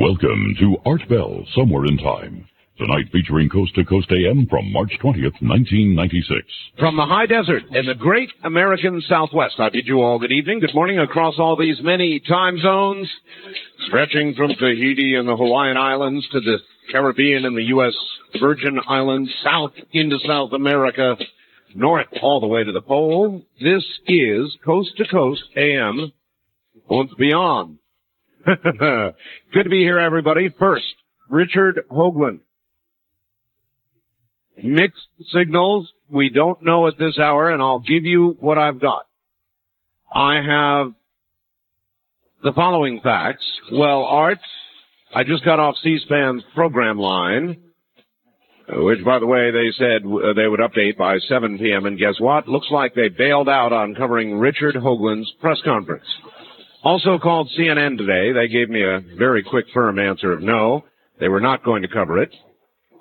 Welcome to Art Bell, Somewhere in Time. Tonight featuring Coast to Coast AM from March 20th, 1996. From the high desert in the great American Southwest, I bid you all good evening, good morning across all these many time zones, stretching from Tahiti and the Hawaiian Islands to the Caribbean and the U.S. Virgin Islands, south into South America, north all the way to the pole. This is Coast to Coast AM and beyond. Good to be here, everybody. First, Richard Hoagland. Mixed signals. We don't know at this hour, and I'll give you what I've got. I have the following facts. Well, Art, I just got off C-SPAN's program line, which, by the way, they said they would update by 7 p.m., and guess what? Looks like they bailed out on covering Richard Hoagland's press conference. Also called CNN today. They gave me a very quick, firm answer of no. They were not going to cover it.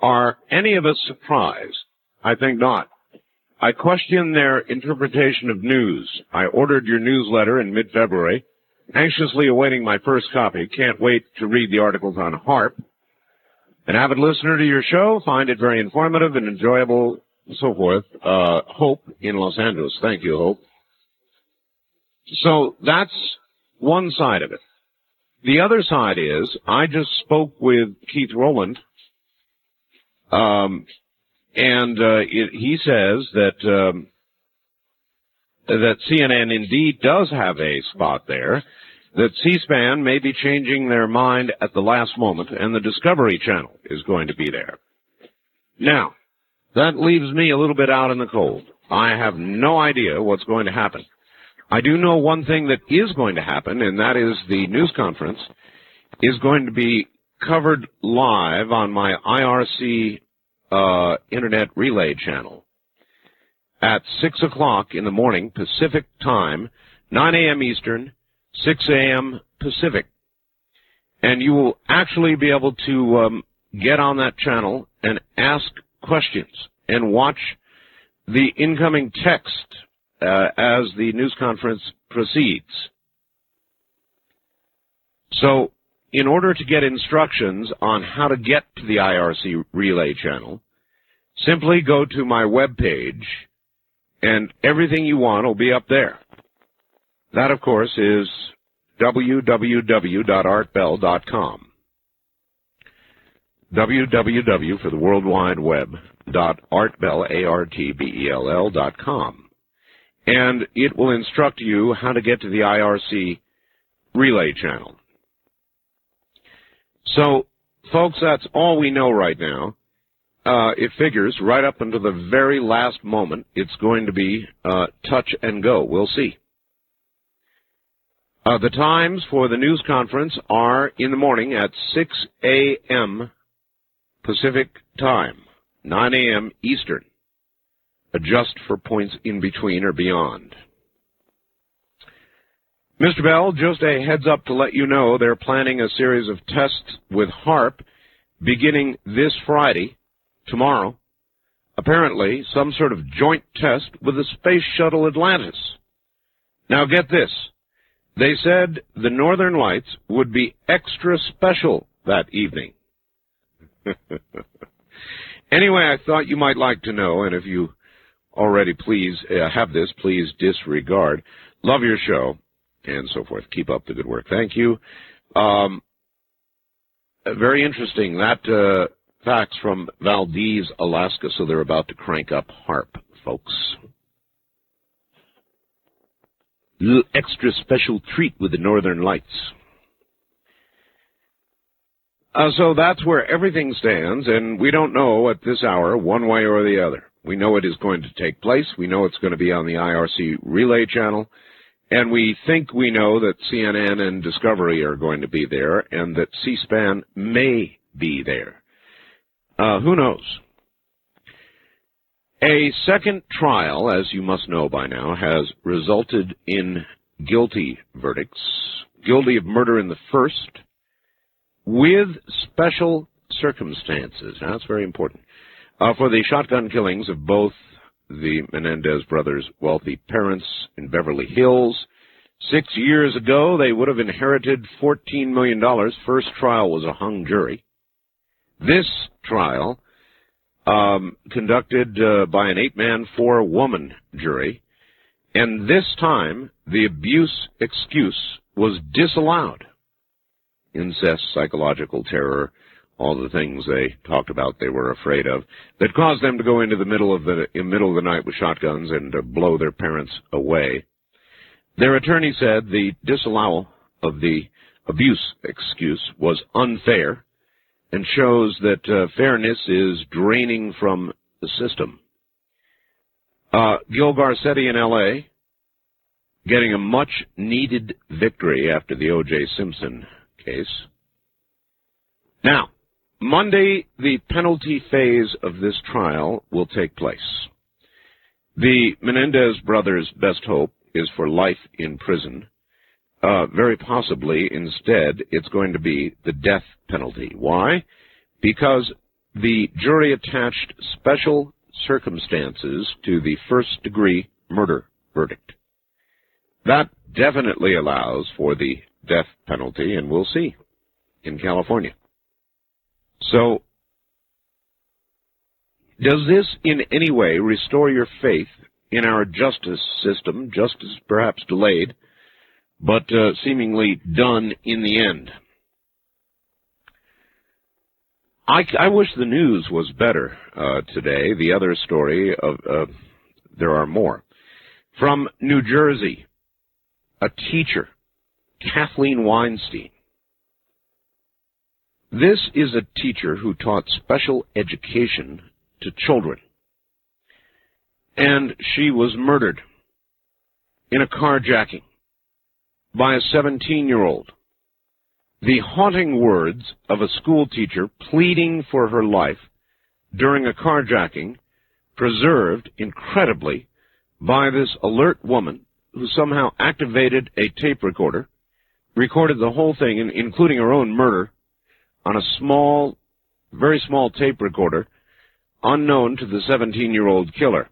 Are any of us surprised? I think not. I question their interpretation of news. I ordered your newsletter in mid-February, anxiously awaiting my first copy. Can't wait to read the articles on HAARP. An avid listener to your show, find it very informative and enjoyable, and so forth. Hope in Los Angeles. Thank you, Hope. So that's one side of it. The other side is, I just spoke with Keith Rowland, he says that CNN indeed does have a spot there, that C-SPAN may be changing their mind at the last moment, and the Discovery Channel is going to be there. Now, that leaves me a little bit out in the cold. I have no idea what's going to happen. I do know one thing that is going to happen, and that is the news conference is going to be covered live on my IRC Internet Relay channel at 6 o'clock in the morning Pacific time, 9 a.m. Eastern, 6 a.m. Pacific. And you will actually be able to get on that channel and ask questions and watch the incoming text as the news conference proceeds. So, in order to get instructions on how to get to the IRC Relay channel, simply go to my webpage, and everything you want will be up there. That, of course, is www.artbell.com. www for the World Wide Web, .artbell, ARTBELL.com. And it will instruct you how to get to the IRC Relay channel. So, folks, that's all we know right now. It figures right up until the very last moment it's going to be touch and go. We'll see. The times for the news conference are in the morning at 6 a.m. Pacific time, 9 a.m. Eastern. Adjust for points in between or beyond. Mr. Bell, just a heads up to let you know they're planning a series of tests with HAARP beginning this Friday, tomorrow. Apparently, some sort of joint test with the Space Shuttle Atlantis. Now get this. They said the Northern Lights would be extra special that evening. Anyway, I thought you might like to know, and if you already have this, please disregard. Love your show, and so forth. Keep up the good work. Thank you. Very interesting. That facts from Valdez, Alaska, so they're about to crank up HAARP, folks. Little extra special treat with the Northern Lights. So that's where everything stands, and we don't know at this hour one way or the other. We know it is going to take place. We know it's going to be on the IRC Relay channel. And we think we know that CNN and Discovery are going to be there and that C-SPAN may be there. Who knows? A second trial, as you must know by now, has resulted in guilty verdicts. Guilty of murder in the first, with special circumstances. Now, that's very important. For the shotgun killings of both the Menendez brothers' wealthy parents in Beverly Hills, 6 years ago, they would have inherited $14 million. First trial was a hung jury. This trial, conducted by an 8-man, 4-woman jury, and this time the abuse excuse was disallowed. Incest, psychological terror, all the things they talked about they were afraid of, that caused them to go into the middle of the night with shotguns and blow their parents away. Their attorney said the disallowal of the abuse excuse was unfair and shows that fairness is draining from the system. Gil Garcetti in L.A. getting a much-needed victory after the O.J. Simpson case. Now, Monday, the penalty phase of this trial will take place. The Menendez brothers' best hope is for life in prison. Very possibly, instead, it's going to be the death penalty. Why? Because the jury attached special circumstances to the first-degree murder verdict. That definitely allows for the death penalty, and we'll see in California. So, does this in any way restore your faith in our justice system, justice perhaps delayed, but seemingly done in the end? I wish the news was better today. The other story, there are more. From New Jersey, a teacher, Kathleen Weinstein. This is a teacher who taught special education to children. And she was murdered in a carjacking by a 17-year-old. The haunting words of a school teacher pleading for her life during a carjacking, preserved incredibly by this alert woman who somehow activated a tape recorder, recorded the whole thing, including her own murder, on a small, very small tape recorder, unknown to the 17-year-old killer.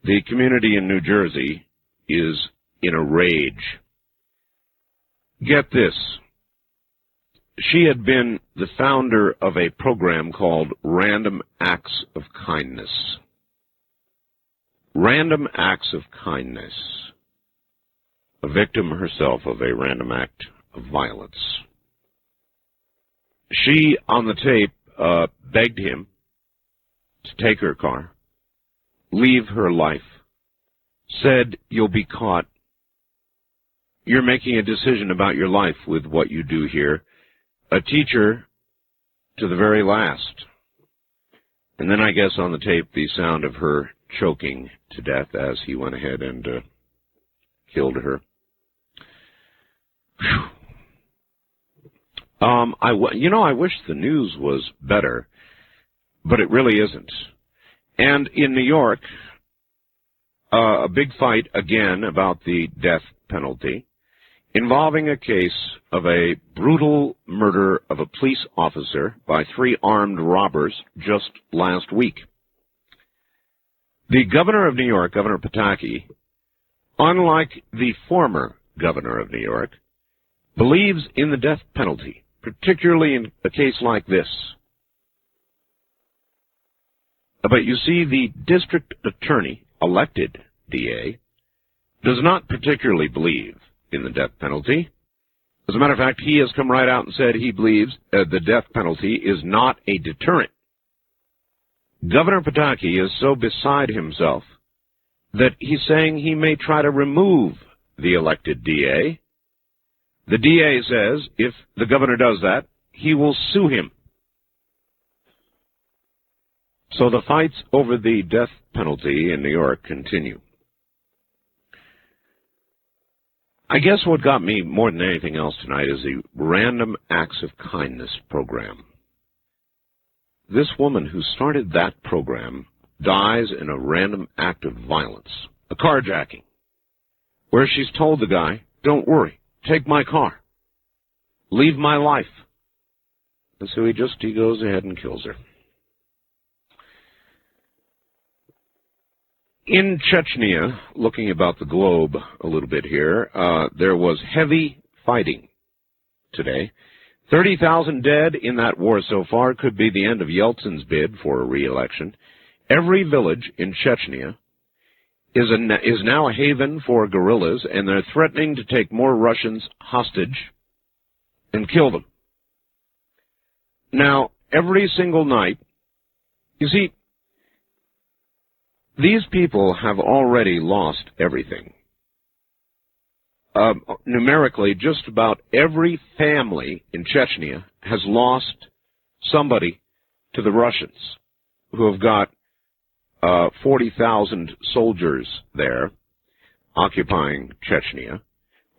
The community in New Jersey is in a rage. Get this. She had been the founder of a program called Random Acts of Kindness. Random Acts of Kindness. A victim herself of a random act of violence. She, on the tape, begged him to take her car, leave her life, said, "You'll be caught. You're making a decision about your life with what you do here." A teacher to the very last. And then I guess on the tape the sound of her choking to death as he went ahead and killed her. I wish the news was better, but it really isn't. And in New York, a big fight again about the death penalty, involving a case of a brutal murder of a police officer by 3 armed robbers just last week. The governor of New York, Governor Pataki, unlike the former governor of New York, believes in the death penalty, particularly in a case like this. But you see, the district attorney, elected DA, does not particularly believe in the death penalty. As a matter of fact, he has come right out and said he believes the death penalty is not a deterrent. Governor Pataki is so beside himself that he's saying he may try to remove the elected DA. The DA says if the governor does that, he will sue him. So the fights over the death penalty in New York continue. I guess what got me more than anything else tonight is the Random Acts of Kindness program. This woman who started that program dies in a random act of violence, a carjacking, where she's told the guy, "Don't worry, take my car, leave my life." And so he goes ahead and kills her. In Chechnya, looking about the globe a little bit here, there was heavy fighting today. 30,000 dead in that war so far. Could be the end of Yeltsin's bid for a re-election. Every village in Chechnya is now a haven for guerrillas, and they're threatening to take more Russians hostage and kill them. Now, every single night, you see, these people have already lost everything. Numerically, just about every family in Chechnya has lost somebody to the Russians, who have got 40,000 soldiers there occupying Chechnya.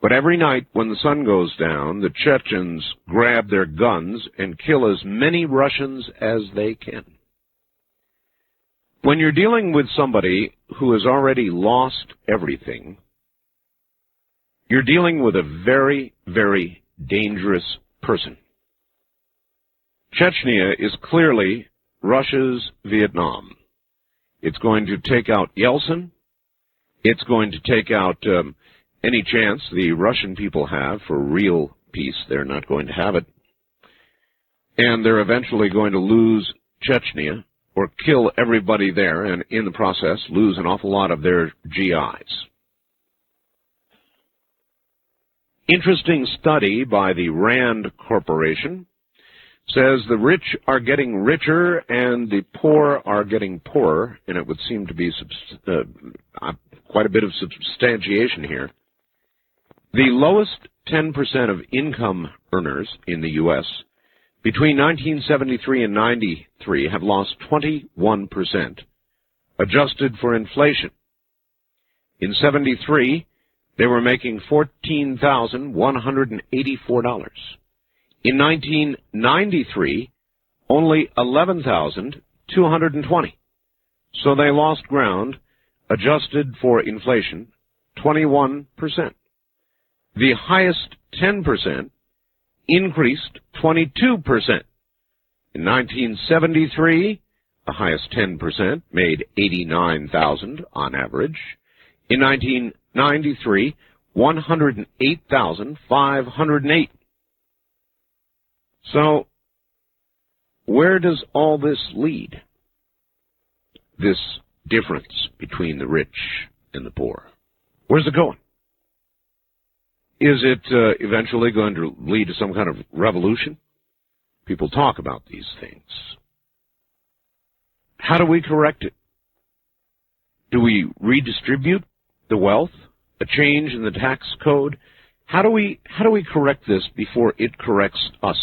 But every night when the sun goes down, the Chechens grab their guns and kill as many Russians as they can. When you're dealing with somebody who has already lost everything, you're dealing with a very, very dangerous person. Chechnya is clearly Russia's Vietnam. It's going to take out Yeltsin. It's going to take out any chance the Russian people have for real peace. They're not going to have it. And they're eventually going to lose Chechnya, or kill everybody there, and in the process lose an awful lot of their GIs. Interesting study by the Rand Corporation says the rich are getting richer and the poor are getting poorer, and it would seem to be quite a bit of substantiation here. The lowest 10% of income earners in the U.S. between 1973 and 93 have lost 21%, adjusted for inflation. In 73, they were making $14,184. In 1993, only $11,220. So they lost ground, adjusted for inflation, 21%. The highest 10% increased 22%. In 1973, the highest 10% made $89,000 on average. In 1993, $108,508. So, where does all this lead? This difference between the rich and the poor. Where's it going? Is it eventually going to lead to some kind of revolution? People talk about these things. How do we correct it? Do we redistribute the wealth? A change in the tax code? How do we correct this before it corrects us?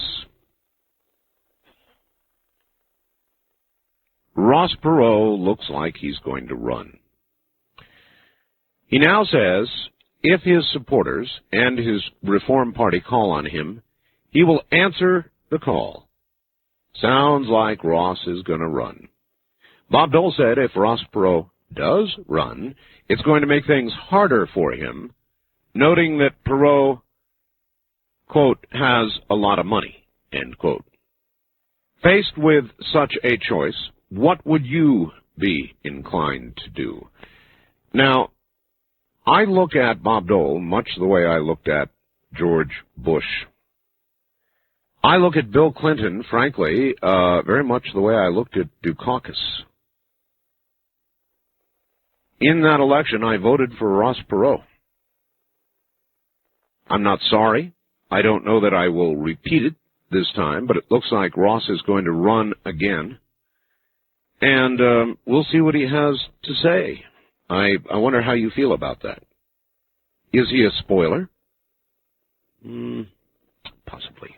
Ross Perot looks like he's going to run. He now says if his supporters and his Reform Party call on him, he will answer the call. Sounds like Ross is going to run. Bob Dole said if Ross Perot does run, it's going to make things harder for him, noting that Perot, quote, has a lot of money, end quote. Faced with such a choice, what would you be inclined to do? Now, I look at Bob Dole much the way I looked at George Bush. I look at Bill Clinton, frankly, very much the way I looked at Dukakis. In that election, I voted for Ross Perot. I'm not sorry. I don't know that I will repeat it this time, but it looks like Ross is going to run again. And we'll see what he has to say. I wonder how you feel about that. Is he a spoiler? Possibly.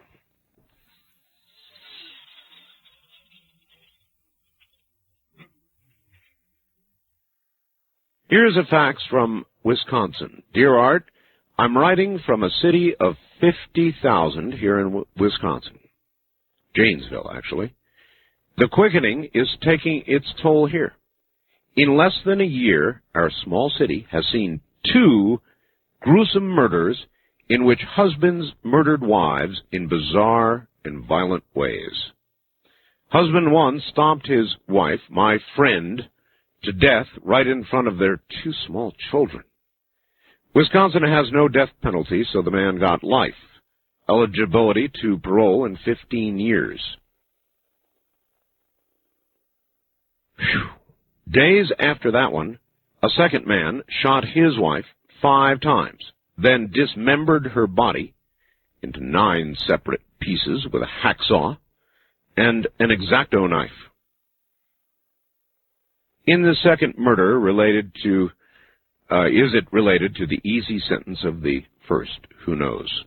Here's a fax from Wisconsin. Dear Art, I'm writing from a city of 50,000 here in Wisconsin. Janesville, actually. The quickening is taking its toll here. In less than a year, our small city has seen 2 gruesome murders in which husbands murdered wives in bizarre and violent ways. Husband 1 stomped his wife, my friend, to death right in front of their two small children. Wisconsin has no death penalty, so the man got life. Eligibility to parole in 15 years. Whew. Days after that one, a second man shot his wife 5 times, then dismembered her body into 9 separate pieces with a hacksaw and an X-Acto knife. In the second murder is it related to the easy sentence of the first? Who knows?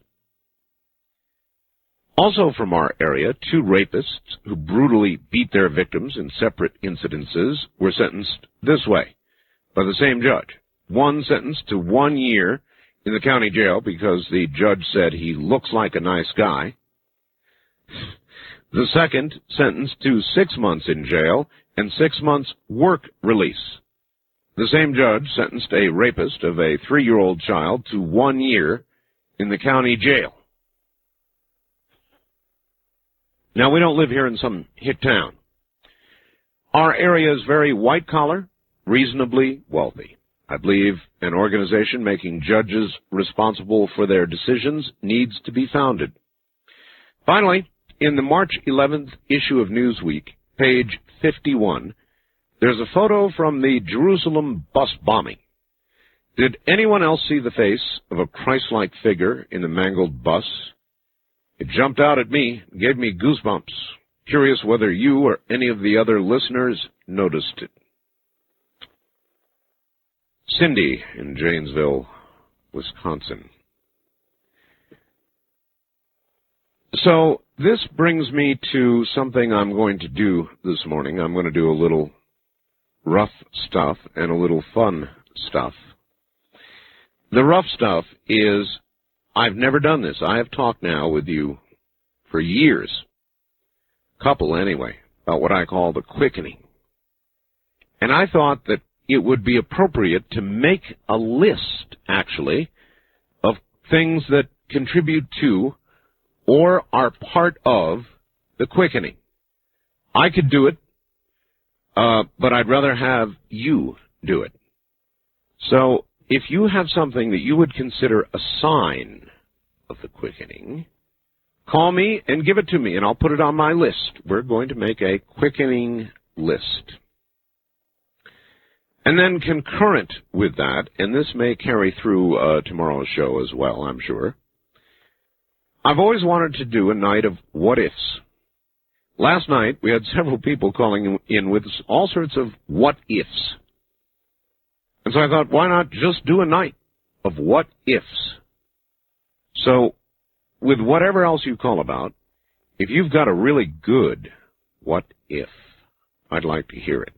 Also from our area, 2 rapists who brutally beat their victims in separate incidences were sentenced this way by the same judge. One sentenced to 1 year in the county jail because the judge said he looks like a nice guy. The second sentenced to 6 months in jail and 6 months work release. The same judge sentenced a rapist of a 3-year-old child to 1 year in the county jail. Now, we don't live here in some hick town. Our area is very white-collar, reasonably wealthy. I believe an organization making judges responsible for their decisions needs to be founded. Finally, in the March 11th issue of Newsweek, page 51, there's a photo from the Jerusalem bus bombing. Did anyone else see the face of a Christ-like figure in the mangled bus? It jumped out at me, gave me goosebumps. Curious whether you or any of the other listeners noticed it. Cindy in Janesville, Wisconsin. So this brings me to something I'm going to do this morning. I'm going to do a little rough stuff and a little fun stuff. The rough stuff is, I've never done this. I have talked now with you for years, couple anyway, about what I call the quickening. And I thought that it would be appropriate to make a list, actually, of things that contribute to or are part of the quickening. I could do it, but I'd rather have you do it. So if you have something that you would consider a sign of the quickening, call me and give it to me, and I'll put it on my list. We're going to make a quickening list. And then concurrent with that, and this may carry through tomorrow's show as well, I'm sure, I've always wanted to do a night of what-ifs. Last night, we had several people calling in with all sorts of what-ifs. And so I thought, why not just do a night of what-ifs? So, with whatever else you call about, if you've got a really good what-if, I'd like to hear it.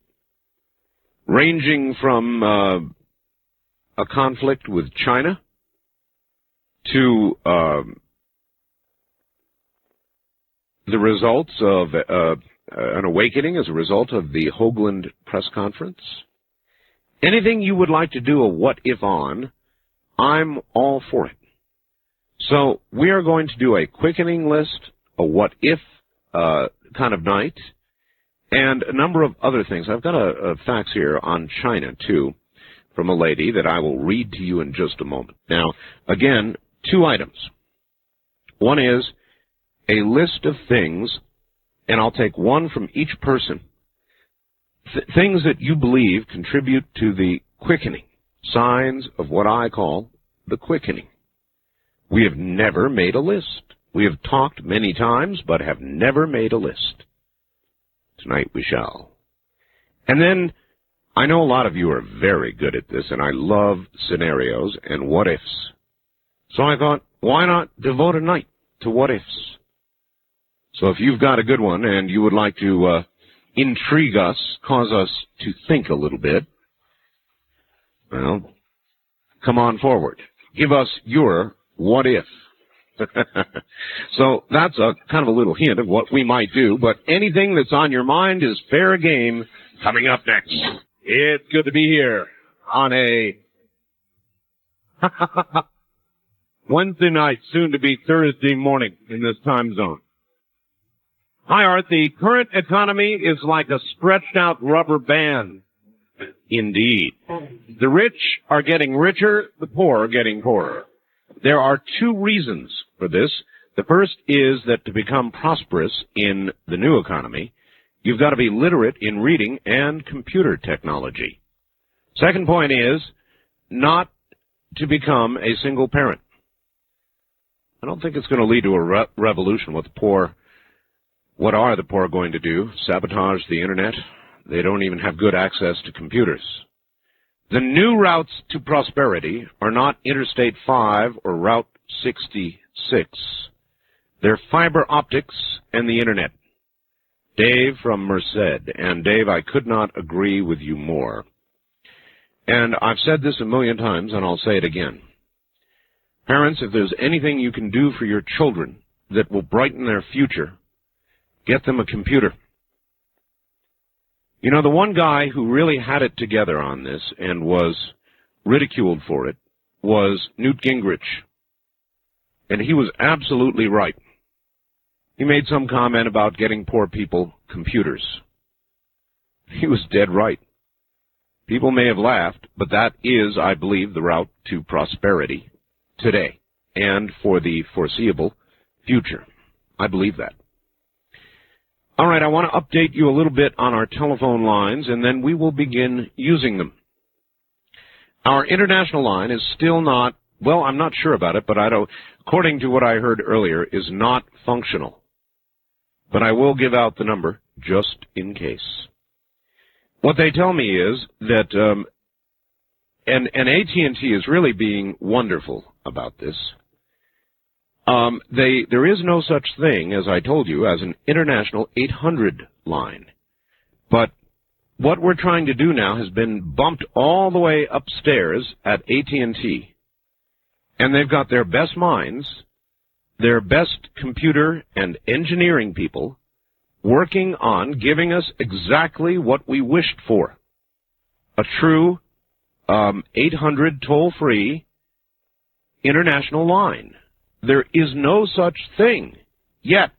Ranging from a conflict with China to the results of an awakening as a result of the Hoagland press conference. Anything you would like to do a what-if on, I'm all for it. So we are going to do a quickening list, a what-if kind of night, and a number of other things. I've got a fax here on China, too, from a lady that I will read to you in just a moment. Now, again, 2 items. One is a list of things, and I'll take one from each person, things that you believe contribute to the quickening, signs of what I call the quickening. We have never made a list. We have talked many times, but have never made a list. Tonight we shall. And then, I know a lot of you are very good at this, and I love scenarios and what-ifs. So I thought, why not devote a night to what-ifs? So if you've got a good one and you would like to intrigue us, cause us to think a little bit, well, come on forward. Give us your what-if. So that's a kind of a little hint of what we might do, but anything that's on your mind is fair game. Coming up next, it's good to be here on a Wednesday night, soon to be Thursday morning in this time zone. Hi, Art. The current economy is like a stretched out rubber band. Indeed. The rich are getting richer, the poor are getting poorer. There are two reasons for this. The first is that to become prosperous in the new economy, you've got to be literate in reading and computer technology. Second point is not to become a single parent. I don't think it's going to lead to a revolution with the poor. What are the poor going to do? Sabotage the internet? They don't even have good access to computers. The new routes to prosperity are not Interstate 5 or Route 66. They're fiber optics and the internet. Dave from Merced. And Dave, I could not agree with you more. And I've said this a million times, and I'll say it again. Parents, if there's anything you can do for your children that will brighten their future, get them a computer. You know, the one guy who really had it together on this and was ridiculed for it was Newt Gingrich. And he was absolutely right. He made some comment about getting poor people computers. He was dead right. People may have laughed, but that is, I believe, the route to prosperity today and for the foreseeable future. I believe that. All right, I want to update you a little bit on our telephone lines, and then we will begin using them. Our international line is still not, well, I'm not sure about it, but according to what I heard earlier, is not functional. But I will give out the number just in case. What they tell me is that, and AT&T is really being wonderful about this. There is no such thing, as I told you, as an international 800 line. But what we're trying to do now has been bumped all the way upstairs at AT&T. And they've got their best minds, their best computer and engineering people working on giving us exactly what we wished for. A true 800 toll-free international line. There is no such thing yet.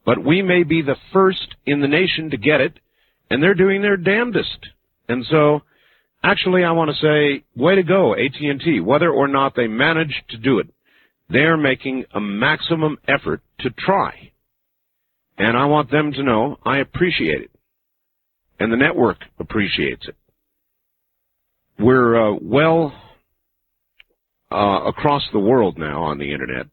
But we may be the first in the nation to get it, and they're doing their damnedest. And so, actually, I want to say, way to go, AT&T. Whether or not they manage to do it, they're making a maximum effort to try. And I want them to know I appreciate it. And the network appreciates it. We're across the world now on the Internet.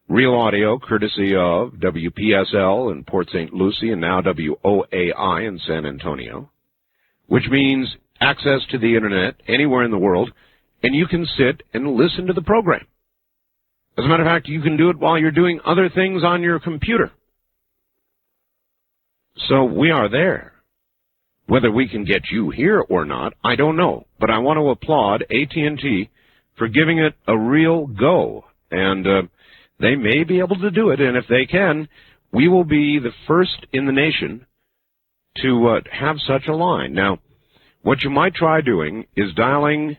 Real audio, courtesy of WPSL in Port St. Lucie and now WOAI in San Antonio, which means access to the Internet anywhere in the world, and you can sit and listen to the program. As a matter of fact, you can do it while you're doing other things on your computer. So we are there. Whether we can get you here or not, I don't know. But I want to applaud AT&T for giving it a real go. And they may be able to do it. And if they can, we will be the first in the nation to have such a line. Now, what you might try doing is dialing.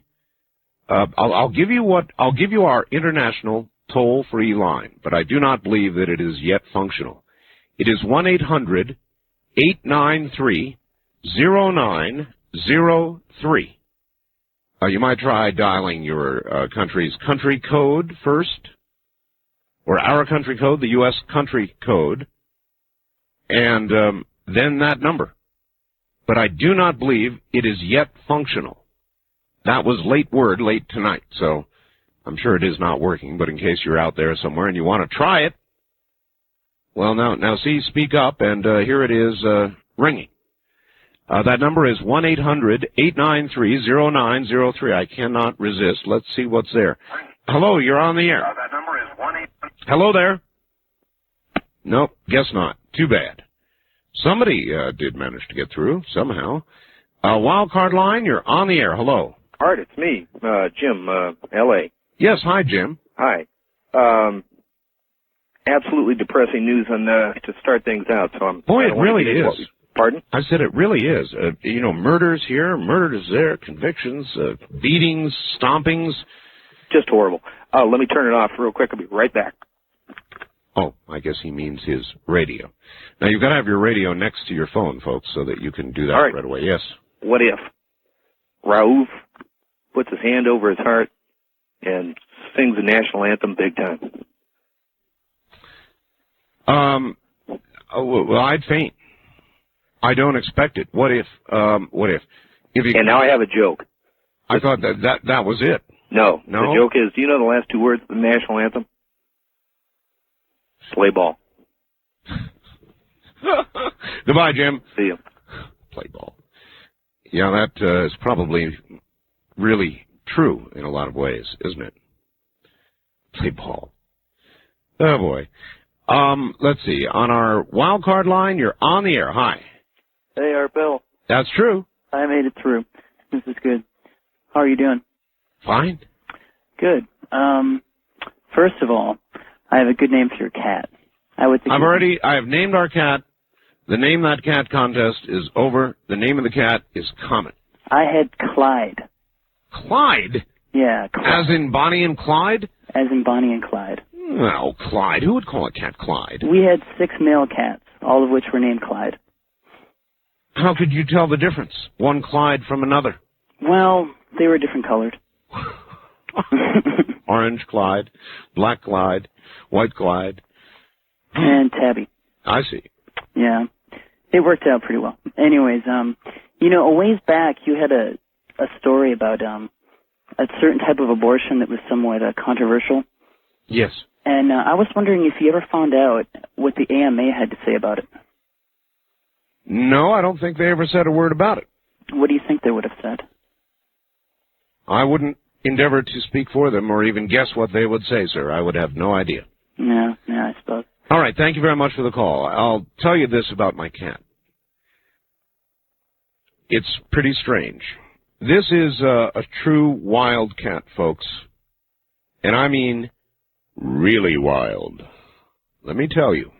I'll give you our international toll-free line, but I do not believe that it is yet functional. It is 1-800-893-0903. You might try dialing your country's country code first, or our country code, the U.S. country code, and then that number. But I do not believe it is yet functional. That was late word late tonight, so I'm sure it is not working, but in case you're out there somewhere and you want to try it, well, now see, speak up, and here it is ringing. That number is 1-800-893-0903. I cannot resist. Let's see what's there. Hello, you're on the air. That number is 1-800. Hello there. Nope, guess not. Too bad. Somebody did manage to get through somehow. Wildcard line, you're on the air. Hello. Art, it's me, Jim, L.A. Yes, hi, Jim. Hi. Absolutely depressing news on to start things out. So I'm. Boy, it really is. Pardon? I said it really is. Murders here, murders there, convictions, beatings, stompings. Just horrible. Let me turn it off real quick. I'll be right back. Oh, I guess he means his radio. Now, you've got to have your radio next to your phone, folks, so that you can do that right away. Yes. What if? Raouf puts his hand over his heart and sings the national anthem big time. Well, I'd faint. I don't expect it. What if? If you, and now I have a joke. I thought that was it. No. No? The joke is, do you know the last two words of the national anthem? Play ball. Goodbye, Jim. See you. Play ball. Yeah, that is probably really true in a lot of ways, isn't it? Play ball. Oh, boy. Let's see. On our wild card line, you're on the air. Hi. Hey, Art Bell. That's true. I made it through. This is good. How are you doing? Fine. Good. First of all, I have a good name for your cat. I have named our cat. The Name That Cat contest is over. The name of the cat is Comet. I had Clyde. Clyde? Yeah, Clyde. As in Bonnie and Clyde? As in Bonnie and Clyde. No, Clyde. Who would call a cat Clyde? We had 6 male cats, all of which were named Clyde. How could you tell the difference? One Clyde from another? Well, they were different colored. Orange Clyde, black Clyde, white Clyde. And Tabby. I see. Yeah. It worked out pretty well. Anyways, a ways back you had a story about a certain type of abortion that was somewhat controversial. Yes. And I was wondering if you ever found out what the AMA had to say about it. No, I don't think they ever said a word about it. What do you think they would have said? I wouldn't endeavor to speak for them or even guess what they would say, sir. I would have no idea. Yeah, I suppose. All right, thank you very much for the call. I'll tell you this about my cat. It's pretty strange. This is a true wild cat, folks. And I mean really wild. Let me tell you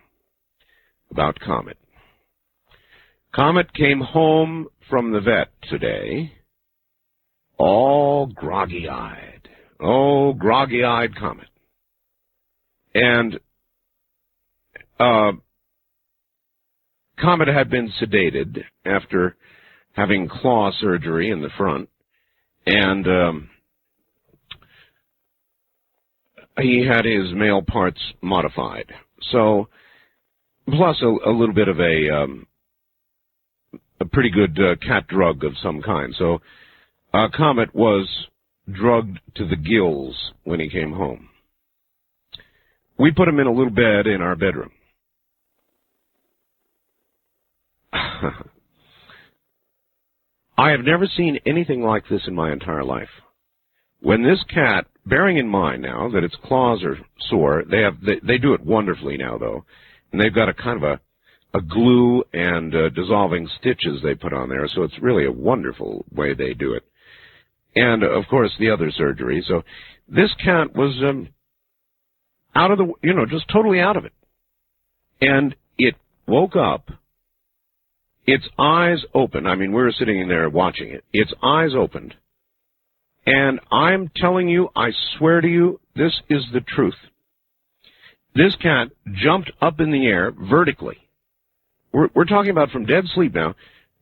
about Comet. Comet came home from the vet today, all groggy-eyed. Oh, groggy-eyed Comet. And Comet had been sedated after having claw surgery in the front, and he had his male parts modified. So, plus a little bit of a pretty good cat drug of some kind. So, Comet was drugged to the gills when he came home. We put him in a little bed in our bedroom. I have never seen anything like this in my entire life. When this cat, bearing in mind now that its claws are sore, they do it wonderfully now though, and they've got a kind of a glue and dissolving stitches they put on there, so it's really a wonderful way they do it. And of course the other surgery. So this cat was out of the, just totally out of it. And it woke up. Its eyes opened. I mean, we were sitting in there watching it. Its eyes opened. And I'm telling you, I swear to you, this is the truth. This cat jumped up in the air vertically. We're talking about from dead sleep now.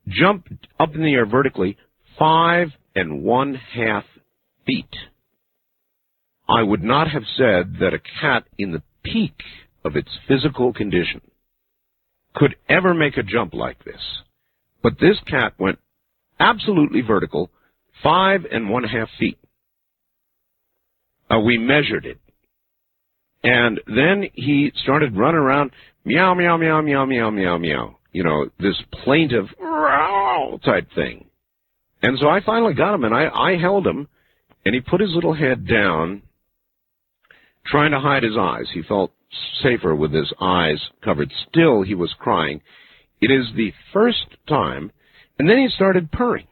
Jumped up in the air vertically 5.5 feet. I would not have said that a cat in the peak of its physical condition could ever make a jump like this. But this cat went absolutely vertical, 5.5 feet. We measured it. And then he started running around, meow, meow, meow, meow, meow, meow, meow. This plaintive type thing. And so I finally got him, and I held him, and he put his little head down, trying to hide his eyes. He felt safer with his eyes covered. Still, he was crying. It is the first time, and then he started purring.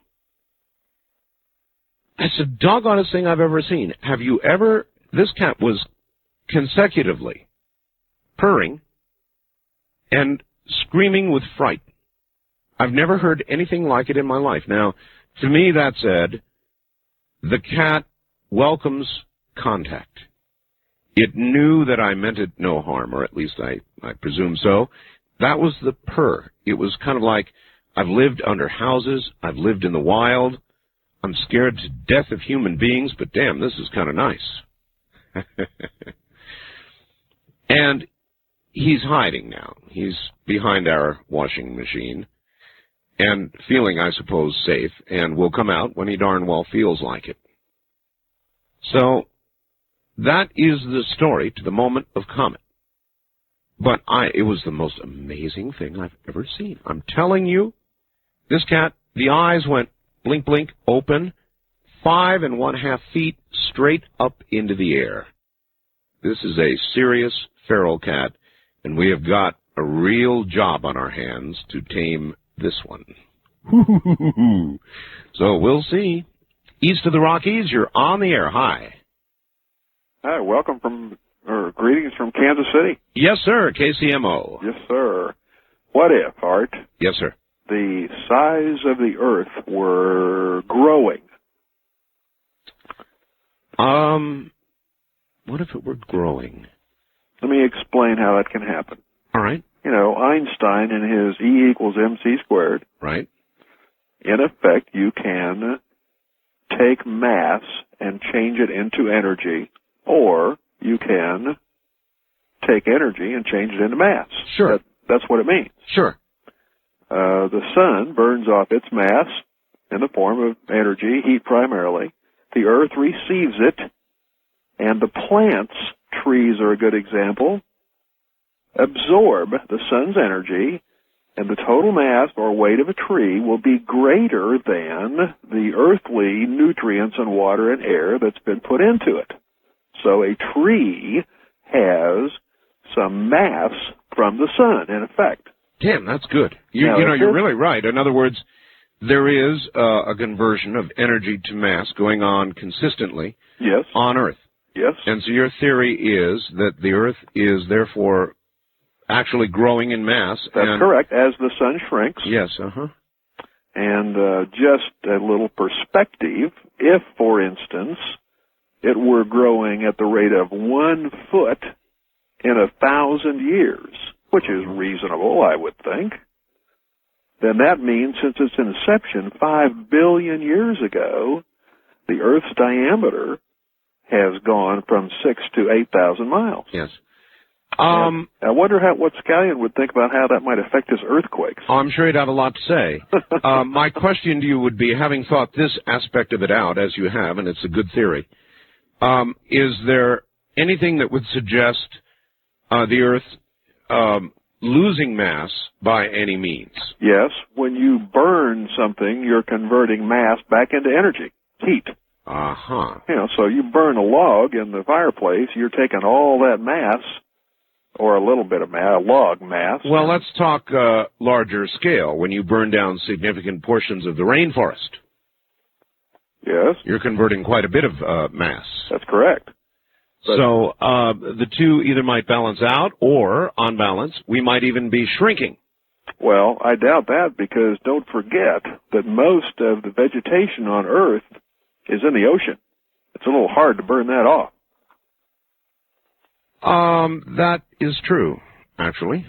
That's the doggonest thing I've ever seen. Have you ever, this cat was consecutively purring and screaming with fright. I've never heard anything like it in my life. Now, to me, that said, the cat welcomes contact. It knew that I meant it no harm, or at least I presume so. That was the purr. It was kind of like, I've lived under houses, I've lived in the wild, I'm scared to death of human beings, but damn, this is kind of nice. And he's hiding now. He's behind our washing machine and feeling, I suppose, safe, and will come out when he darn well feels like it. So that is the story to the moment of comment. But it was the most amazing thing I've ever seen. I'm telling you, this cat, the eyes went blink, blink, open, 5.5 feet straight up into the air. This is a serious feral cat, and we have got a real job on our hands to tame this one. So we'll see. East of the Rockies, you're on the air. Hi. Hi, greetings from Kansas City. Yes, sir, KCMO. Yes, sir. What if, Art? Yes, sir. The size of the Earth were growing? What if it were growing? Let me explain how that can happen. All right. You know, Einstein and his E equals mc squared. Right. In effect, you can take mass and change it into energy, or you can take energy and change it into mass. Sure. That's what it means. Sure. The sun burns off its mass in the form of energy, heat primarily. The earth receives it, and the plants, trees are a good example, absorb the sun's energy, and the total mass or weight of a tree will be greater than the earthly nutrients and water and air that's been put into it. So a tree has some mass from the sun, in effect. Damn, that's good. You're really right. In other words, there is a conversion of energy to mass going on consistently on Earth. Yes. And so your theory is that the Earth is therefore actually growing in mass. That's correct, as the sun shrinks. Yes, And just a little perspective, if, for instance, it were growing at the rate of 1 foot in 1,000 years, which is reasonable, I would think, then that means since its inception 5 billion years ago, the Earth's diameter has gone from 6,000 to 8,000 miles. Yes. I wonder what Scallion would think about how that might affect his earthquakes. I'm sure he'd have a lot to say. My question to you would be, having thought this aspect of it out, as you have, and it's a good theory, is there anything that would suggest the Earth losing mass by any means? Yes. When you burn something, you're converting mass back into energy, heat. So you burn a log in the fireplace, you're taking all that mass, or a little bit of log mass. Well, let's talk larger scale. When you burn down significant portions of the rainforest. Yes. You're converting quite a bit of mass. That's correct. So the two either might balance out, or, on balance, we might even be shrinking. Well, I doubt that, because don't forget that most of the vegetation on Earth is in the ocean. It's a little hard to burn that off. That is true, actually.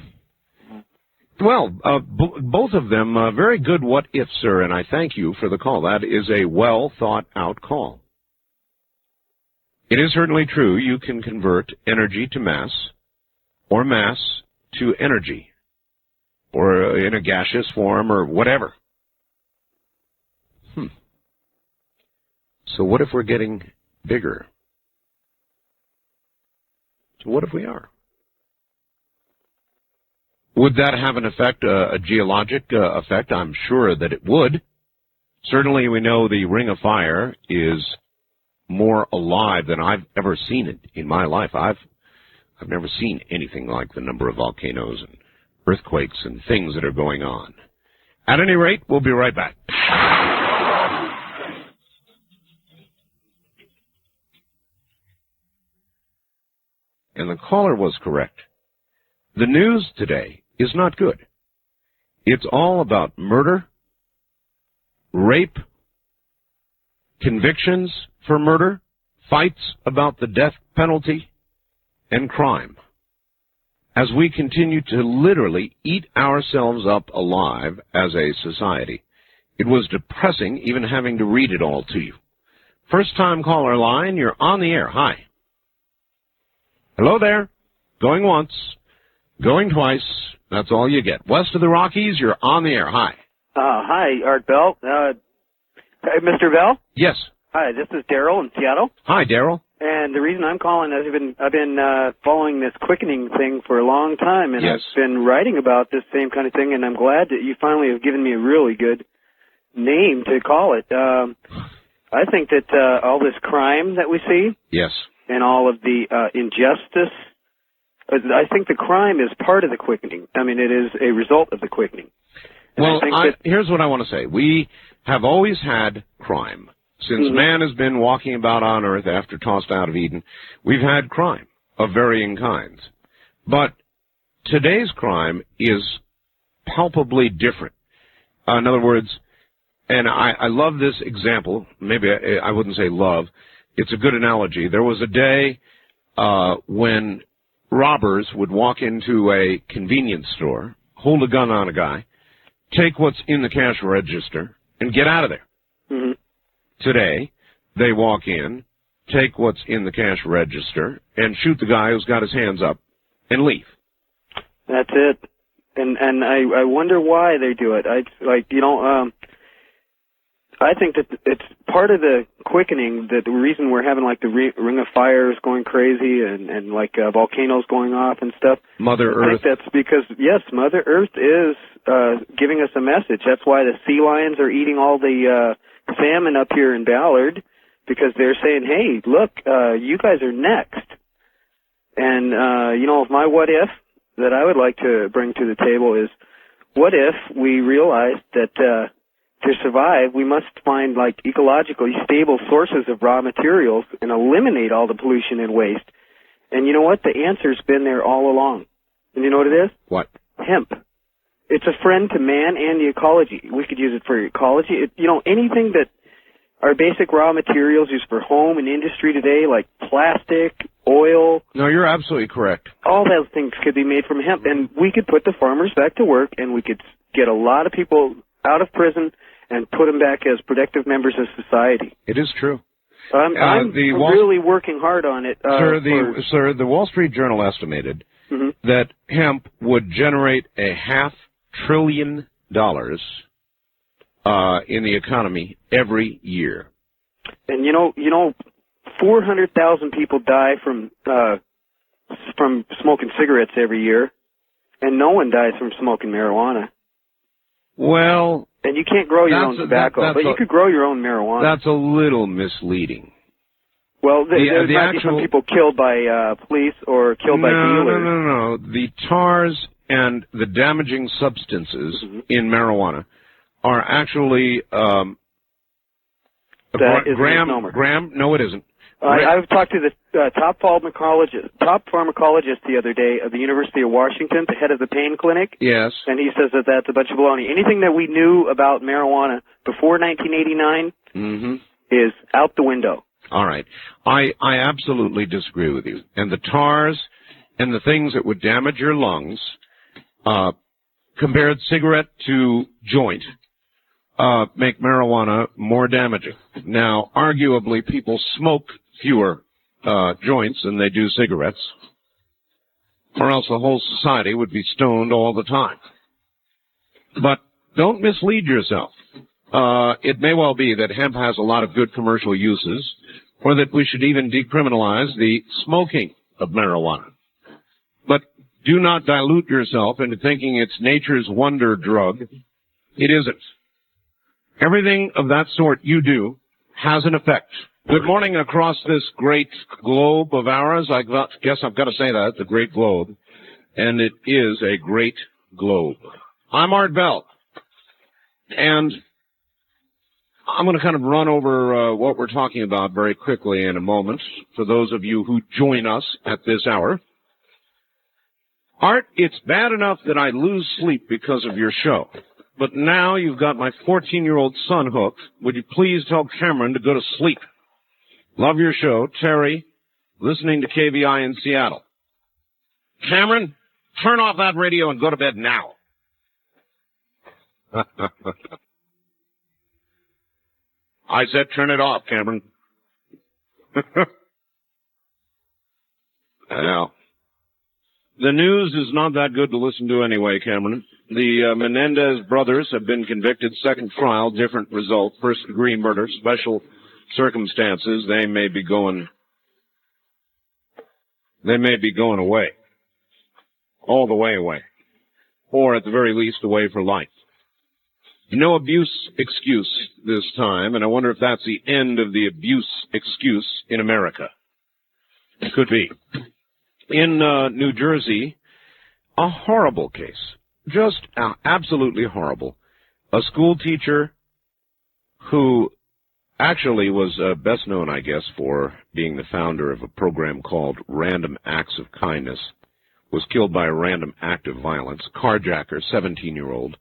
Well, both of them, very good what if, sir, and I thank you for the call. That is a well thought out call. It is certainly true you can convert energy to mass, or mass to energy, or in a gaseous form, or whatever. So what if we're getting bigger? So what if we are? Would that have an effect, a geologic effect? I'm sure that it would. Certainly we know the Ring of Fire is more alive than I've ever seen it in my life. I've never seen anything like the number of volcanoes and earthquakes and things that are going on. At any rate, we'll be right back. And the caller was correct. The news today is not good. It's all about murder, rape, convictions for murder, fights about the death penalty, and crime. As we continue to literally eat ourselves up alive as a society, It was depressing even having to read it all to you. First-time caller line, you're on the air. Hi. Hello there. Going once. Going twice. That's all you get. West of the Rockies, you're on the air. Hi. Hi, Art Bell. Mr. Bell? Yes. Hi, this is Daryl in Seattle. Hi, Daryl. And the reason I'm calling is I've been following this quickening thing for a long time, and yes. I've been writing about this same kind of thing, and I'm glad that you finally have given me a really good name to call it. I think that all this crime that we see, yes, and all of the injustice, I think the crime is part of the quickening. I mean, it is a result of the quickening. And well, here's what I want to say. We have always had crime. Since man has been walking about on Earth after tossed out of Eden, we've had crime of varying kinds. But today's crime is palpably different. In other words, and I love this example. Maybe I wouldn't say love. It's a good analogy. There was a day when robbers would walk into a convenience store, hold a gun on a guy, take what's in the cash register, and get out of there. Mm-hmm. Today, they walk in, take what's in the cash register, and shoot the guy who's got his hands up, and leave. That's it. And I wonder why they do it. I think that it's part of the quickening, that the reason we're having like the ring of fires going crazy and like volcanoes going off and stuff. Mother Earth. I think that's because, yes, Mother Earth is giving us a message. That's why the sea lions are eating all the salmon up here in Ballard, because they're saying, hey, look, you guys are next. And, my what if that I would like to bring to the table is, what if we realized that to survive, we must find like ecologically stable sources of raw materials and eliminate all the pollution and waste. And you know what? The answer's been there all along. And you know what it is? What? Hemp. It's a friend to man and the ecology. We could use it for ecology. Anything that our basic raw materials used for home and industry today, like plastic, oil. No, you're absolutely correct. All those things could be made from hemp. And we could put the farmers back to work, and we could get a lot of people out of prison and put them back as productive members of society. It is true. I'm really working hard on it. Sir, the Wall Street Journal estimated that hemp would generate $500 billion in the economy every year. And 400,000 people die from smoking cigarettes every year, and no one dies from smoking marijuana. Well, and you can't grow your own tobacco, but you could grow your own marijuana. That's a little misleading. Well, there might be some people killed by police or killed by dealers. No. The tars and the damaging substances in marijuana are actually gram. No, it isn't. I've talked to the top pharmacologist the other day of the University of Washington, the head of the pain clinic. Yes. And he says that that's a bunch of baloney. Anything that we knew about marijuana before 1989 is out the window. All right. I absolutely disagree with you. And the tars and the things that would damage your lungs, compared cigarette to joint, make marijuana more damaging. Now, arguably, people smoke fewer joints than they do cigarettes, or else the whole society would be stoned all the time. But don't mislead yourself. It may well be that hemp has a lot of good commercial uses, or that we should even decriminalize the smoking of marijuana. But do not dilute yourself into thinking it's nature's wonder drug. It isn't. Everything of that sort you do has an effect. Good morning across this great globe of ours. I guess I've got to say that, the great globe. And it is a great globe. I'm Art Bell. And I'm going to kind of run over what we're talking about very quickly in a moment for those of you who join us at this hour. Art, it's bad enough that I lose sleep because of your show. But now you've got my 14-year-old son hooked. Would you please tell Cameron to go to sleep? Love your show. Terry, listening to KVI in Seattle. Cameron, turn off that radio and go to bed now. I said turn it off, Cameron. Now, the news is not that good to listen to anyway, Cameron. The Menendez brothers have been convicted. Second trial, different result. First-degree murder, special circumstances. They may be going away. All the way away. Or at the very least, away for life. No abuse excuse this time, and I wonder if that's the end of the abuse excuse in America. It could be. In New Jersey, a horrible case. Just absolutely horrible. A school teacher who actually was best known, I guess, for being the founder of a program called Random Acts of Kindness, was killed by a random act of violence. Carjacker, 17-year-old,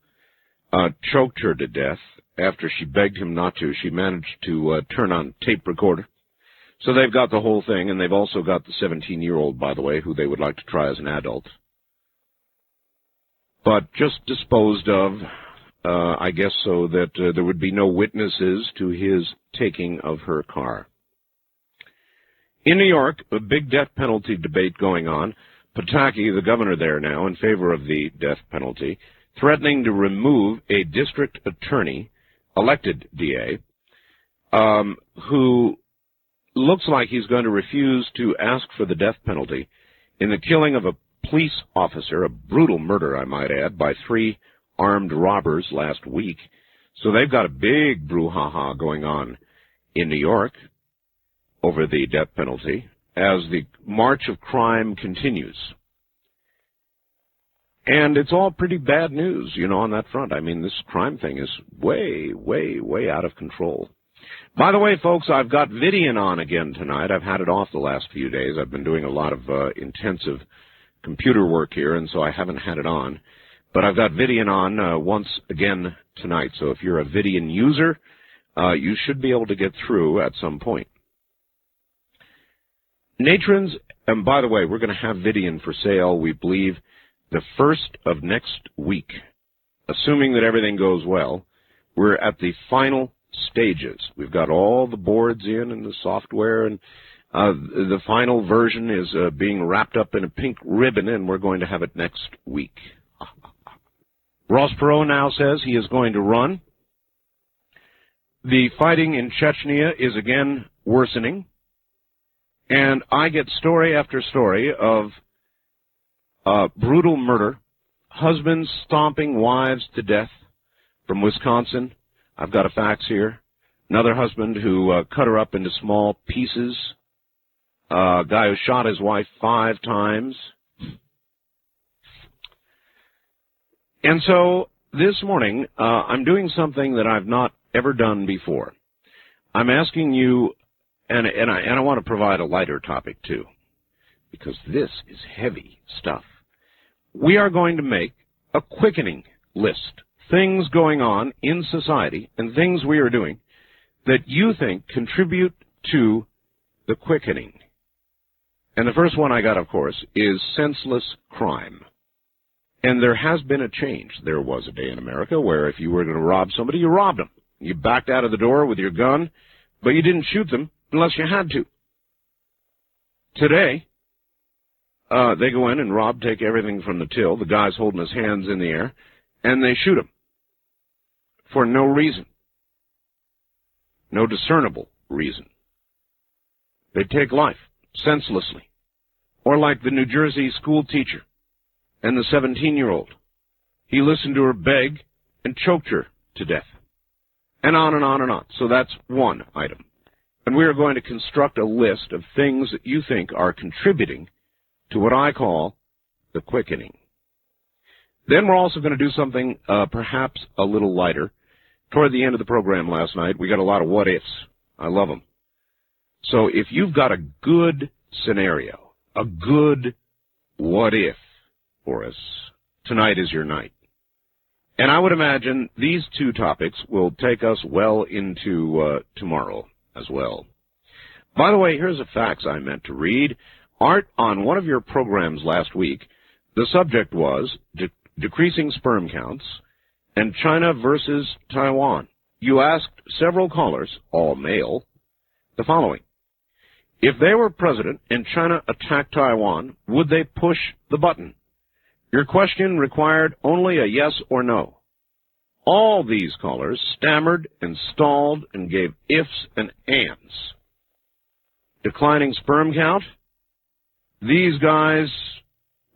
choked her to death. After she begged him not to, she managed to turn on tape recorder. So they've got the whole thing, and they've also got the 17-year-old, by the way, who they would like to try as an adult. But just disposed of, I guess, so that there would be no witnesses to his taking of her car. In New York, a big death penalty debate going on. Pataki, the governor there now, in favor of the death penalty, threatening to remove a district attorney, elected DA, who looks like he's going to refuse to ask for the death penalty in the killing of a police officer, a brutal murder, I might add, by 3 armed robbers last week. So they've got a big brouhaha going on in New York over the death penalty as the march of crime continues. And it's all pretty bad news, you know, on that front. I mean, this crime thing is way, way, way out of control. By the way, folks, I've got Vidian on again tonight. I've had it off the last few days. I've been doing a lot of intensive computer work here, and so I haven't had it on. But I've got Vidian on once again tonight. So if you're a Vidian user, you should be able to get through at some point. Natrons, and by the way, we're going to have Vidian for sale, we believe, the 1st of next week. Assuming that everything goes well, we're at the final stages. We've got all the boards in and the software, and the final version is being wrapped up in a pink ribbon, and we're going to have it next week. Ross Perot now says he is going to run. The fighting in Chechnya is again worsening, and I get story after story of brutal murder, husbands stomping wives to death from Wisconsin. I've got a fax here. Another husband who cut her up into small pieces. A guy who shot his wife 5 times. And so this morning, I'm doing something that I've not ever done before. I'm asking you, and I want to provide a lighter topic too, because this is heavy stuff. We are going to make a quickening list. Things going on in society and things we are doing that you think contribute to the quickening. And the first one I got, of course, is senseless crime. And there has been a change. There was a day in America where if you were going to rob somebody, you robbed them. You backed out of the door with your gun, but you didn't shoot them unless you had to. Today, they go in and rob, take everything from the till. The guy's holding his hands in the air, and they shoot him for no reason, no discernible reason. They take life senselessly. Or like the New Jersey school teacher and the 17-year-old. He listened to her beg and choked her to death. And on and on and on. So that's one item. And we are going to construct a list of things that you think are contributing to what I call the quickening. Then we're also going to do something perhaps a little lighter. Toward the end of the program last night, we got a lot of what-ifs. I love them. So if you've got a good scenario, a good what-if for us, tonight is your night. And I would imagine these 2 topics will take us well into tomorrow as well. By the way, here's a fax I meant to read. Art, on one of your programs last week, the subject was decreasing sperm counts and China versus Taiwan. you asked several callers, all male, the following. If they were president and China attacked Taiwan, would they push the button? Your question required only a yes or no. All these callers stammered and stalled and gave ifs and ands. Declining sperm count? These guys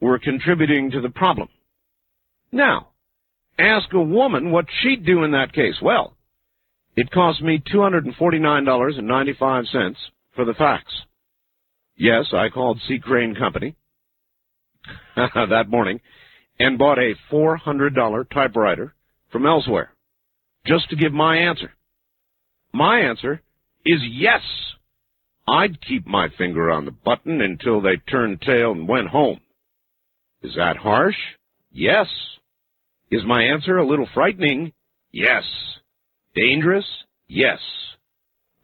were contributing to the problem. Now, ask a woman what she'd do in that case. Well, it cost me $249.95 for the facts. Yes, I called C. Crane Company that morning and bought a $400 typewriter from elsewhere just to give my answer. My answer is yes. I'd keep my finger on the button until they turned tail and went home. Is that harsh? Yes. Is my answer a little frightening? Yes. Dangerous? Yes.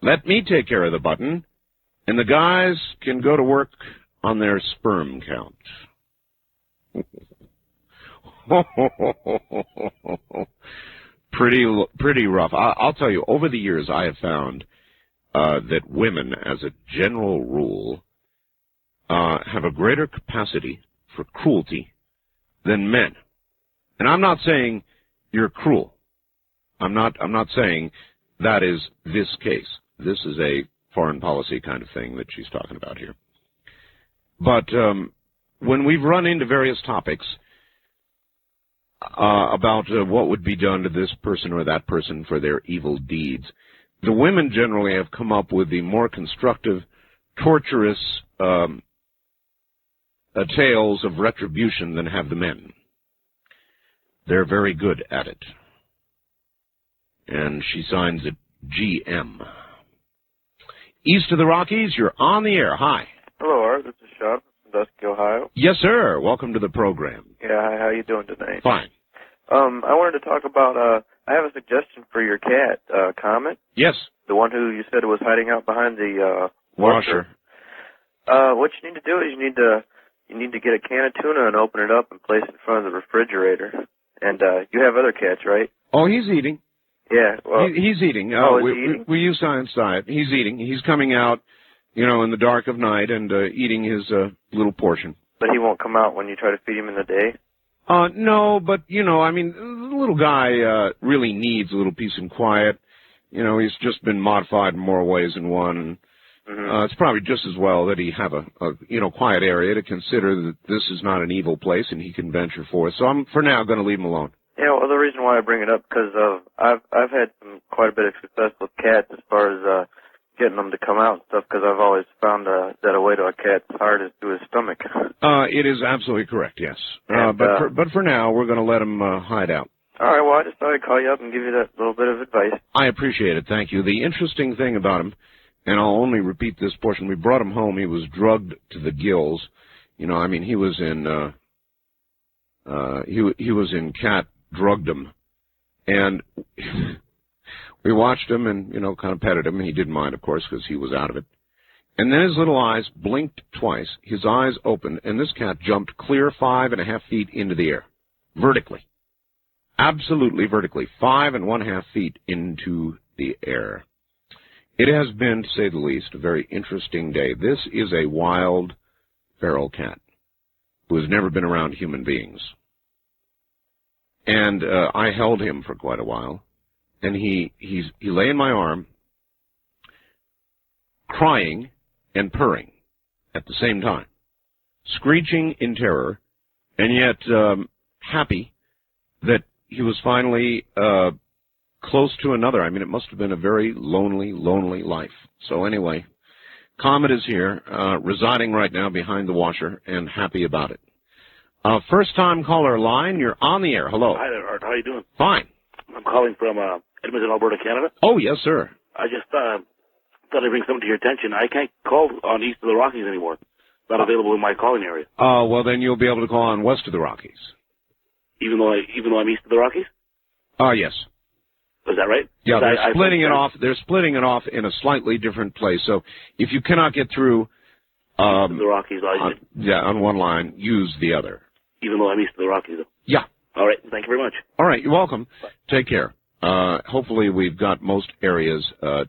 Let me take care of the button, and the guys can go to work on their sperm count. Pretty rough. I'll tell you, over the years I have found that women, as a general rule, have a greater capacity for cruelty than men. And I'm not saying you're cruel. I'm not saying that is this case. This is a foreign policy kind of thing that she's talking about here. But when we've run into various topics about what would be done to this person or that person for their evil deeds, the women generally have come up with the more constructive, torturous tales of retribution than have the men. They're very good at it. And she signs it GM. East of the Rockies, you're on the air. Hi. Hello, Art. This is Sean from Sandusky, Ohio. Yes, sir. Welcome to the program. Yeah, hi. How you doing today? Fine. I wanted to talk about, I have a suggestion for your cat, Comet. Yes. The one who you said was hiding out behind the washer. What you need to do is you need to get a can of tuna and open it up and place it in front of the refrigerator. And you have other cats, right? Oh, he's eating. Yeah, well... He's eating. Is he eating? We use science diet. He's eating. He's coming out, in the dark of night and eating his little portion. But he won't come out when you try to feed him in the day? No, but, the little guy really needs a little peace and quiet. He's just been modified in more ways than one. It's probably just as well that he have a quiet area to consider that this is not an evil place and he can venture forth. So I'm, for now, going to leave him alone. Yeah, well, the reason why I bring it up, because I've had quite a bit of success with cats as far as getting them to come out and stuff, because I've always found that a way to a cat's heart is through his stomach. It is absolutely correct, yes. But for now, we're going to let him hide out. All right, well, I just thought I'd call you up and give you that little bit of advice. I appreciate it, thank you. The interesting thing about him, and I'll only repeat this portion, we brought him home, he was drugged to the gills. He was in, he was in cat drugdom. And we watched him and, kind of petted him. He didn't mind, of course, because he was out of it. And then his little eyes blinked twice. His eyes opened, and this cat jumped clear 5.5 feet into the air. Vertically. Absolutely vertically. 5.5 feet into the air. It has been, to say the least, a very interesting day. This is a wild, feral cat who has never been around human beings. And I held him for quite a while, and he lay in my arm, crying and purring at the same time, screeching in terror, and yet happy that he was finally close to another. It must have been a very lonely, lonely life. So anyway, Comet is here, residing right now behind the washer, and happy about it. First-time caller line, you're on the air. Hello. Hi there, Art. How are you doing? Fine. I'm calling from Edmonton, Alberta, Canada. Oh, yes, sir. I just thought I'd bring something to your attention. I can't call on east of the Rockies anymore. It's not available in my calling area. Well, then you'll be able to call on west of the Rockies. Even though I'm east of the Rockies? Yes. Is that right? Yeah, they're splitting it off. They're splitting it off in a slightly different place. So if you cannot get through the Rockies, on one line, use the other. Even though I'm east of the Rockies, though? Yeah. All right. Thank you very much. All right. You're welcome. Bye. Take care. hopefully we've got most areas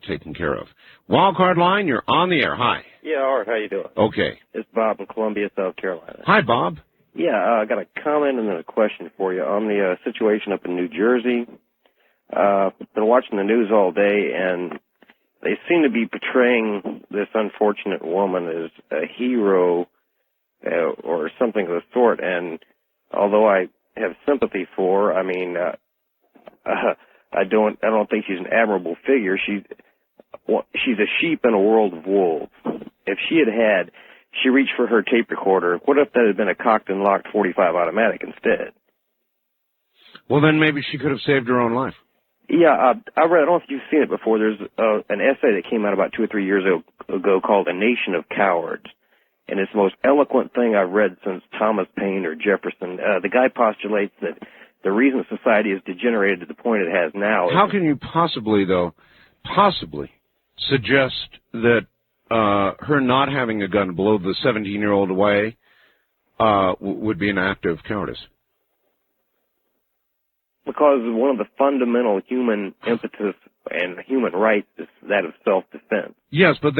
taken care of. Wildcard line, you're on the air. Hi. Yeah, Art, how you doing? Okay. It's Bob in Columbia, South Carolina. Hi, Bob. Yeah, I got a comment and then a question for you on the situation up in New Jersey. Been watching the news all day, and they seem to be portraying this unfortunate woman as a hero or something of the sort. And although I have sympathy for her, I mean, I don't think she's an admirable figure. She's a sheep in a world of wolves. If she reached for her tape recorder, what if that had been a cocked and locked .45 automatic instead? Well, then maybe she could have saved her own life. Yeah, I don't know if you've seen it before. There's an essay that came out about 2 or 3 years ago called A Nation of Cowards. And it's the most eloquent thing I've read since Thomas Paine or Jefferson. The guy postulates that the reason society has degenerated to the point it has now... How can you possibly suggest that her not having a gun blow the 17-year-old away would be an act of cowardice? Because one of the fundamental human impetus and human rights is that of self-defense. Yes, but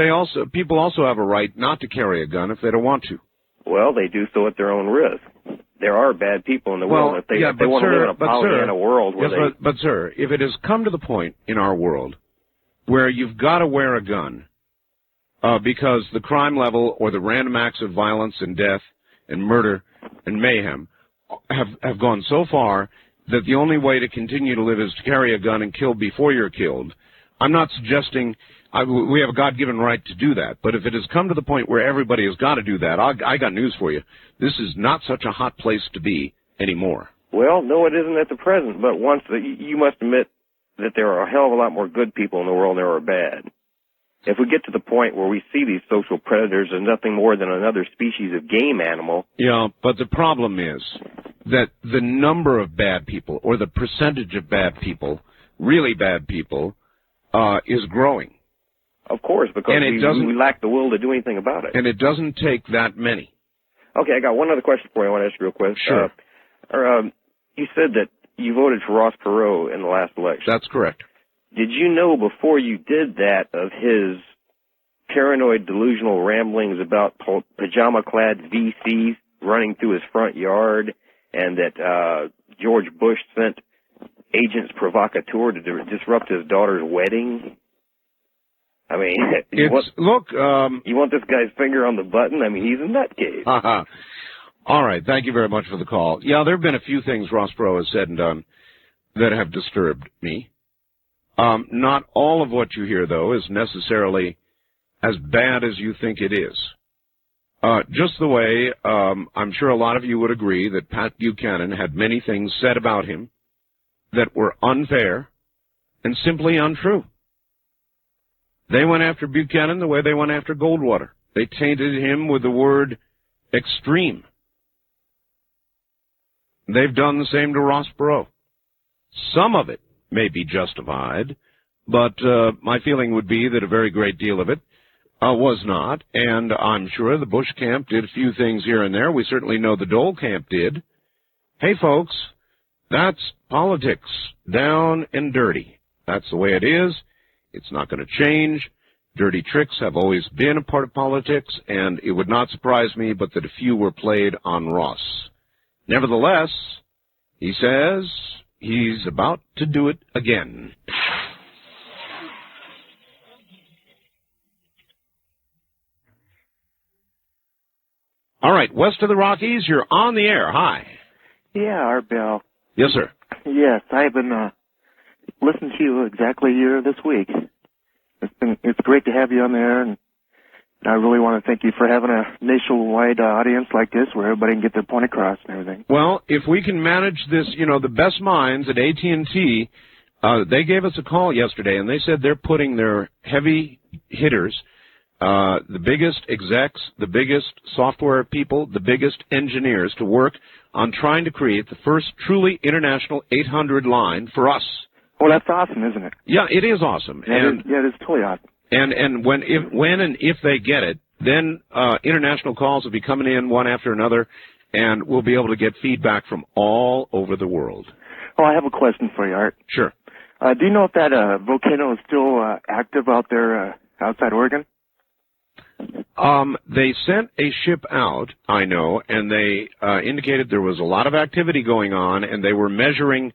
people also have a right not to carry a gun if they don't want to. Well, they do so at their own risk. There are bad people in the world. If they want to live in a Pollyanna world where But, sir, if it has come to the point in our world where you've got to wear a gun because the crime level or the random acts of violence and death and murder and mayhem have gone so far that the only way to continue to live is to carry a gun and kill before you're killed. I'm not suggesting we have a God-given right to do that, but if it has come to the point where everybody has got to do that, I got news for you. This is not such a hot place to be anymore. Well, no, it isn't at the present, but you must admit that there are a hell of a lot more good people in the world than there are bad. If we get to the point where we see these social predators as nothing more than another species of game animal... Yeah, but the problem is that the number of bad people, or the percentage of bad people, really bad people, is growing. Of course, because we lack the will to do anything about it. And it doesn't take that many. Okay, I got one other question for you I want to ask you real quick. Sure. You said that you voted for Ross Perot in the last election. That's correct. Did you know before you did that of his paranoid, delusional ramblings about pajama-clad VCs running through his front yard, and that George Bush sent agents provocateur to disrupt his daughter's wedding? I mean, you want this guy's finger on the button? I mean, he's a nutcase. All right, thank you very much for the call. Yeah, there have been a few things Ross Perot has said and done that have disturbed me. Not all of what you hear, though, is necessarily as bad as you think it is. Just the way I'm sure a lot of you would agree that Pat Buchanan had many things said about him that were unfair and simply untrue. They went after Buchanan the way they went after Goldwater. They tainted him with the word extreme. They've done the same to Ross Perot. Some of it may be justified, but my feeling would be that a very great deal of it was not, and I'm sure the Bush camp did a few things here and there. We certainly know the Dole camp did. Hey, folks, that's politics, down and dirty. That's the way it is. It's not going to change. Dirty tricks have always been a part of politics, and it would not surprise me but that a few were played on Ross. Nevertheless, he says he's about to do it again. All right, west of the Rockies, you're on the air. Hi. Yeah, Art Bell. Yes, sir. Yes, I've been listening to you exactly a year this week. It's great to have you on there, and I really want to thank you for having a nationwide audience like this where everybody can get their point across and everything. Well, if we can manage this, the best minds at AT&T, they gave us a call yesterday, and they said they're putting their heavy hitters, the biggest execs, the biggest software people, the biggest engineers to work on trying to create the first truly international 800 line for us. Well, that's awesome, isn't it? Yeah, it is awesome. It is totally awesome. And when and if they get it, then international calls will be coming in one after another, and we'll be able to get feedback from all over the world. Oh, I have a question for you, Art. Sure. Do you know if that volcano is still active out there outside Oregon? They sent a ship out, I know, and they indicated there was a lot of activity going on, and they were measuring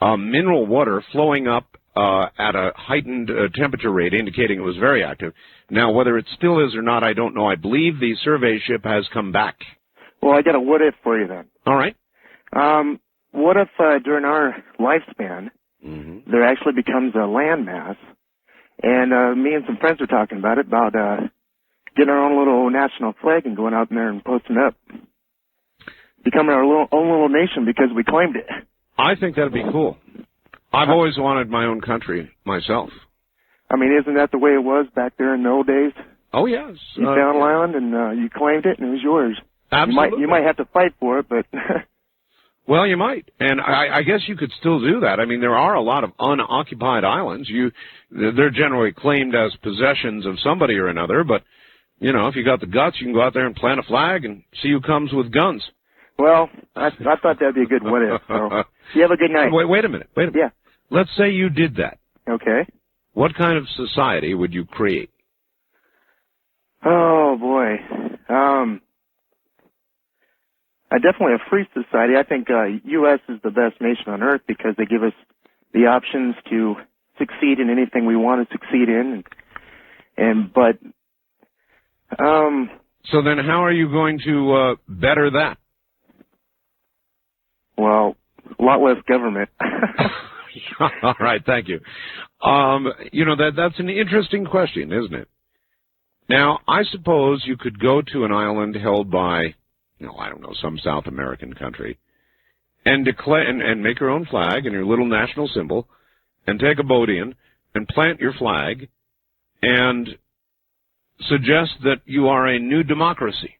mineral water flowing up at a heightened temperature rate, indicating it was very active. Now, whether it still is or not, I don't know. I believe the survey ship has come back. Well, I got a what if for you then. All right. What if during our lifespan, there actually becomes a landmass, and me and some friends were talking about it, about getting our own little national flag and going out there and posting up. Becoming our own little nation because we claimed it. I think that'd be cool. I've always wanted my own country myself. I mean, isn't that the way it was back there in the old days? Oh, yes. You found land and you claimed it and it was yours. Absolutely. You might have to fight for it, but... Well, you might. And I guess you could still do that. I mean, there are a lot of unoccupied islands. They're generally claimed as possessions of somebody or another, but, you know, if you got the guts, you can go out there and plant a flag and see who comes with guns. Well, I thought that'd be a good what if. So. You have a good night. Wait a minute. Yeah. Let's say you did that. Okay. What kind of society would you create? Oh, boy. Definitely a free society. I think U.S. is the best nation on earth because they give us the options to succeed in anything we want to succeed in. So then how are you going to better that? Well, a lot less government. All right, thank you. You know, that's an interesting question, isn't it? Now, I suppose you could go to an island held by, I don't know, some South American country, and declare and make your own flag and your little national symbol, and take a boat in and plant your flag, and suggest that you are a new democracy.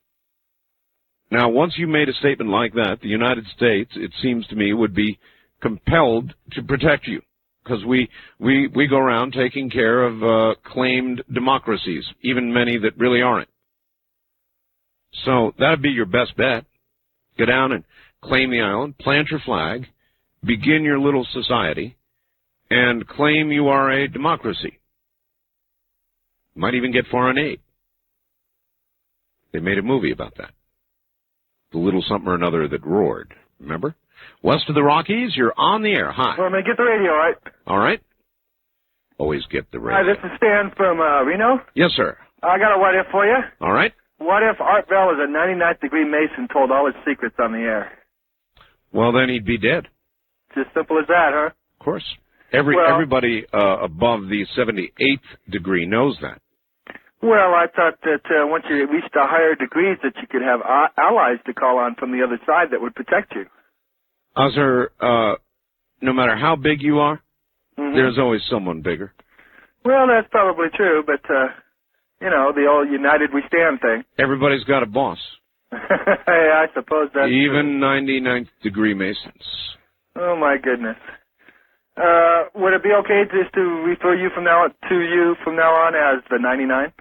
Now, once you made a statement like that, the United States, it seems to me, would be compelled to protect you, because we go around taking care of claimed democracies, even many that really aren't. So that would be your best bet. Go down and claim the island, plant your flag, begin your little society, and claim you are a democracy. Might even get foreign aid. They made a movie about that. The little something or another that roared. Remember? West of the Rockies, you're on the air. Hi. Well, I'm going to get the radio, all right? All right. Always get the radio. Hi, this is Stan from Reno. Yes, sir. I got a what if for you. All right. What if Art Bell is a 99th degree Mason told all his secrets on the air? Well, then he'd be dead. It's as simple as that, huh? Of course. Everybody above the 78th degree knows that. Well, I thought that once you reached the higher degrees that you could have allies to call on from the other side that would protect you. Sir, no matter how big you are, there's always someone bigger. Well, that's probably true, but, the old United We Stand thing. Everybody's got a boss. Hey, I suppose that's even true. 99th degree Masons. Oh, my goodness. Would it be okay just to refer you from now on as the 99?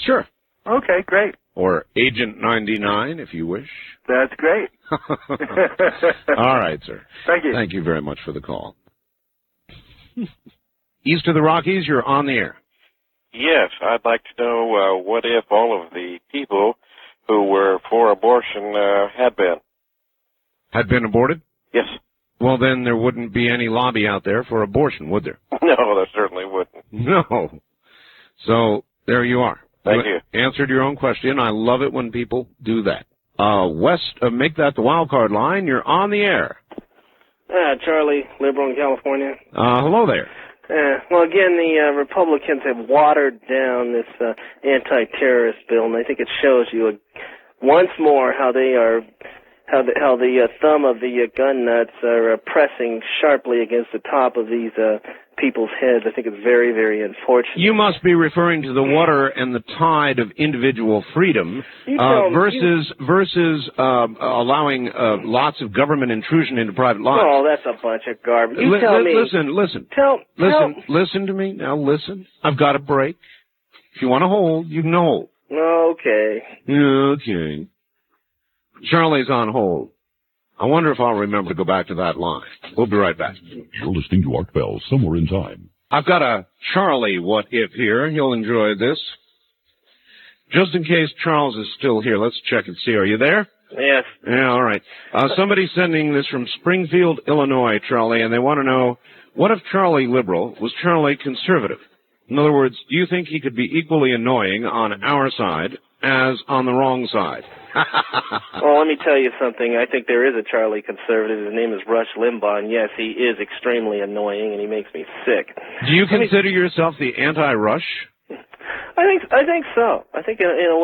Sure. Okay, great. Or Agent 99, if you wish. That's great. All right, sir. Thank you. Thank you very much for the call. East of the Rockies, you're on the air. Yes, I'd like to know what if all of the people who were for abortion had been. Had been aborted? Yes. Well, then there wouldn't be any lobby out there for abortion, would there? No, there certainly wouldn't. No. So, there you are. Thank you. Answered your own question. I love it when people do that. Make that the wild card line. You're on the air. Charlie, liberal in California. Hello there. Well, again, the Republicans have watered down this anti-terrorist bill, and I think it shows you once more how they are, how the thumb of the gun nuts are pressing sharply against the top of these people's heads. I think it's very, very unfortunate. You must be referring to the water and the tide of individual freedom versus allowing lots of government intrusion into private lives. Oh, that's a bunch of garbage. You tell me. Listen to me. Now listen. I've got a break. If you want to hold, you can hold. Okay. Okay. Charlie's on hold. I wonder if I'll remember to go back to that line. We'll be right back. You're listening to Art Bell, Somewhere in Time. I've got a Charlie what if here. You'll enjoy this. Just in case Charles is still here, let's check and see. Are you there? Yes. Yeah, all right. Somebody's sending this from Springfield, Illinois, Charlie, and they want to know, what if Charlie liberal was Charlie conservative? In other words, do you think he could be equally annoying on our side as on the wrong side? Well, let me tell you something. I think there is a Charlie conservative. His name is Rush Limbaugh, and yes, he is extremely annoying, and he makes me sick. Do you consider yourself the anti-Rush? I think so. I think in a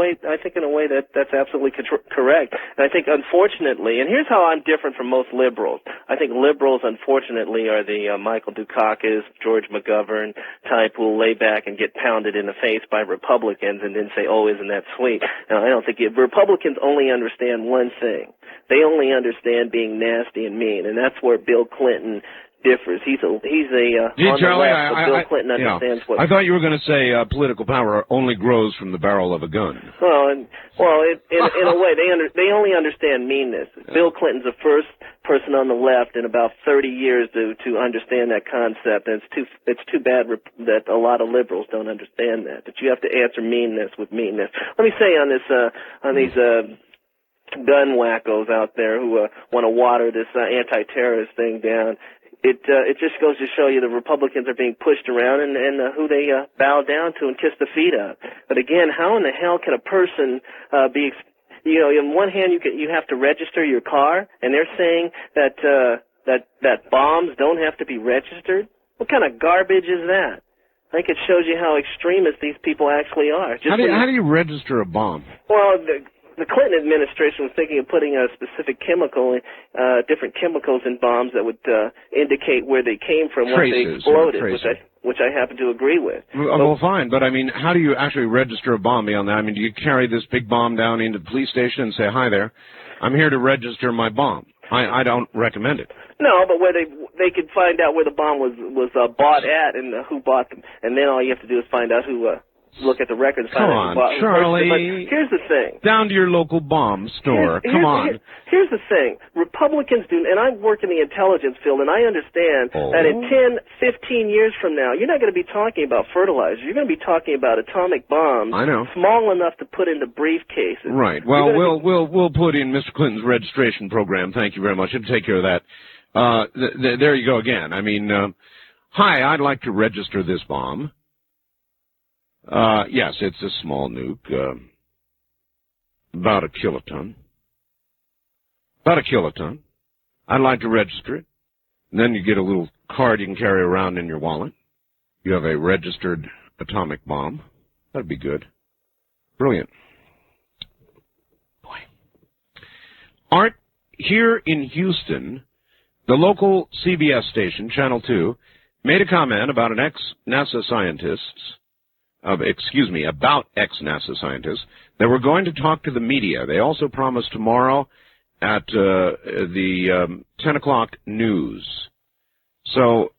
way that's absolutely correct. And I think unfortunately, and here's how I'm different from most liberals. I think liberals unfortunately are the Michael Dukakis, George McGovern type who will lay back and get pounded in the face by Republicans and then say, "Oh, isn't that sweet?" Now, I don't think Republicans only understand one thing. They only understand being nasty and mean, and that's where Bill Clinton differs. He's on Charlie, the left, but Bill Clinton understands what. I thought you were going to say political power only grows from the barrel of a gun. In a way, they only understand meanness. Bill Clinton's the first person on the left in about 30 years to understand that concept, and it's too bad that a lot of liberals don't understand that. That you have to answer meanness with meanness. Let me say on these gun wackos out there who want to water this anti-terrorist thing down. It just goes to show you the Republicans are being pushed around and who they bow down to and kiss the feet of. But again, how in the hell can a person be? In one hand you have to register your car, and they're saying that bombs don't have to be registered. What kind of garbage is that? I think it shows you how extremist these people actually are. How do you register a bomb? Well, the Clinton administration was thinking of putting a specific chemical, different chemicals in bombs that would indicate where they came from once they exploded, which I happen to agree with. Well, fine, but I mean, how do you actually register a bomb beyond that? I mean, do you carry this big bomb down into the police station and say, "Hi there, I'm here to register my bomb"? I don't recommend it. No, but where they could find out where the bomb was bought at and who bought them, and then all you have to do is find out who. Look at the records. Come on, Charlie. But here's the thing. Down to your local bomb store. Come on. Here's the thing. Republicans do, and I work in the intelligence field, and I understand that in 10, 15 years from now, you're not going to be talking about fertilizer. You're going to be talking about atomic bombs. I know. Small enough to put into briefcases. Right. Well, we'll put in Mr. Clinton's registration program. Thank you very much. It'll take care of that. There you go again. I mean, hi, I'd like to register this bomb. Yes, it's a small nuke, about a kiloton. I'd like to register it. And then you get a little card you can carry around in your wallet. You have a registered atomic bomb. That'd be good. Brilliant. Boy. Art, here in Houston, the local CBS station, Channel 2, made a comment about an ex-NASA scientists that were going to talk to the media. They also promised tomorrow at the 10 o'clock news. So,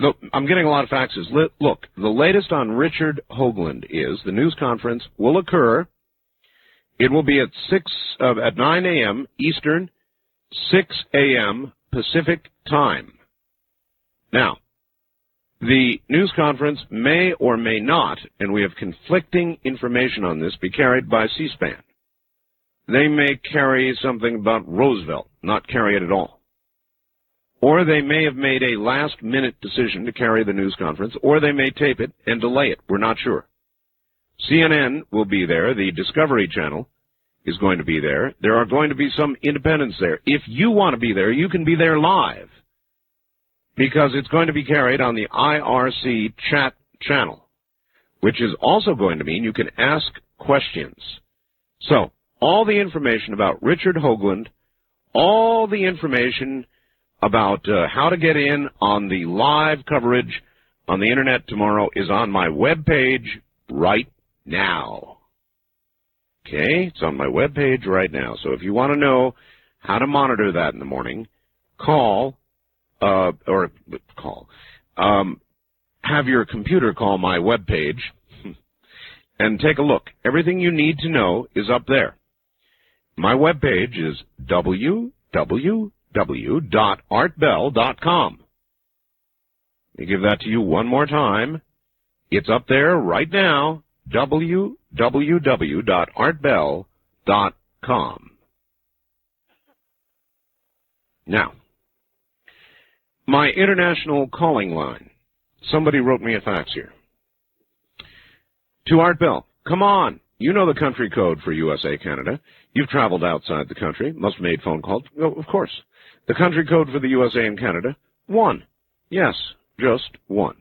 look, I'm getting a lot of faxes. Look, the latest on Richard Hoagland is the news conference will occur. It will be at 9 a.m. Eastern, 6 a.m. Pacific time. Now, the news conference may or may not, and we have conflicting information on this, be carried by C-SPAN. They may carry something about Roosevelt, not carry it at all. Or they may have made a last-minute decision to carry the news conference, or they may tape it and delay it. We're not sure. CNN will be there. The Discovery Channel is going to be there. There are going to be some independents there. If you want to be there, you can be there live, because it's going to be carried on the IRC chat channel, which is also going to mean you can ask questions. So, all the information about Richard Hoagland, all the information about how to get in on the live coverage on the Internet tomorrow is on my webpage right now. Okay? It's on my webpage right now. So if you want to know how to monitor that in the morning, have your computer call my webpage and take a look. Everything you need to know is up there. My webpage is www.artbell, www.artbell.com. Let me give that to you one more time. It's up there right now, www.artbell.com. Now, my international calling line. Somebody wrote me a fax here. To Art Bell, come on. You know the country code for USA, Canada. You've traveled outside the country, must have made phone calls. No, of course. The country code for the USA and Canada, 1. Yes, just 1.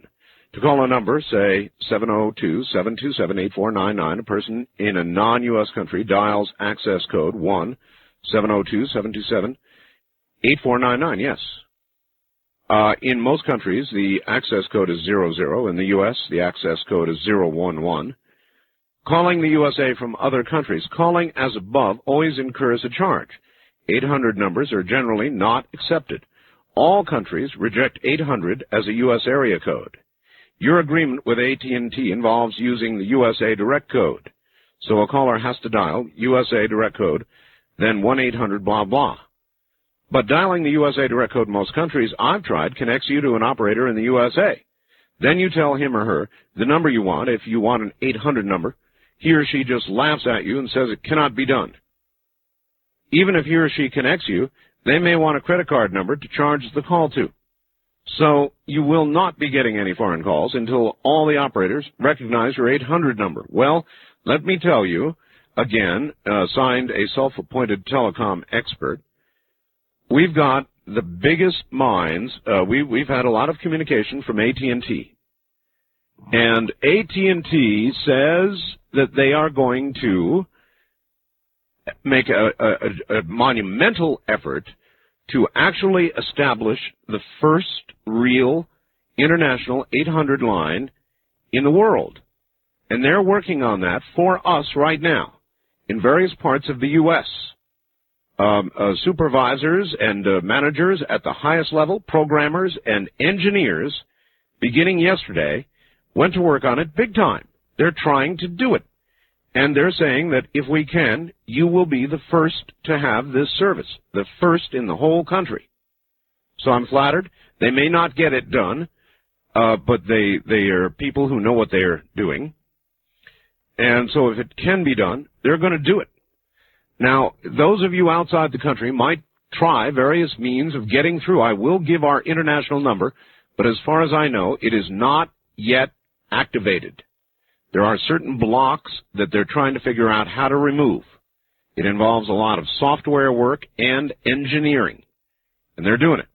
To call a number, say 702-727-8499, a person in a non-U.S. country dials access code 1-702-727-8499, yes. In most countries, the access code is 00. In the U.S., the access code is 011. Calling the USA from other countries, calling as above always incurs a charge. 800 numbers are generally not accepted. All countries reject 800 as a U.S. area code. Your agreement with AT&T involves using the USA direct code. So a caller has to dial USA direct code, then 1-800 blah blah. But dialing the USA direct code in most countries I've tried connects you to an operator in the USA. Then you tell him or her the number you want. If you want an 800 number, he or she just laughs at you and says it cannot be done. Even if he or she connects you, they may want a credit card number to charge the call to. So you will not be getting any foreign calls until all the operators recognize your 800 number. Well, let me tell you, again, signed a self-appointed telecom expert, we've got the biggest minds. We've had a lot of communication from AT&T. And AT&T says that they are going to make a monumental effort to actually establish the first real international 800 line in the world. And they're working on that for us right now in various parts of the U.S. Supervisors and managers at the highest level, programmers and engineers, beginning yesterday, went to work on it big time. They're trying to do it. And they're saying that if we can, you will be the first to have this service, the first in the whole country. So I'm flattered. They may not get it done, but they are people who know what they're doing. And so if it can be done, they're going to do it. Now, those of you outside the country might try various means of getting through. I will give our international number, but as far as I know, it is not yet activated. There are certain blocks that they're trying to figure out how to remove. It involves a lot of software work and engineering, and they're doing it.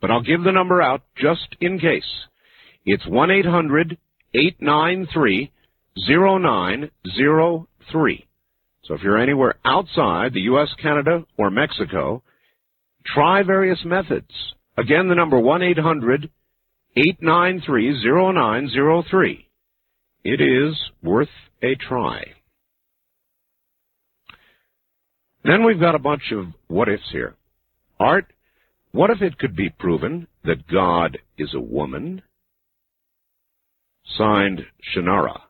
But I'll give the number out just in case. It's 1-800-893-0903. So if you're anywhere outside the U.S., Canada, or Mexico, try various methods. Again, the number 1-800-893-0903. It is worth a try. Then we've got a bunch of what-ifs here. Art, what if it could be proven that God is a woman? Signed, Shannara.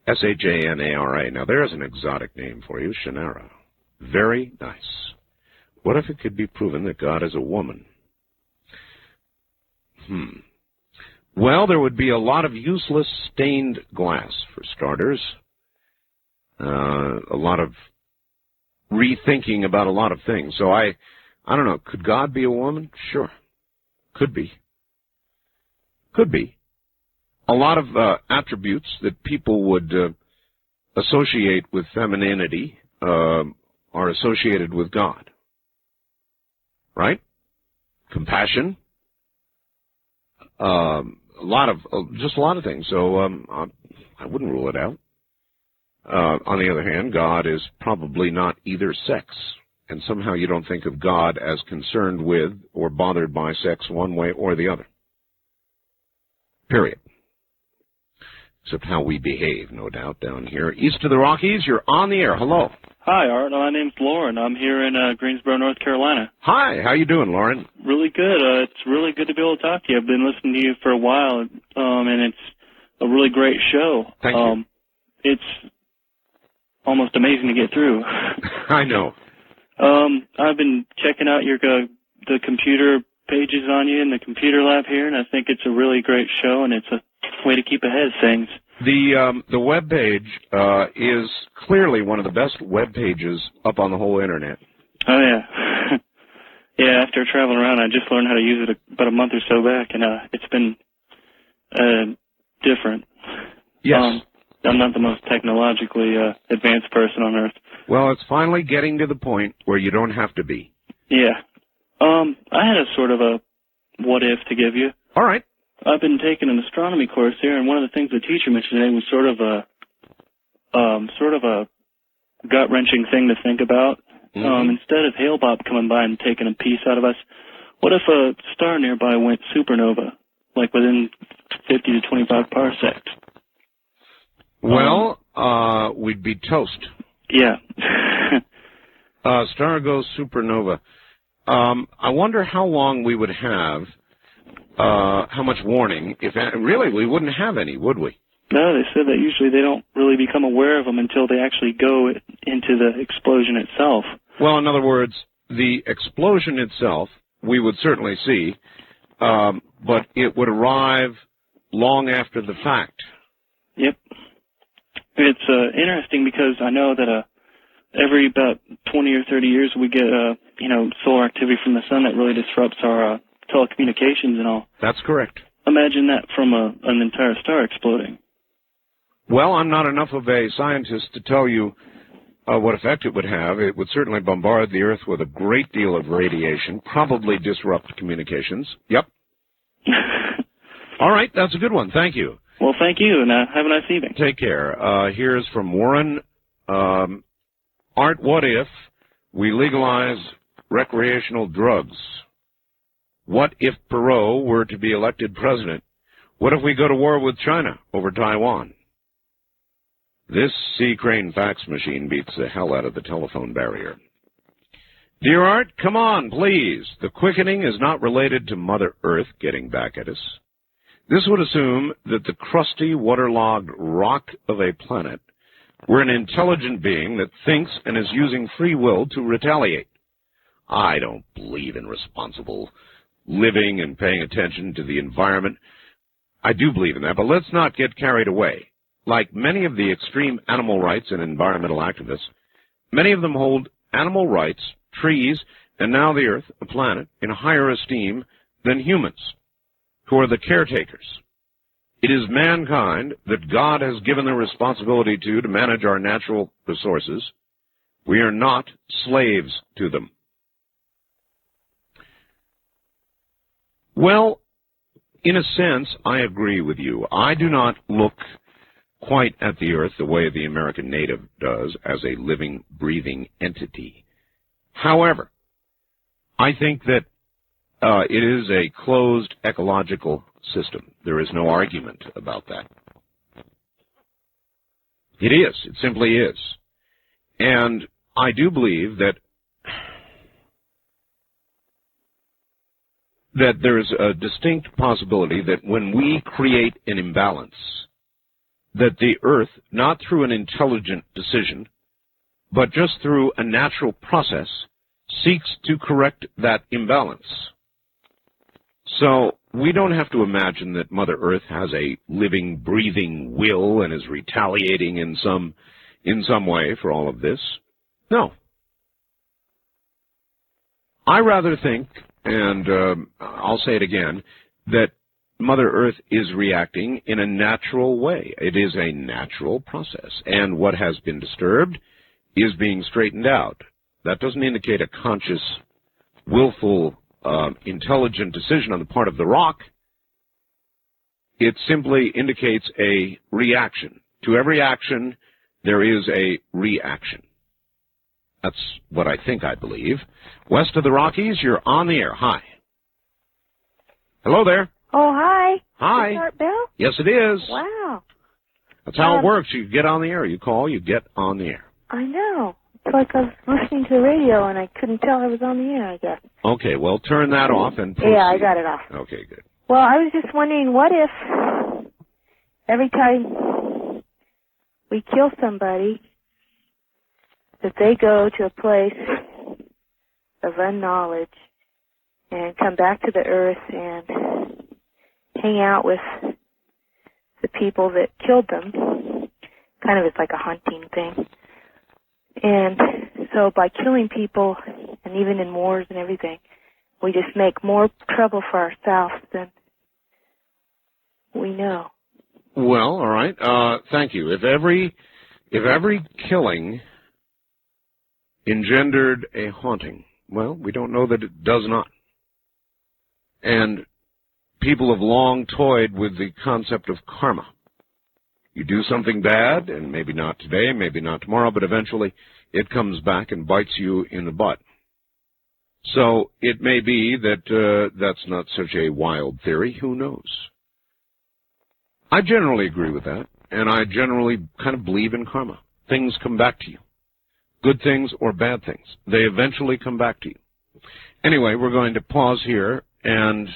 S-H-A-N-A-R-A. Now, there's an exotic name for you, Shannara. Very nice. What if it could be proven that God is a woman? Well, there would be a lot of useless stained glass, for starters. A lot of rethinking about a lot of things. So I don't know. Could God be a woman? Sure. Could be. Could be. A lot of attributes that people would associate with femininity are associated with God. Right? Compassion. Just a lot of things. So I wouldn't rule it out. On the other hand, God is probably not either sex. And somehow you don't think of God as concerned with or bothered by sex one way or the other. Period. Except how we behave, no doubt, down here. East of the Rockies, you're on the air. Hello. Hi, Art. My name's Lauren. I'm here in Greensboro, North Carolina. Hi. How you doing, Lauren? Really good. It's really good to be able to talk to you. I've been listening to you for a while, and it's a really great show. Thank you. It's almost amazing to get through. I know. I've been checking out the computer pages on you in the computer lab here, and I think it's a really great show, and it's a way to keep ahead of things. The web page is clearly one of the best web pages up on the whole Internet. Oh, yeah. Yeah, after traveling around, I just learned how to use it about a month or so back, and it's been different. Yes. I'm not the most technologically advanced person on Earth. Well, it's finally getting to the point where you don't have to be. Yeah. I had a sort of a what-if to give you. All right. I've been taking an astronomy course here, and one of the things the teacher mentioned today was sort of a gut-wrenching thing to think about. Mm-hmm. Instead of Hale-Bopp coming by and taking a piece out of us, what if a star nearby went supernova, like within 50 to 25 parsecs? Well, we'd be toast. Yeah. Star goes supernova. I wonder how long we would have, how much warning, if really we wouldn't have any, would we? No, they said that usually they don't really become aware of them until they actually go into the explosion itself. Well, in other words, the explosion itself we would certainly see, but it would arrive long after the fact. Yep. It's interesting because I know that every about 20 or 30 years we get solar activity from the sun that really disrupts our telecommunications and all. That's correct. Imagine that from an entire star exploding. Well, I'm not enough of a scientist to tell you what effect it would have. It would certainly bombard the Earth with a great deal of radiation, probably disrupt communications. Yep. All right, that's a good one. Thank you. Well, thank you, and have a nice evening. Take care. Here's from Warren. Art, what if we legalize recreational drugs? What if Perot were to be elected president? What if we go to war with China over Taiwan? This C. Crane fax machine beats the hell out of the telephone barrier. Dear Art, come on, please. The quickening is not related to Mother Earth getting back at us. This would assume that the crusty, waterlogged rock of a planet were an intelligent being that thinks and is using free will to retaliate. I don't believe in responsible living and paying attention to the environment. I do believe in that, but let's not get carried away. Like many of the extreme animal rights and environmental activists, many of them hold animal rights, trees, and now the Earth, a planet, in higher esteem than humans, who are the caretakers. It is mankind that God has given the responsibility to manage our natural resources. We are not slaves to them. Well, in a sense, I agree with you. I do not look quite at the Earth the way the American native does, as a living, breathing entity. However, I think that it is a closed ecological system. There is no argument about that. It is. It simply is. And I do believe that there is a distinct possibility that when we create an imbalance, that the Earth, not through an intelligent decision, but just through a natural process, seeks to correct that imbalance. So we don't have to imagine that Mother Earth has a living, breathing will and is retaliating in some way for all of this. No. I rather think, and I'll say it again, that Mother Earth is reacting in a natural way. It is a natural process, and what has been disturbed is being straightened out. That doesn't indicate a conscious, willful, intelligent decision on the part of the rock. It simply indicates a reaction. To every action, there is a reaction. That's what I think I believe. West of the Rockies, you're on the air. Hi. Hello there. Oh, hi. Hi. Is Art Bell? Yes, it is. Wow. That's how it works. You get on the air. You call, you get on the air. I know. It's like I was listening to the radio and I couldn't tell I was on the air, I guess. Okay, well, turn that off and proceed. Yeah, I got it off. Okay, good. Well, I was just wondering, what if every time we kill somebody, that they go to a place of unknowledge and come back to the earth and hang out with the people that killed them. Kind of, it's like a hunting thing. And so by killing people, and even in wars and everything, we just make more trouble for ourselves than we know. Well, all right. Thank you. If every killing engendered a haunting, well, we don't know that it does not. And people have long toyed with the concept of karma. You do something bad, and maybe not today, maybe not tomorrow, but eventually it comes back and bites you in the butt. So it may be that that's not such a wild theory. Who knows? I generally agree with that, and I generally kind of believe in karma. Things come back to you. Good things or bad things. They eventually come back to you. Anyway, we're going to pause here, and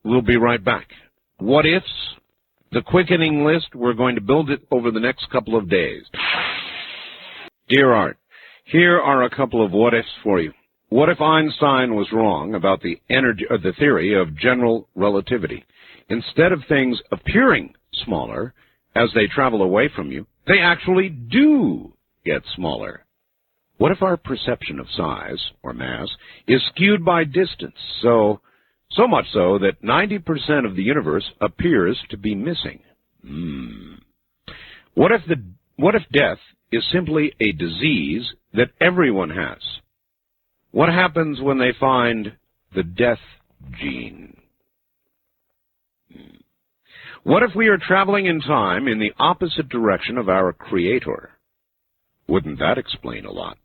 we'll be right back. What ifs? The quickening list, we're going to build it over the next couple of days. Dear Art, here are a couple of what ifs for you. What if Einstein was wrong about the theory of general relativity? Instead of things appearing smaller as they travel away from you, they actually do get smaller. What if our perception of size, or mass, is skewed by distance, so much so that 90% of the universe appears to be missing? What if death is simply a disease that everyone has? What happens when they find the death gene? What if we are traveling in time in the opposite direction of our Creator? Wouldn't that explain a lot?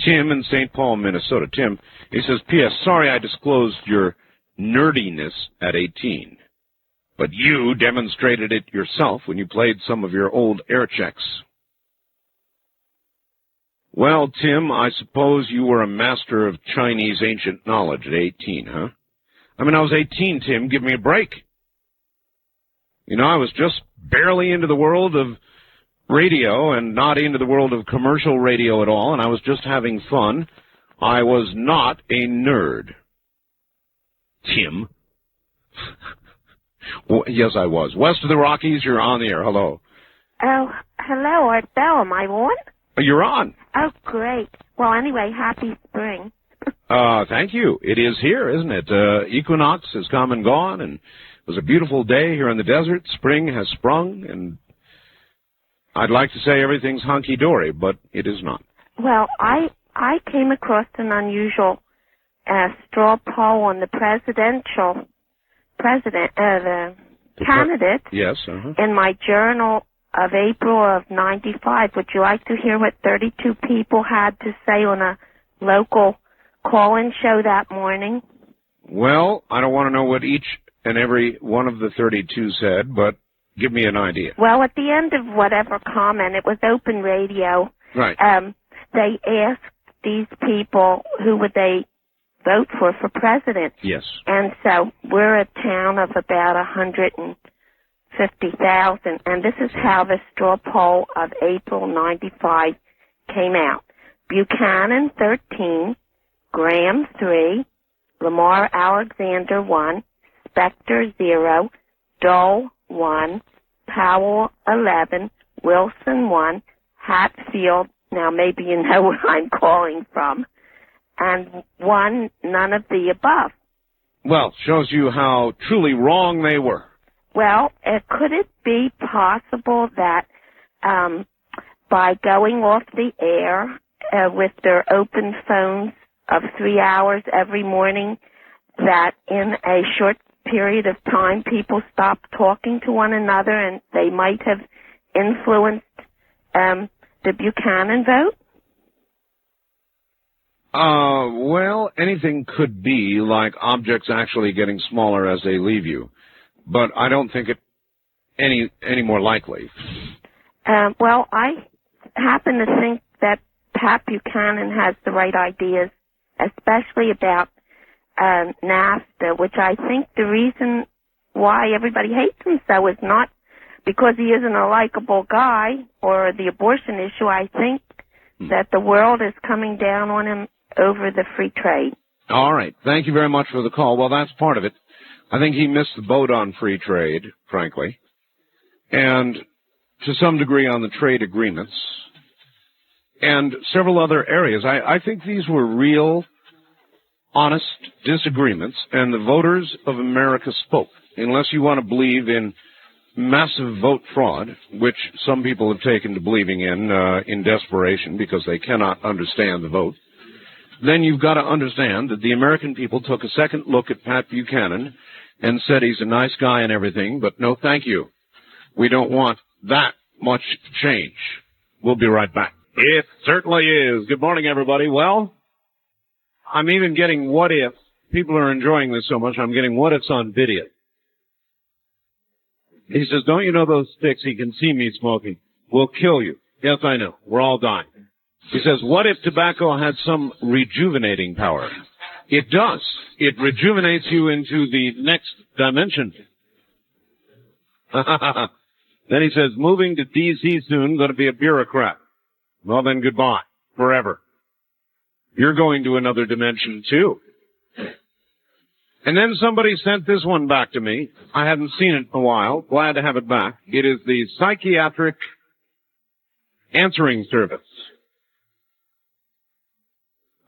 Tim in St. Paul, Minnesota. Tim, he says, P.S. Sorry I disclosed your nerdiness at 18, but you demonstrated it yourself when you played some of your old air checks. Well, Tim, I suppose you were a master of Chinese ancient knowledge at 18, huh? I mean, I was 18, Tim. Give me a break. You know, I was just barely into the world of radio and not into the world of commercial radio at all, and I was just having fun. I was not a nerd. Tim. Well, yes, I was. West of the Rockies, you're on the air. Hello. Oh, hello, Art Bell. Am I on? You're on. Oh, great. Well, anyway, happy spring. Thank you. It is here, isn't it? Equinox has come and gone, and it was a beautiful day here in the desert. Spring has sprung, and I'd like to say everything's hunky-dory, but it is not. Well, I came across an unusual straw poll on the candidate Yes, in my journal of April of 95. Would you like to hear what 32 people had to say on a local call-in show that morning? Well, I don't want to know what each and every one of the 32 said, but give me an idea. Well, at the end of whatever comment, it was open radio. Right. They asked these people who would they vote for president. Yes. And so we're a town of about 150,000, and this is how the straw poll of April 95 came out. Buchanan 13, Graham 3, Lamar Alexander 1, Spector 0, Dole 1, Powell 11, Wilson 1, Hatfield, now maybe you know where I'm calling from, and 1, none of the above. Well, shows you how truly wrong they were. Well, could it be possible that by going off the air with their open phones of 3 hours every morning, that in a short period of time people stopped talking to one another and they might have influenced the Buchanan vote? Well, anything could be, like objects actually getting smaller as they leave you. But I don't think it any more likely. Well, I happen to think that Pat Buchanan has the right ideas, especially about NAFTA, which I think the reason why everybody hates him so is not because he isn't a likable guy or the abortion issue. I think that the world is coming down on him over the free trade. All right. Thank you very much for the call. Well, that's part of it. I think he missed the boat on free trade, frankly, and to some degree on the trade agreements and several other areas. I think these were real, honest disagreements, and the voters of America spoke, unless you want to believe in massive vote fraud, which some people have taken to believing in desperation because they cannot understand the vote. Then you've got to understand that the American people took a second look at Pat Buchanan and said he's a nice guy and everything, but no thank you. We don't want that much change. We'll be right back. It certainly is. Good morning, everybody. Well, I'm even getting what ifs. People are enjoying this so much, I'm getting what ifs on video. He says, don't you know those sticks he can see me smoking will kill you? Yes, I know. We're all dying. He says, what if tobacco had some rejuvenating power? It does. It rejuvenates you into the next dimension. Then he says, moving to D.C. soon, going to be a bureaucrat. Well, then goodbye. Forever. You're going to another dimension, too. And then somebody sent this one back to me. I hadn't seen it in a while. Glad to have it back. It is the Psychiatric Answering Service.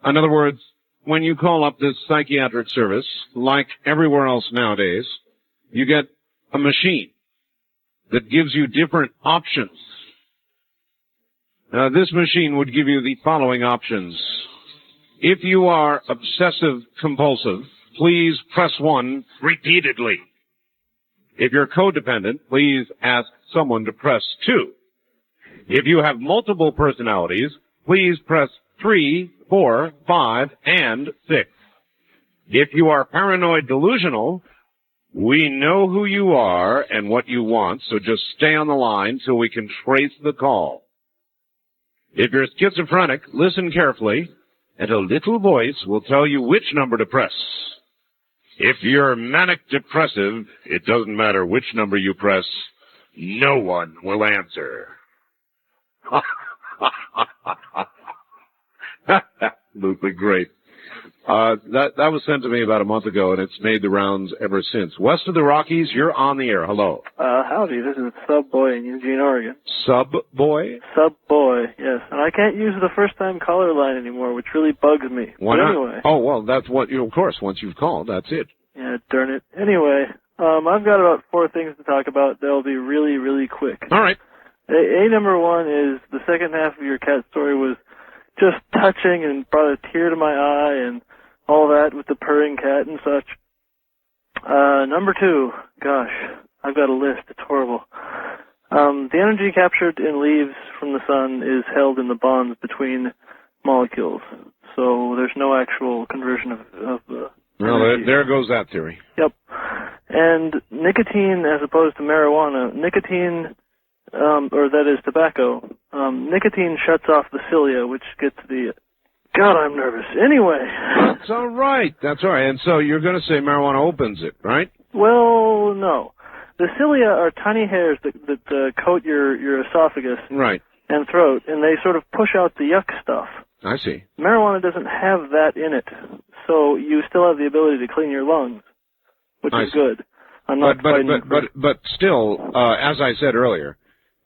In other words, when you call up this psychiatric service, like everywhere else nowadays, you get a machine that gives you different options. This machine would give you the following options. If you are obsessive compulsive, please press 1 repeatedly. If you're codependent, please ask someone to press 2. If you have multiple personalities, please press 3, 4, 5, and 6. If you are paranoid delusional, we know who you are and what you want, so just stay on the line so we can trace the call. If you're schizophrenic, listen carefully, and a little voice will tell you which number to press. If you're manic depressive, it doesn't matter which number you press, no one will answer. Absolutely great. That was sent to me about a month ago, and it's made the rounds ever since. West of the Rockies, you're on the air. Hello. Howdy, this is Subboy in Eugene, Oregon. Subboy? Subboy, yes. And I can't use the first-time caller line anymore, which really bugs me. Why but not? Anyway. Oh, well, that's what, of course, once you've called, that's it. Yeah, darn it. Anyway, I've got about 4 things to talk about. They'll be really, really quick. All right. A number 1 is the second half of your cat story was just touching and brought a tear to my eye and all that with the purring cat and such. Number 2, gosh, I've got a list. It's horrible. The energy captured in leaves from the sun is held in the bonds between molecules, so there's no actual conversion of the well, there goes that theory. Yep. And nicotine as opposed to marijuana, nicotine, or that is tobacco, nicotine shuts off the cilia, which gets the... God, I'm nervous. Anyway. That's all right. That's all right. And so you're going to say marijuana opens it, right? Well, no. The cilia are tiny hairs that coat your esophagus right. and throat, and they sort of push out the yuck stuff. I see. Marijuana doesn't have that in it, so you still have the ability to clean your lungs, which is good. I'm not but still, as I said earlier,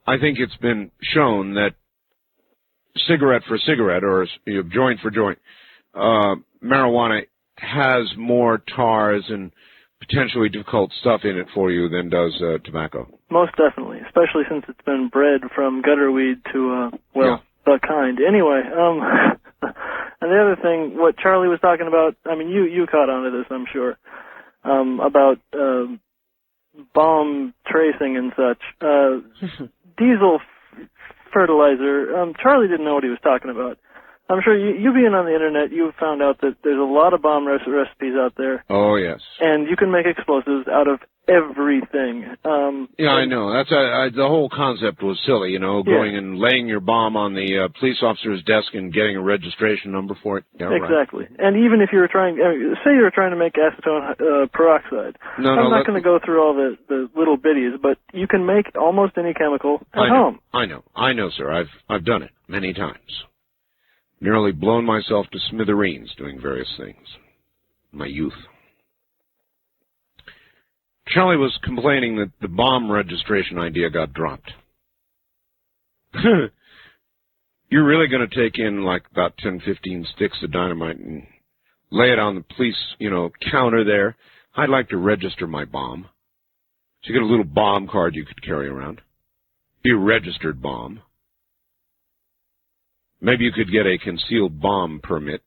I think it's been shown that cigarette for cigarette or joint for joint, marijuana has more tars and potentially difficult stuff in it for you than does tobacco. Most definitely, especially since it's been bred from gutter weed to, the kind. Anyway, and the other thing, what Charlie was talking about, I mean, you caught on to this, I'm sure, about bomb tracing and such. Diesel fertilizer, Charlie didn't know what he was talking about. I'm sure you being on the internet, you've found out that there's a lot of bomb recipes out there. Oh, yes. And you can make explosives out of everything. I know. That's the whole concept was silly, going and laying your bomb on the police officer's desk and getting a registration number for it. Yeah, exactly. Right. And even if you were say you were trying to make acetone peroxide. I'm not going to go through all the little bitties, but you can make almost any chemical at home. I know, sir. I've done it many times. Nearly blown myself to smithereens doing various things in my youth. Shelley was complaining that the bomb registration idea got dropped. You're really going to take in like about 10, 15 sticks of dynamite and lay it on the police, counter there. I'd like to register my bomb. So you get a little bomb card you could carry around. Be a registered bomb. Maybe you could get a concealed bomb permit.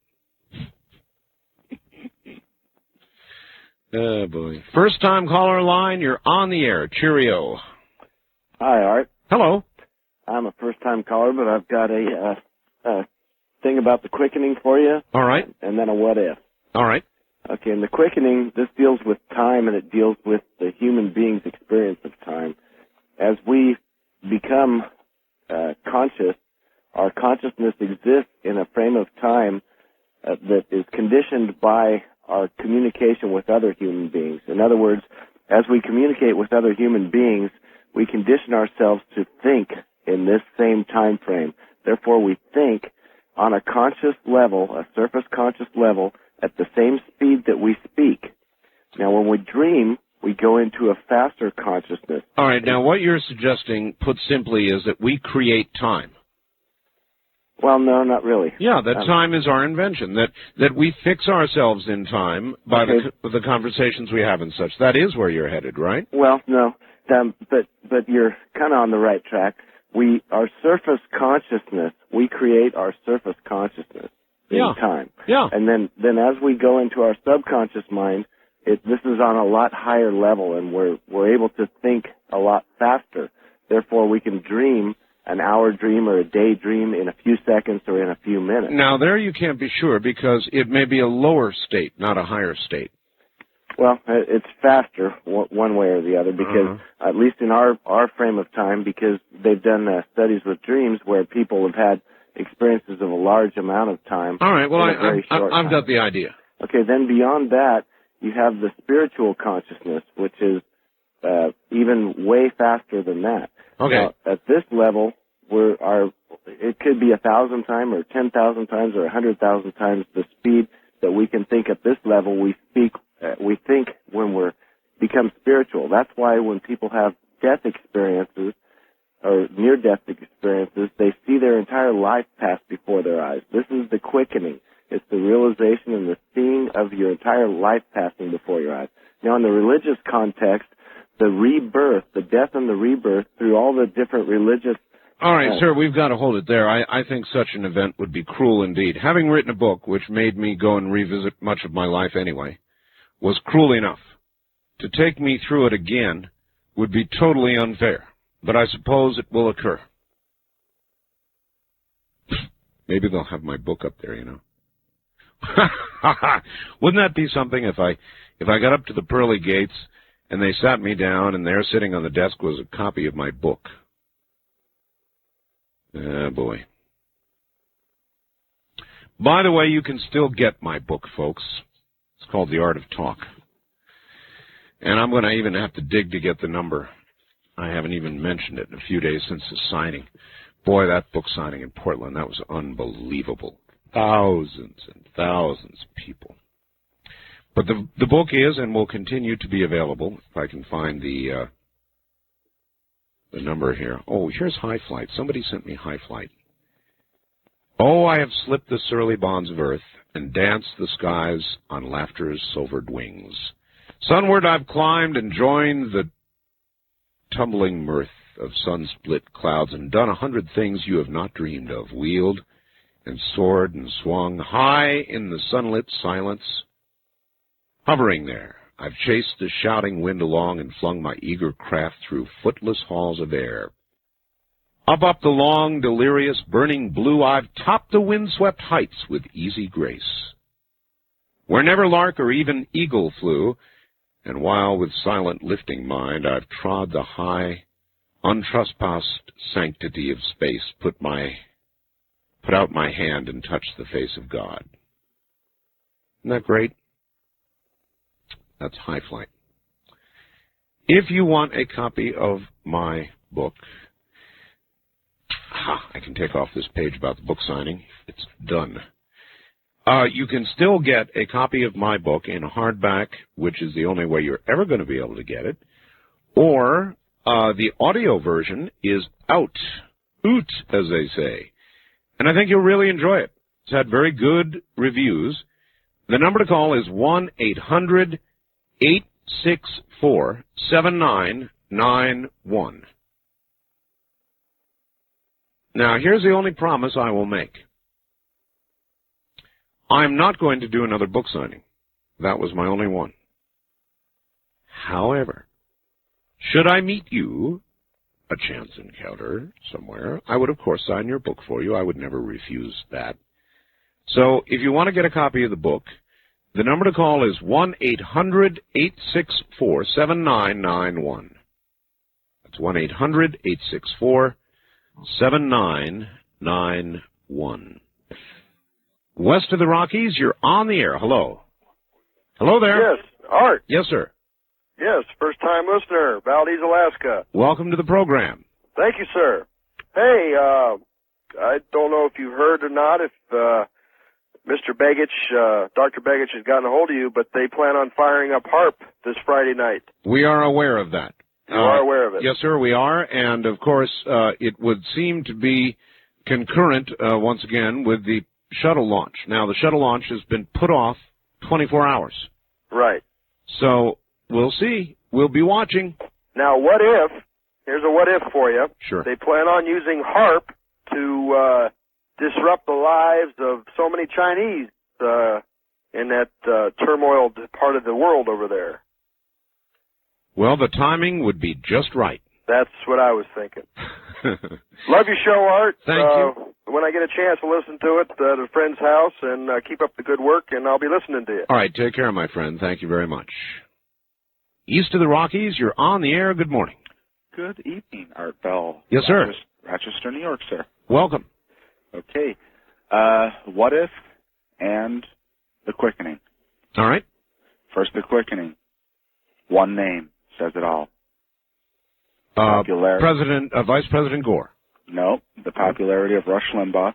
Oh, boy. First time caller line, you're on the air. Cheerio. Hi, Art. Hello. I'm a first-time caller, but I've got a thing about the quickening for you. All right. And then a what if. All right. Okay, in the quickening, this deals with time, and it deals with the human being's experience of time. As we become conscious, our consciousness exists in a frame of time that is conditioned by our communication with other human beings. In other words, as we communicate with other human beings, we condition ourselves to think in this same time frame. Therefore, we think on a conscious level, a surface conscious level, at the same speed that we speak. Now, when we dream, we go into a faster consciousness. All right. Now, what you're suggesting, put simply, is that we create time. Well, no, not really. Yeah, that time is our invention, that we fix ourselves in time by the conversations we have and such. That is where you're headed, right? Well, no, but you're kind of on the right track. Our surface consciousness, we create our surface consciousness in time. Yeah. And then as we go into our subconscious mind, this is on a lot higher level, and we're able to think a lot faster. Therefore, we can dream an hour dream or a day dream in a few seconds or in a few minutes. Now, there you can't be sure, because it may be a lower state, not a higher state. Well, it's faster one way or the other, because at least in our frame of time, because they've done studies with dreams where people have had experiences of a large amount of time. All right, well, I've got the idea. Okay, then beyond that, you have the spiritual consciousness, which is even way faster than that. Okay. Now, at this level, it could be 1,000 times or 10,000 times or 100,000 times the speed that we can think at this level. We think when we become spiritual. That's why when people have death experiences or near-death experiences, they see their entire life pass before their eyes. This is the quickening. It's the realization and the seeing of your entire life passing before your eyes. Now, in the religious context, the rebirth, the death and the rebirth through all the different religious... All right, sir, we've got to hold it there. I think such an event would be cruel indeed. Having written a book, which made me go and revisit much of my life anyway, was cruel enough. To take me through it again would be totally unfair, but I suppose it will occur. Maybe they'll have my book up there, Wouldn't that be something if I got up to the pearly gates and they sat me down, and there sitting on the desk was a copy of my book? Ah, boy. By the way, you can still get my book, folks. It's called The Art of Talk. And I'm going to even have to dig to get the number. I haven't even mentioned it in a few days since the signing. Boy, that book signing in Portland, that was unbelievable. Thousands and thousands of people. But the book is and will continue to be available, if I can find the number here. Oh, here's High Flight. Somebody sent me High Flight. Oh, I have slipped the surly bonds of earth and danced the skies on laughter's silvered wings. Sunward I've climbed and joined the tumbling mirth of sun-split clouds and done 100 things you have not dreamed of, wheeled and soared and swung high in the sunlit silence. Hovering there, I've chased the shouting wind along and flung my eager craft through footless halls of air. Up the long, delirious, burning blue, I've topped the wind-swept heights with easy grace, where never lark or even eagle flew, and while with silent lifting mind I've trod the high, untrespassed sanctity of space, put out my hand and touched the face of God. Isn't that great? That's High Flight. If you want a copy of my book, I can take off this page about the book signing. It's done. You can still get a copy of my book in hardback, which is the only way you're ever going to be able to get it, or the audio version is out, as they say, and I think you'll really enjoy it. It's had very good reviews. The number to call is 1-800-864-7991. Now, here's the only promise I will make. I'm not going to do another book signing. That was my only one. However, should I meet you, a chance encounter somewhere, I would, of course, sign your book for you. I would never refuse that. So if you want to get a copy of the book, the number to call is 1-800-864-7991. That's 1-800-864-7991. West of the Rockies, you're on the air. Hello. Hello there. Yes, Art. Yes, sir. Yes, first-time listener, Valdez, Alaska. Welcome to the program. Thank you, sir. Hey, I don't know if you've heard or not, if Mr. Begich, Dr. Begich has gotten a hold of you, but they plan on firing up HARP this Friday night. We are aware of that. You are aware of it? Yes, sir, we are. And, of course, it would seem to be concurrent, once again, with the shuttle launch. Now, the shuttle launch has been put off 24 hours. Right. So, we'll see. We'll be watching. Now, what if, here's a what if for you. Sure. They plan on using HARP to disrupt the lives of so many Chinese in that turmoil part of the world over there. Well, the timing would be just right. That's what I was thinking. Love your show, Art. Thank you. When I get a chance to listen to it at a friend's house, and keep up the good work, and I'll be listening to you. All right, take care, my friend. Thank you very much. East of the Rockies, you're on the air. Good morning. Good evening, Art Bell. Yes, sir. Rochester, New York, sir. Welcome. Okay. What if and the quickening. All right. First, the quickening. One name says it all. Popularity. Vice President Gore. No, the popularity of Rush Limbaugh.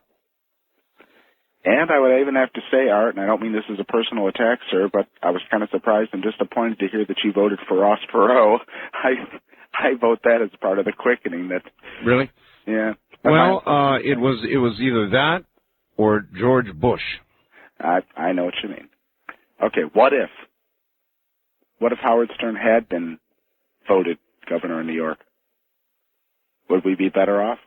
And I would even have to say, Art, and I don't mean this as a personal attack, sir, but I was kind of surprised and disappointed to hear that you voted for Ross Perot. I vote that as part of the quickening. That really? Yeah. Well, it was either that or George Bush. I know what you mean. Okay, what if Howard Stern had been voted governor of New York? Would we be better off?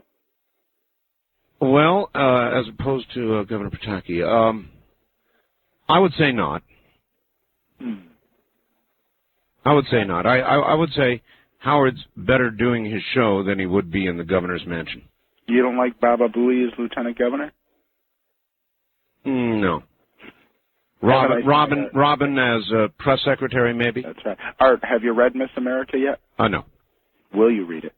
Well, as opposed to Governor Pataki, I would say not. I would say not. I would say Howard's better doing his show than he would be in the governor's mansion. You don't like Baba Booey as lieutenant governor? No. Robin as press secretary, maybe? That's right. Art, have you read Miss America yet? No. Will you read it?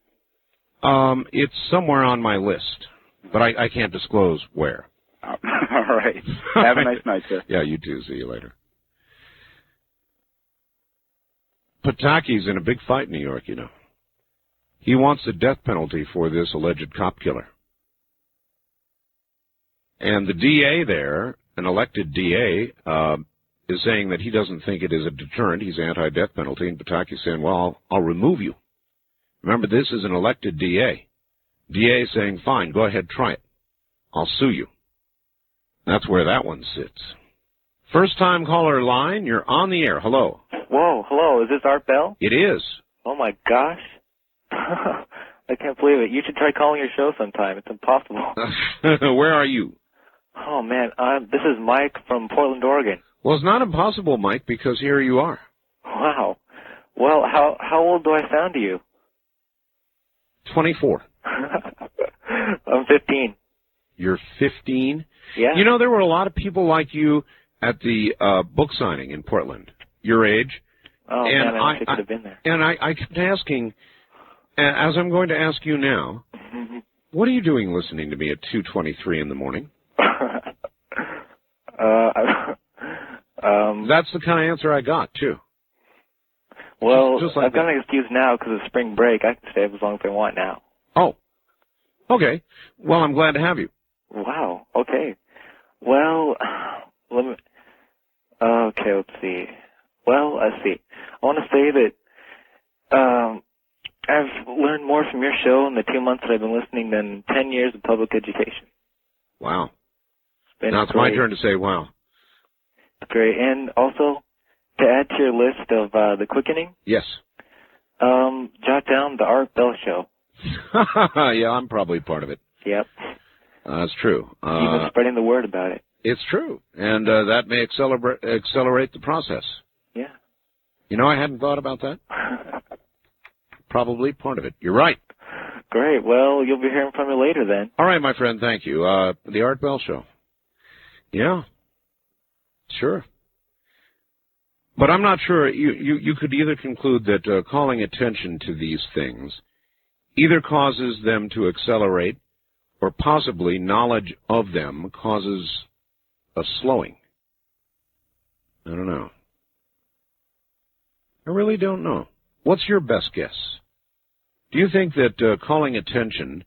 It's somewhere on my list, but I can't disclose where. All right. Have a nice night, sir. Yeah, you too. See you later. Pataki's in a big fight in New York, you know. He wants the death penalty for this alleged cop killer. And the DA there, an elected DA, is saying that he doesn't think it is a deterrent. He's anti-death penalty, and Pataki's saying, well, I'll remove you. Remember, this is an elected DA. DA saying, fine, go ahead, try it. I'll sue you. That's where that one sits. First-time caller line, you're on the air. Hello. Whoa, hello. Is this Art Bell? It is. Oh, my gosh. I can't believe it. You should try calling your show sometime. It's impossible. Where are you? Oh, man. This is Mike from Portland, Oregon. Well, it's not impossible, Mike, because here you are. Wow. Well, how old do I sound to you? 24. I'm 15. You're 15? Yeah. You know, there were a lot of people like you at the book signing in Portland, your age. Oh, and man, I wish I could have been there. And I kept asking, as I'm going to ask you now, what are you doing listening to me at 2:23 in the morning? That's the kind of answer I got, too. Well, just like I've got an excuse now because of spring break. I can stay up as long as I want now. Oh. Okay. Well, I'm glad to have you. Wow. Okay. Well, let's see. Well, let's see. I want to say that I've learned more from your show in the 2 months that I've been listening than 10 years of public education. Wow. Now it's my turn to say wow. Great. And also, to add to your list of the quickening, yes. Jot down the Art Bell Show. Yeah, I'm probably part of it. Yep. That's true. You've been spreading the word about it. It's true. And that may accelerate the process. Yeah. You know, I hadn't thought about that. Probably part of it. You're right. Great. Well, you'll be hearing from me later then. All right, my friend. Thank you. The Art Bell Show. Yeah. Sure. But I'm not sure. You could either conclude that calling attention to these things either causes them to accelerate or possibly knowledge of them causes a slowing. I don't know. I really don't know. What's your best guess? Do you think that calling attention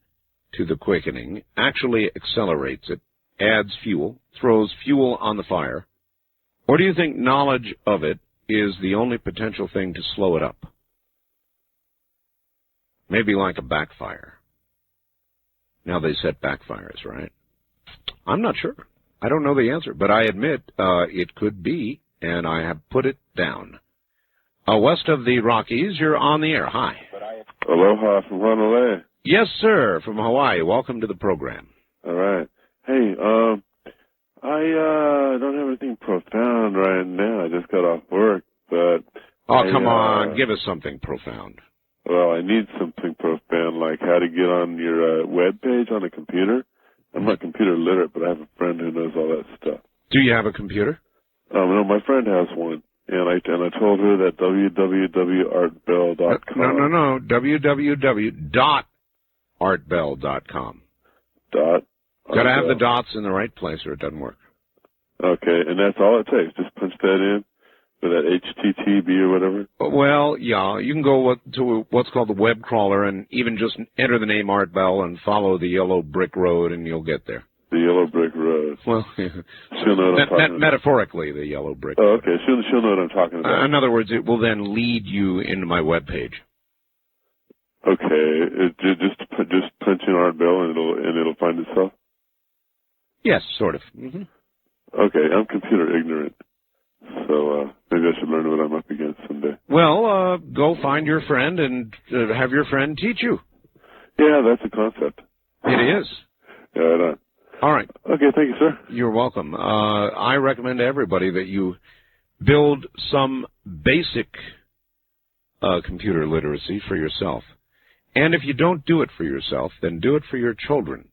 to the quickening actually accelerates it, adds fuel, throws fuel on the fire? Or do you think knowledge of it is the only potential thing to slow it up? Maybe like a backfire. Now they set backfires, right? I'm not sure. I don't know the answer, but I admit it could be, and I have put it down. West of the Rockies, you're on the air. Hi. Aloha from Honolulu. Yes, sir, from Hawaii. Welcome to the program. All right. Hey, I don't have anything profound right now. I just got off work, but... Oh, come on. Give us something profound. Well, I need something profound, like how to get on your web page on a computer. I'm not computer literate, but I have a friend who knows all that stuff. Do you have a computer? No, my friend has one. And I told her that www.artbell.com. No. www.artbell.com. Gotta have the dots in the right place or it doesn't work. Okay, and that's all it takes. Just punch that in with that HTTP or whatever. Well, yeah, you can go to what's called the web crawler and even just enter the name Art Bell and follow the yellow brick road and you'll get there. The yellow brick road. Well, yeah. She'll know what I'm talking about. Metaphorically, the yellow brick. Oh, okay. She'll know what I'm talking about. In other words, it will then lead you into my web page. Okay. Just punch in Art Bell and it'll find itself. Yes, sort of. Mm-hmm. Okay. I'm computer ignorant, so maybe I should learn what I'm up against someday. Well, go find your friend and have your friend teach you. Yeah, that's a concept. It is. Yeah, right on. All right. Okay, thank you, sir. You're welcome. I recommend to everybody that you build some basic computer literacy for yourself. And if you don't do it for yourself, then do it for your children.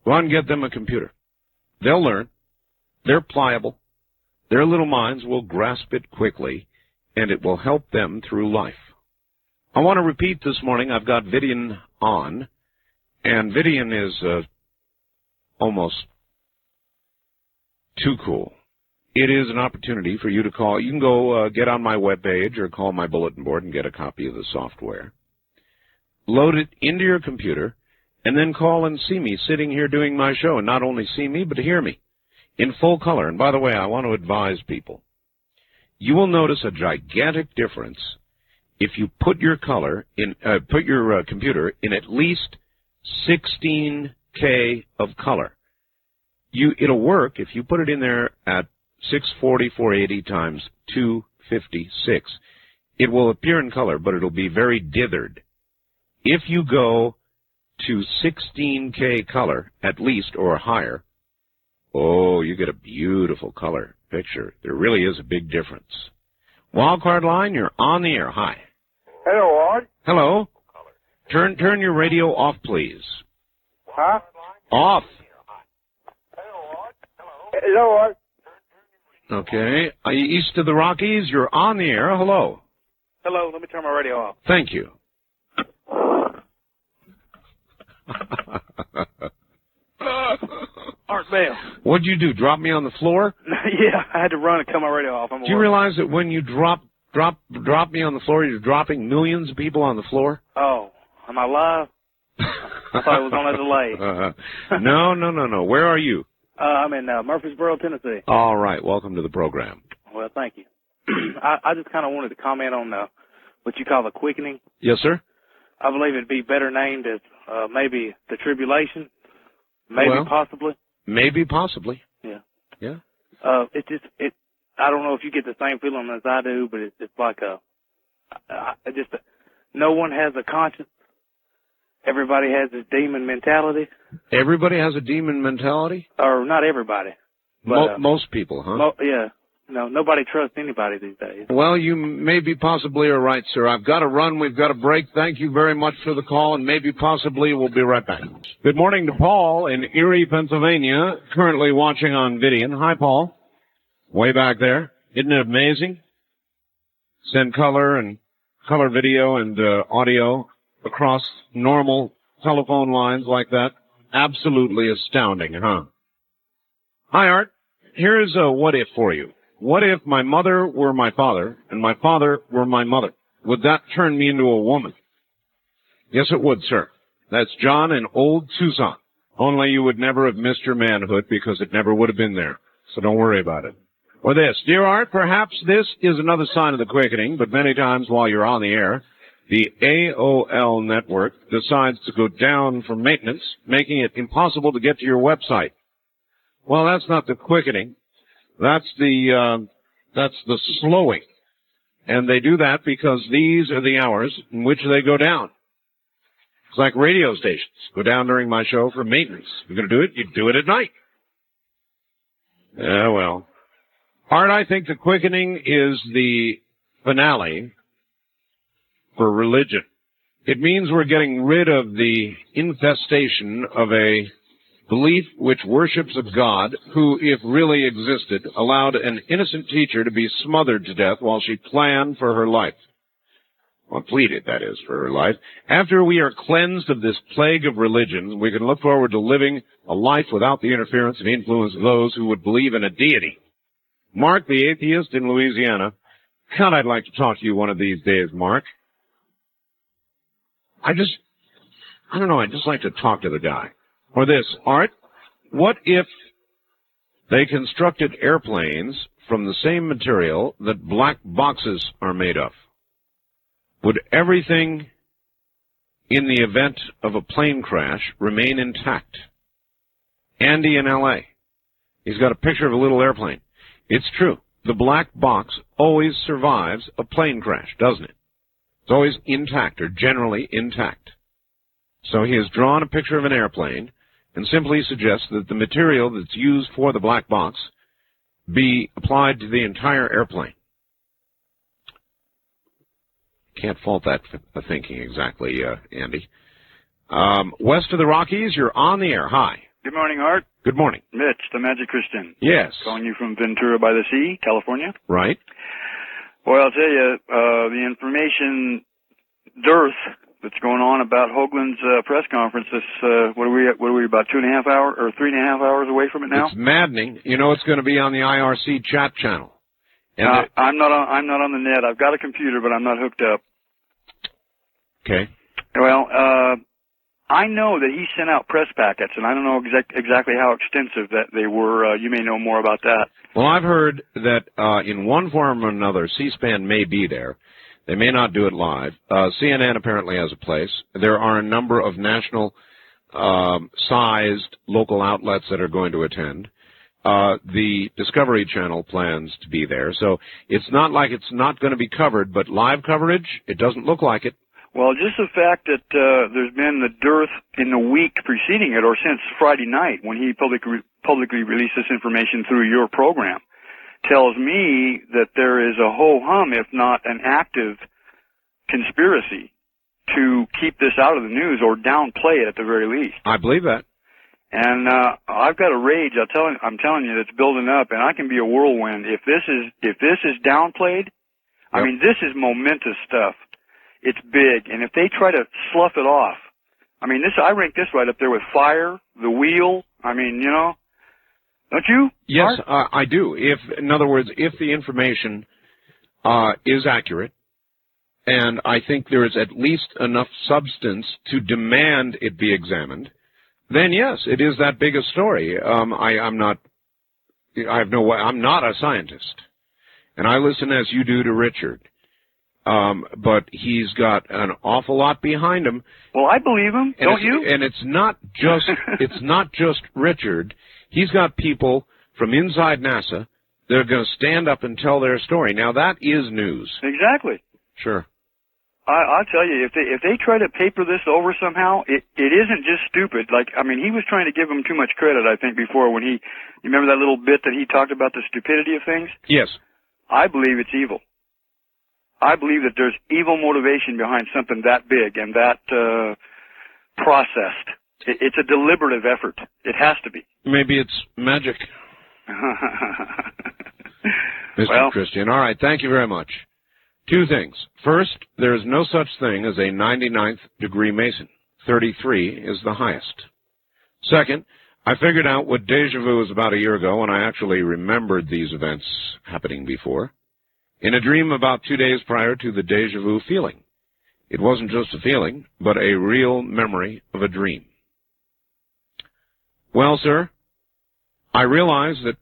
Go on and get them a computer. They'll learn. They're pliable. Their little minds will grasp it quickly, and it will help them through life. I want to repeat this morning, I've got Vidian on, and Vidian is almost too cool. It is an opportunity for you to call. You can go get on my webpage or call my bulletin board and get a copy of the software. Load it into your computer, and then call and see me sitting here doing my show, and not only see me, but hear me in full color. And by the way, I want to advise people. You will notice a gigantic difference if you put your computer in at least 16K of color. It'll work if you put it in there at 640, 480 times 256. It will appear in color, but it'll be very dithered. If you go to 16K color, at least, or higher, oh, you get a beautiful color picture. There really is a big difference. Wildcard line, you're on the air. Hi. Hello, Art. Hello. Turn your radio off, please. Huh? Off. Hello, Art. Okay. East of the Rockies, you're on the air. Hello. Hello, let me turn my radio off. Thank you. Art Bell. What'd you do, drop me on the floor? Yeah, I had to run and cut my radio off. Do you realize that when you drop me on the floor, you're dropping millions of people on the floor? Oh, am I live? thought it was on a delay. No. Where are you? I'm in Murfreesboro, Tennessee. All right. Welcome to the program. Well, thank you. I just kind of wanted to comment on what you call the quickening. Yes, sir. I believe it'd be better named as maybe the tribulation. Maybe, Well, possibly. Maybe, possibly. Yeah. Yeah. I don't know if you get the same feeling as I do, but it's like no one has a conscience. Everybody has this demon mentality. Everybody has a demon mentality? Or not everybody. But, most people, huh? Yeah. No, nobody trusts anybody these days. Well, you maybe possibly are right, sir. I've got to run. We've got a break. Thank you very much for the call, and maybe possibly we'll be right back. Good morning to Paul in Erie, Pennsylvania, currently watching on Vidian. Hi, Paul. Way back there. Isn't it amazing? Send color video and audio across normal telephone lines like that. Absolutely astounding, huh? Hi, Art. Here's a what if for you. What if my mother were my father and my father were my mother? Would that turn me into a woman? Yes, it would, sir. That's John in Old Tucson. Only you would never have missed your manhood because it never would have been there. So don't worry about it. Or this. Dear Art, perhaps this is another sign of the quickening, but many times while you're on the air, the AOL network decides to go down for maintenance, making it impossible to get to your website. Well, that's not the quickening. That's the slowing. And they do that because these are the hours in which they go down. It's like radio stations. Go down during my show for maintenance. You're going to do it, you do it at night. Yeah, well. Art, I think the quickening is the finale for religion. It means we're getting rid of the infestation of a belief which worships a God who, if really existed, allowed an innocent teacher to be smothered to death while she planned for her life. Well, pleaded, that is, for her life. After we are cleansed of this plague of religions, we can look forward to living a life without the interference and influence of those who would believe in a deity. Mark, the atheist in Louisiana. God, I'd like to talk to you one of these days, Mark. I just like to talk to the guy. Or this, Art, what if they constructed airplanes from the same material that black boxes are made of? Would everything in the event of a plane crash remain intact? Andy in L.A., he's got a picture of a little airplane. It's true. The black box always survives a plane crash, doesn't it? It's always intact, or generally intact. So he has drawn a picture of an airplane and simply suggests that the material that's used for the black box be applied to the entire airplane. Can't fault that thinking exactly, Andy. West of the Rockies, you're on the air. Hi. Good morning, Art. Good morning. Mitch, the Magic Christian. Yes. Calling you from Ventura by the Sea, California. Right. Well, I'll tell you, the information dearth that's going on about Hoagland's press conference. This, what are we about 2.5 hours or 3.5 hours away from it now? It's maddening. You know, it's going to be on the IRC chat channel. And I'm not on the net. I've got a computer, but I'm not hooked up. Okay. Well, I know that he sent out press packets, and I don't know exactly how extensive that they were. You may know more about that. Well, I've heard that in one form or another, C-SPAN may be there. They may not do it live. CNN apparently has a place. There are a number of national sized local outlets that are going to attend. The Discovery Channel plans to be there. So it's not like it's not going to be covered, but live coverage, it doesn't look like it. Well, just the fact that there's been the dearth in the week preceding it, or since Friday night when he publicly released this information through your program, tells me that there is a ho-hum, if not an active conspiracy to keep this out of the news or downplay it at the very least. I believe that. And I've got a rage. I'm telling you, that's building up, and I can be a whirlwind if this is downplayed. I mean, this is momentous stuff. It's big, and if they try to slough it off, I mean, I rank this right up there with Fire, The Wheel. I mean, you know, don't you? Yes, I do. In other words, if the information is accurate, and I think there is at least enough substance to demand it be examined, then yes, it is that big a story. I'm not a scientist, and I listen as you do to Richard. But he's got an awful lot behind him. Well, I believe him, don't you? And it's not just Richard. He's got people from inside NASA that are going to stand up and tell their story. Now that is news. Exactly. Sure. I'll tell you, if they try to paper this over somehow, it isn't just stupid. Like, I mean, he was trying to give him too much credit, I think, before when you remember that little bit that he talked about the stupidity of things? Yes. I believe it's evil. I believe that there's evil motivation behind something that big and that processed. It's a deliberative effort. It has to be. Maybe it's magic. Mr. Christian. All right, thank you very much. Two things. First, there is no such thing as a 99th degree Mason. 33 is the highest. Second, I figured out what deja vu was about a year ago when I actually remembered these events happening before. In a dream about 2 days prior to the deja vu feeling. It wasn't just a feeling, but a real memory of a dream. Well, sir, I realize that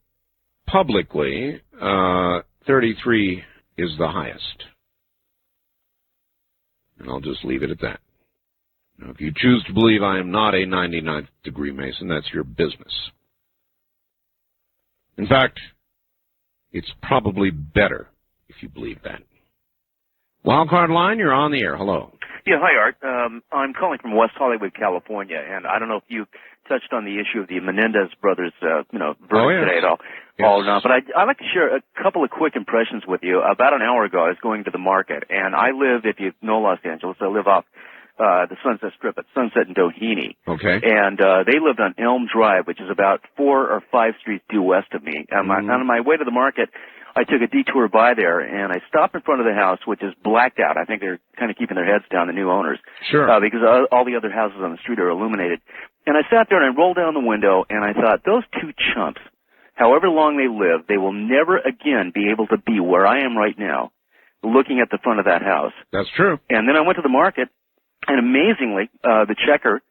publicly 33 is the highest. And I'll just leave it at that. Now, if you choose to believe I am not a 99th degree Mason, that's your business. In fact, it's probably better if you believe that. Wildcard line, you're on the air. Hello. Yeah, hi, Art. I'm calling from West Hollywood, California, and I don't know if you touched on the issue of the Menendez brothers, verdict today at all. Yes. Or not, but I'd like to share a couple of quick impressions with you. About an hour ago, I was going to the market, and I live, if you know Los Angeles, I live off the Sunset Strip at Sunset and Doheny. Okay. And they lived on Elm Drive, which is about 4 or 5 streets due west of me. And on my way to the market, I took a detour by there, and I stopped in front of the house, which is blacked out. I think they're kind of keeping their heads down, the new owners. Sure. Because all the other houses on the street are illuminated. And I sat there and I rolled down the window, and I thought, those two chumps, however long they live, they will never again be able to be where I am right now, looking at the front of that house. That's true. And then I went to the market, and amazingly, the checker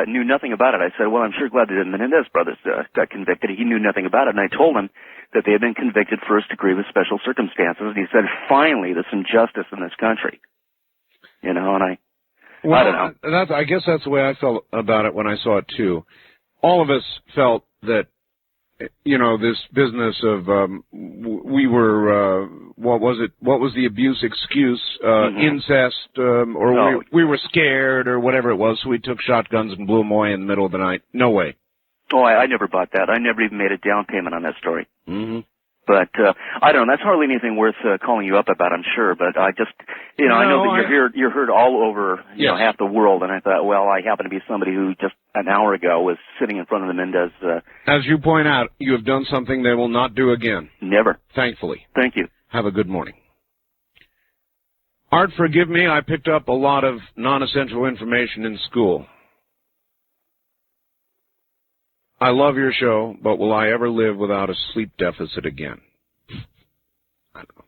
knew nothing about it. I said, well, I'm sure glad that the Menendez brothers got convicted. He knew nothing about it. And I told him that they had been convicted first degree with special circumstances. And he said, finally, there's some justice in this country. You know, and I don't know. I guess that's the way I felt about it when I saw it, too. All of us felt that, you know, this business of we were, what was the abuse excuse? Incest, or we were scared or whatever it was, so we took shotguns and blew them away in the middle of the night. No way. Oh, I never bought that. I never even made a down payment on that story. Mm-hmm. But I don't know. That's hardly anything worth calling you up about, I'm sure. But I just, you know, I know that you're heard all over, you know, half the world. And I thought, well, I happen to be somebody who just an hour ago was sitting in front of the Mendez. As you point out, you have done something they will not do again. Never. Thankfully. Thank you. Have a good morning. Art, forgive me. I picked up a lot of non-essential information in school. I love your show, but will I ever live without a sleep deficit again? I don't know.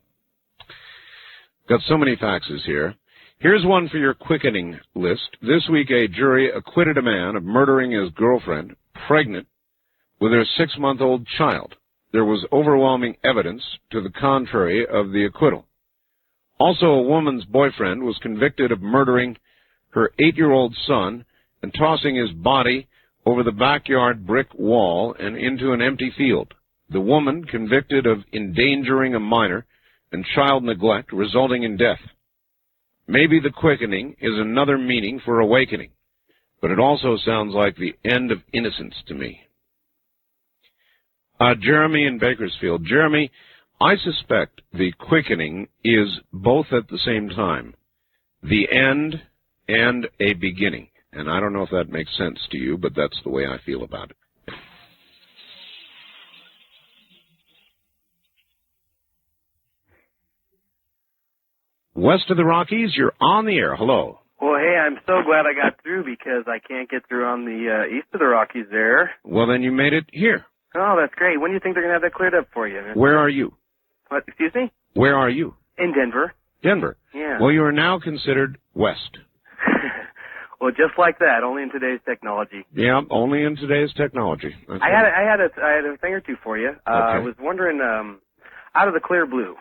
Got so many faxes here. Here's one for your quickening list. This week, a jury acquitted a man of murdering his girlfriend, pregnant, with her 6-month-old child. There was overwhelming evidence to the contrary of the acquittal. Also, a woman's boyfriend was convicted of murdering her 8-year-old son and tossing his body over the backyard brick wall and into an empty field. The woman convicted of endangering a minor and child neglect, resulting in death. Maybe the quickening is another meaning for awakening, but it also sounds like the end of innocence to me. Jeremy in Bakersfield. Jeremy, I suspect the quickening is both at the same time, the end and a beginning. And I don't know if that makes sense to you, but that's the way I feel about it. West of the Rockies, you're on the air. Hello. Well, hey, I'm so glad I got through because I can't get through on the east of the Rockies there. Well, then you made it here. Oh, that's great. When do you think they're going to have that cleared up for you? Where are you? What, excuse me? Where are you? In Denver. Denver. Yeah. Well, you are now considered west. Well, just like that, only in today's technology. Yeah, only in today's technology. That's I right. had a thing or two for you. I was wondering, out of the clear blue,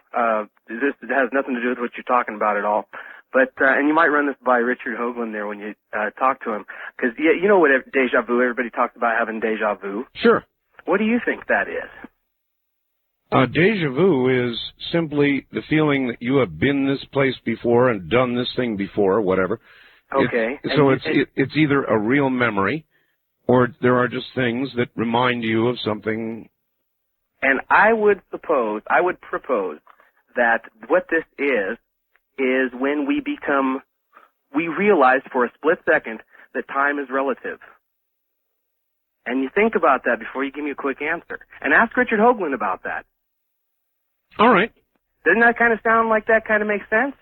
this has nothing to do with what you're talking about at all. But, and you might run this by Richard Hoagland there when you, talk to him. Cause, yeah, you know what deja vu, everybody talks about having deja vu. Sure. What do you think that is? Deja vu is simply the feeling that you have been this place before and done this thing before, whatever. Okay. It's either a real memory or there are just things that remind you of something. And I would propose that what this is when we realize for a split second that time is relative. And you think about that before you give me a quick answer. And ask Richard Hoagland about that. All right. Doesn't that kind of sound like that kind of makes sense?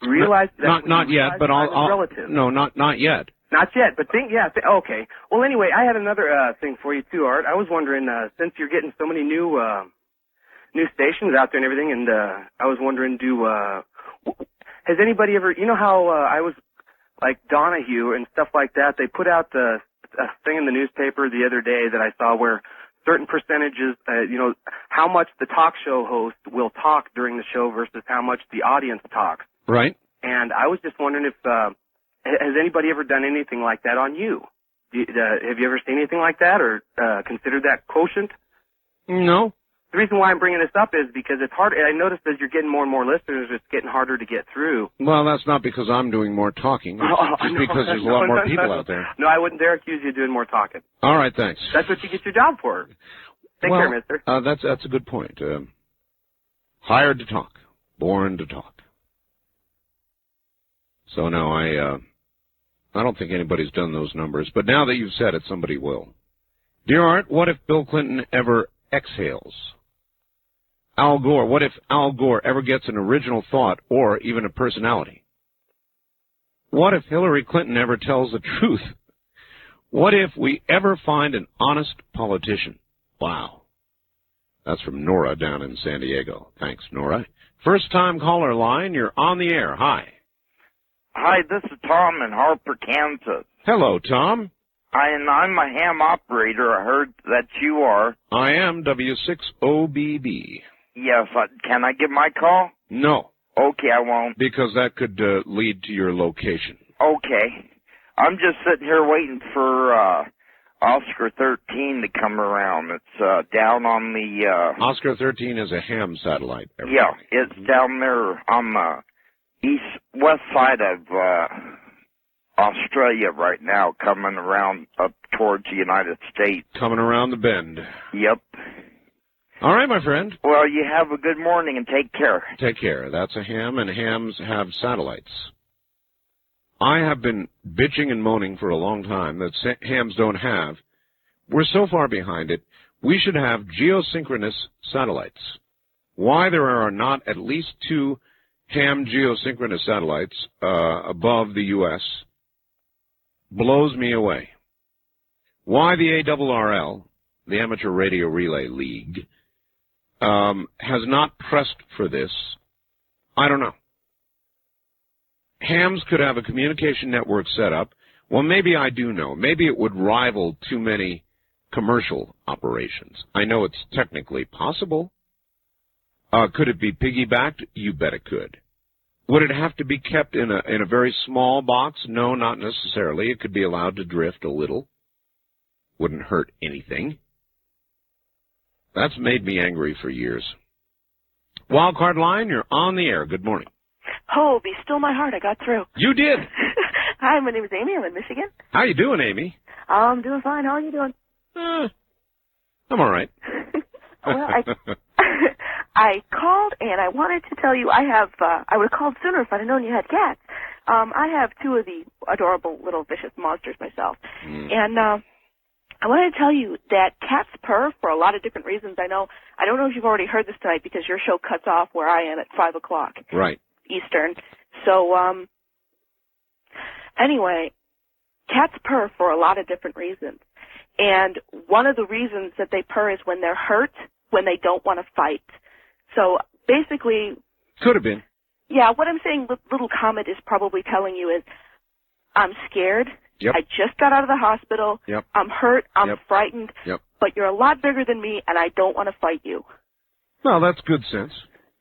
Realize that not yet, but I'll relative. No, not yet. Not yet, but okay. Well, anyway, I had another thing for you too, Art. I was wondering, since you're getting so many new stations out there and everything, and I was wondering, has anybody ever, you know how I was like Donahue and stuff like that? They put out a thing in the newspaper the other day that I saw where certain percentages, how much the talk show host will talk during the show versus how much the audience talks. Right. And I was just wondering if, has anybody ever done anything like that on you? Have you ever seen anything like that or considered that quotient? No. The reason why I'm bringing this up is because it's hard. I noticed as you're getting more and more listeners, it's getting harder to get through. Well, that's not because I'm doing more talking. It's just because there's a lot more people out there. No, I wouldn't dare accuse you of doing more talking. All right, thanks. That's what you get your job for. Take care, mister. That's a good point. Hired to talk, born to talk. So no, I don't think anybody's done those numbers. But now that you've said it, somebody will. Dear Art, what if Bill Clinton ever exhales? Al Gore, what if Al Gore ever gets an original thought or even a personality? What if Hillary Clinton ever tells the truth? What if we ever find an honest politician? Wow. That's from Nora down in San Diego. Thanks, Nora. First-time caller line, you're on the air. Hi. Hi, this is Tom in Harper, Kansas. Hello, Tom. I'm a ham operator. I heard that you are. I am W6OBB. Yes, can I give my call? No. Okay, I won't. Because that could lead to your location. Okay. I'm just sitting here waiting for Oscar 13 to come around. It's down on the... Oscar 13 is a ham satellite. Yeah, it's down there on the west side of Australia right now, coming around up towards the United States. Coming around the bend. Yep. All right, my friend. Well, you have a good morning and take care. Take care. That's a ham, and hams have satellites. I have been bitching and moaning for a long time that hams don't have. We're so far behind it, we should have geosynchronous satellites. Why there are not at least 2 ham geosynchronous satellites above the U.S. blows me away. Why the ARRL, the Amateur Radio Relay League, has not pressed for this, I don't know. Hams could have a communication network set up. Well, maybe I do know. Maybe it would rival too many commercial operations. I know it's technically possible. Could it be piggybacked? You bet it could. Would it have to be kept in a very small box? No, not necessarily. It could be allowed to drift a little. Wouldn't hurt anything. That's made me angry for years. Wildcard line, you're on the air. Good morning. Oh, be still my heart. I got through. You did. Hi, my name is Amy. I'm in Michigan. How you doing, Amy? I'm doing fine. How are you doing? I'm all right. Well, I called and I wanted to tell you I would have called sooner if I'd have known you had cats. I have 2 of the adorable little vicious monsters myself. And I wanted to tell you that cats purr for a lot of different reasons. I don't know if you've already heard this tonight because your show cuts off where I am at 5 o'clock. Right. Eastern. So, anyway, cats purr for a lot of different reasons. And one of the reasons that they purr is when they're hurt, when they don't want to fight. So basically... Could have been. Yeah, what I'm saying, Little Comet is probably telling you is, I'm scared. Yep. I just got out of the hospital. Yep. I'm hurt. I'm Yep. frightened. Yep. But you're a lot bigger than me, and I don't want to fight you. Well, that's good sense.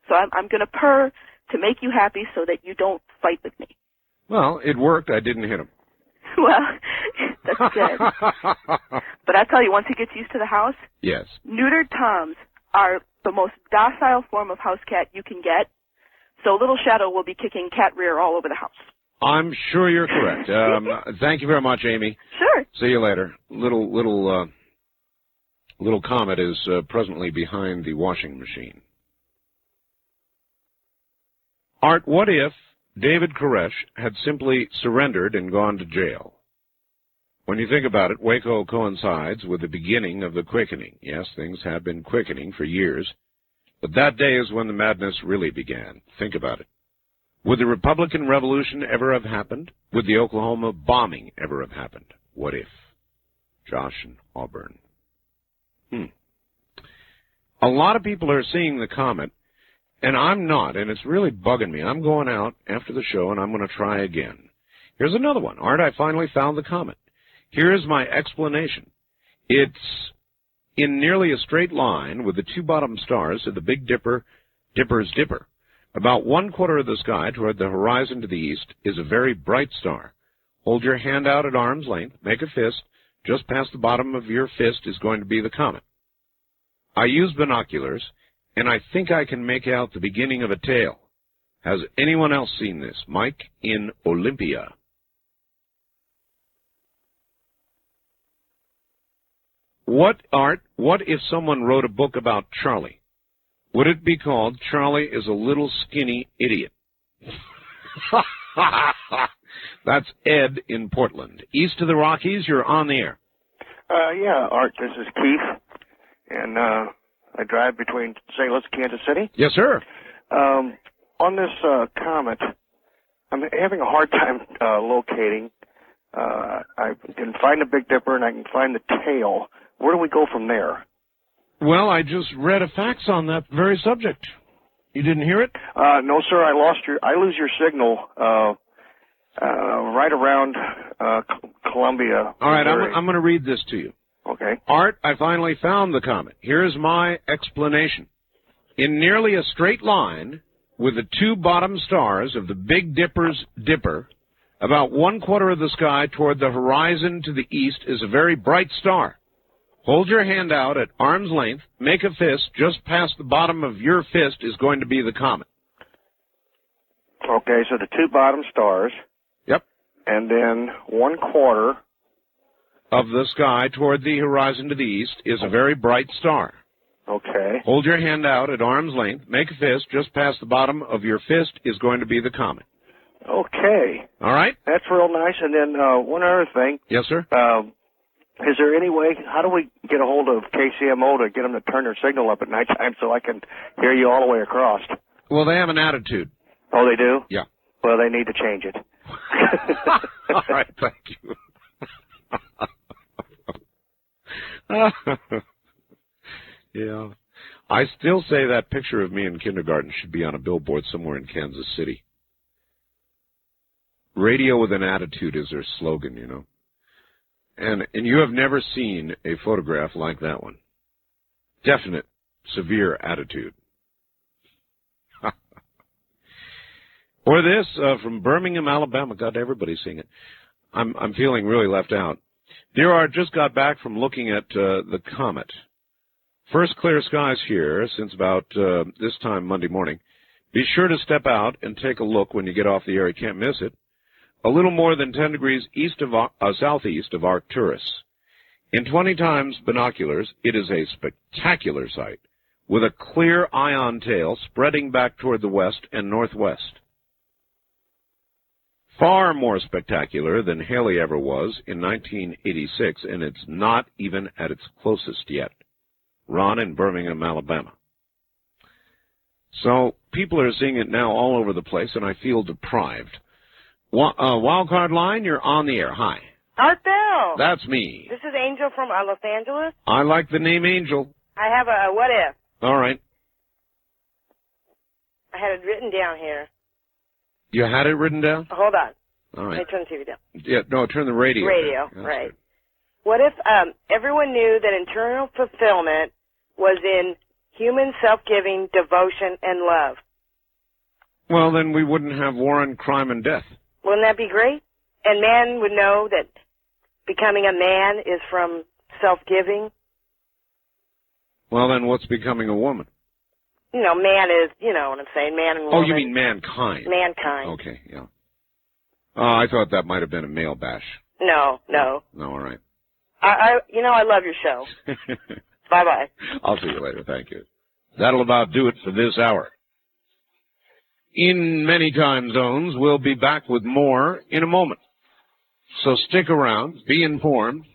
So I'm going to purr to make you happy so that you don't fight with me. Well, it worked. I didn't hit him. Well, that's good. But I tell you, once he gets used to the house, Yes. neutered toms are the most docile form of house cat you can get. So Little Shadow will be kicking cat rear all over the house. I'm sure you're correct. Thank you very much, Amy. Sure. See you later. Little Comet is presently behind the washing machine. Art, what if David Koresh had simply surrendered and gone to jail? When you think about it, Waco coincides with the beginning of the quickening. Yes, things have been quickening for years, but that day is when the madness really began. Think about it. Would the Republican Revolution ever have happened? Would the Oklahoma bombing ever have happened? What if? Josh and Auburn. A lot of people are seeing the comet, and I'm not, and it's really bugging me. I'm going out after the show, and I'm going to try again. Here's another one. Art, I finally found the comet. Here's my explanation. It's in nearly a straight line with the two bottom stars of the Big Dipper's Dipper. About 1/4 of the sky toward the horizon to the east is a very bright star. Hold your hand out at arm's length, make a fist. Just past the bottom of your fist is going to be the comet. I use binoculars, and I think I can make out the beginning of a tail. Has anyone else seen this? Mike in Olympia. What if someone wrote a book about Charlie? Would it be called Charlie is a Little Skinny Idiot? That's Ed in Portland. East of the Rockies, you're on the air. Yeah, Art, this is Keith, and I drive between St. Louis and Kansas City. Yes, sir. On this comet, I'm having a hard time locating. I can find the Big Dipper, and I can find the tail. Where do we go from there? Well, I just read a fax on that very subject. You didn't hear it? No, sir. I lose your signal right around Columbia. All right, Missouri. I'm going to read this to you. Okay. Art, I finally found the comet. Here's my explanation. In nearly a straight line with the two bottom stars of the Big Dipper's Dipper, about 1/4 of the sky toward the horizon to the east is a very bright star. Hold your hand out at arm's length, make a fist, just past the bottom of your fist is going to be the comet. Okay, so the two bottom stars. Yep. And then 1/4 of the sky toward the horizon to the east is a very bright star. Okay. Hold your hand out at arm's length, make a fist, just past the bottom of your fist is going to be the comet. Okay. All right? That's real nice. And then one other thing. Yes, sir? Is there any way, how do we get a hold of KCMO to get them to turn their signal up at nighttime so I can hear you all the way across? Well, they have an attitude. Oh, they do? Yeah. Well, they need to change it. All right, thank you. Yeah. I still say that picture of me in kindergarten should be on a billboard somewhere in Kansas City. Radio with an attitude is their slogan, you know. And you have never seen a photograph like that one. Definite, severe attitude. Or this, from Birmingham, Alabama. God, everybody's seeing it. I'm feeling really left out. Dear Art, just got back from looking at the comet. First clear skies here since about this time Monday morning. Be sure to step out and take a look when you get off the air. You can't miss it. A little more than 10 degrees southeast of Arcturus. In 20 times binoculars, it is a spectacular sight, with a clear ion tail spreading back toward the west and northwest. Far more spectacular than Halley ever was in 1986, and it's not even at its closest yet. Ron in Birmingham, Alabama. So people are seeing it now all over the place, and I feel deprived. Wildcard line, you're on the air. Hi. Art Bell. That's me. This is Angel from Los Angeles. I like the name Angel. I have a what if. All right. I had it written down here. You had it written down? Hold on. All Let me right. turn the TV down. Yeah, no, turn the radio Radio, down. right. What if everyone knew that internal fulfillment was in human self-giving, devotion, and love? Well, then we wouldn't have war and crime and death. Wouldn't that be great? And man would know that becoming a man is from self-giving. Well, then what's becoming a woman? You know, man is, you know what I'm saying, man and woman. Oh, you mean mankind? Mankind. Okay, yeah. I thought that might have been a male bash. No. No, all right. I love your show. Bye-bye. I'll see you later. Thank you. That'll about do it for this hour. In many time zones, we'll be back with more in a moment. So stick around, be informed.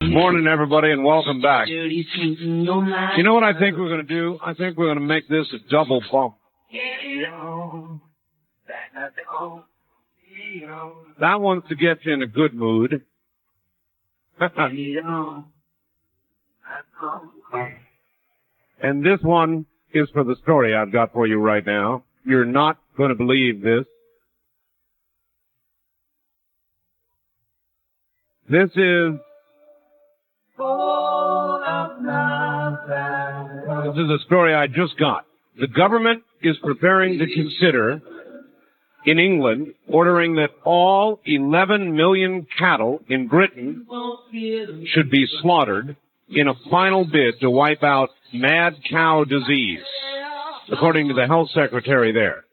Morning, everybody, and welcome back. You know what I think we're going to do? I think we're going to make this a double bump. That one's to get you in a good mood. And this one is for the story I've got for you right now. You're not going to believe this. This is a story I just got. The government is preparing to consider, in England, ordering that all 11 million cattle in Britain should be slaughtered in a final bid to wipe out mad cow disease, according to the health secretary there.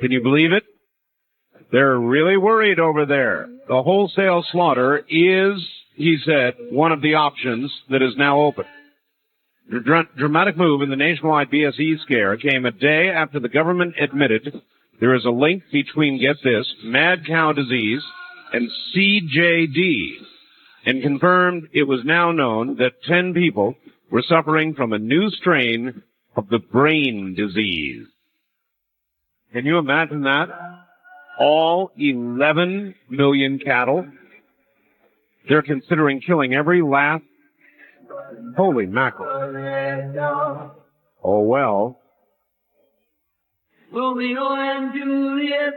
Can you believe it? They're really worried over there. The wholesale slaughter is, he said, one of the options that is now open. The dramatic move in the nationwide BSE scare came a day after the government admitted there is a link between, get this, mad cow disease and CJD, and confirmed it was now known that 10 people were suffering from a new strain of the brain disease. Can you imagine that? All 11 million cattle. They're considering killing every last. Holy mackerel. Oh, well. Romeo and Juliet,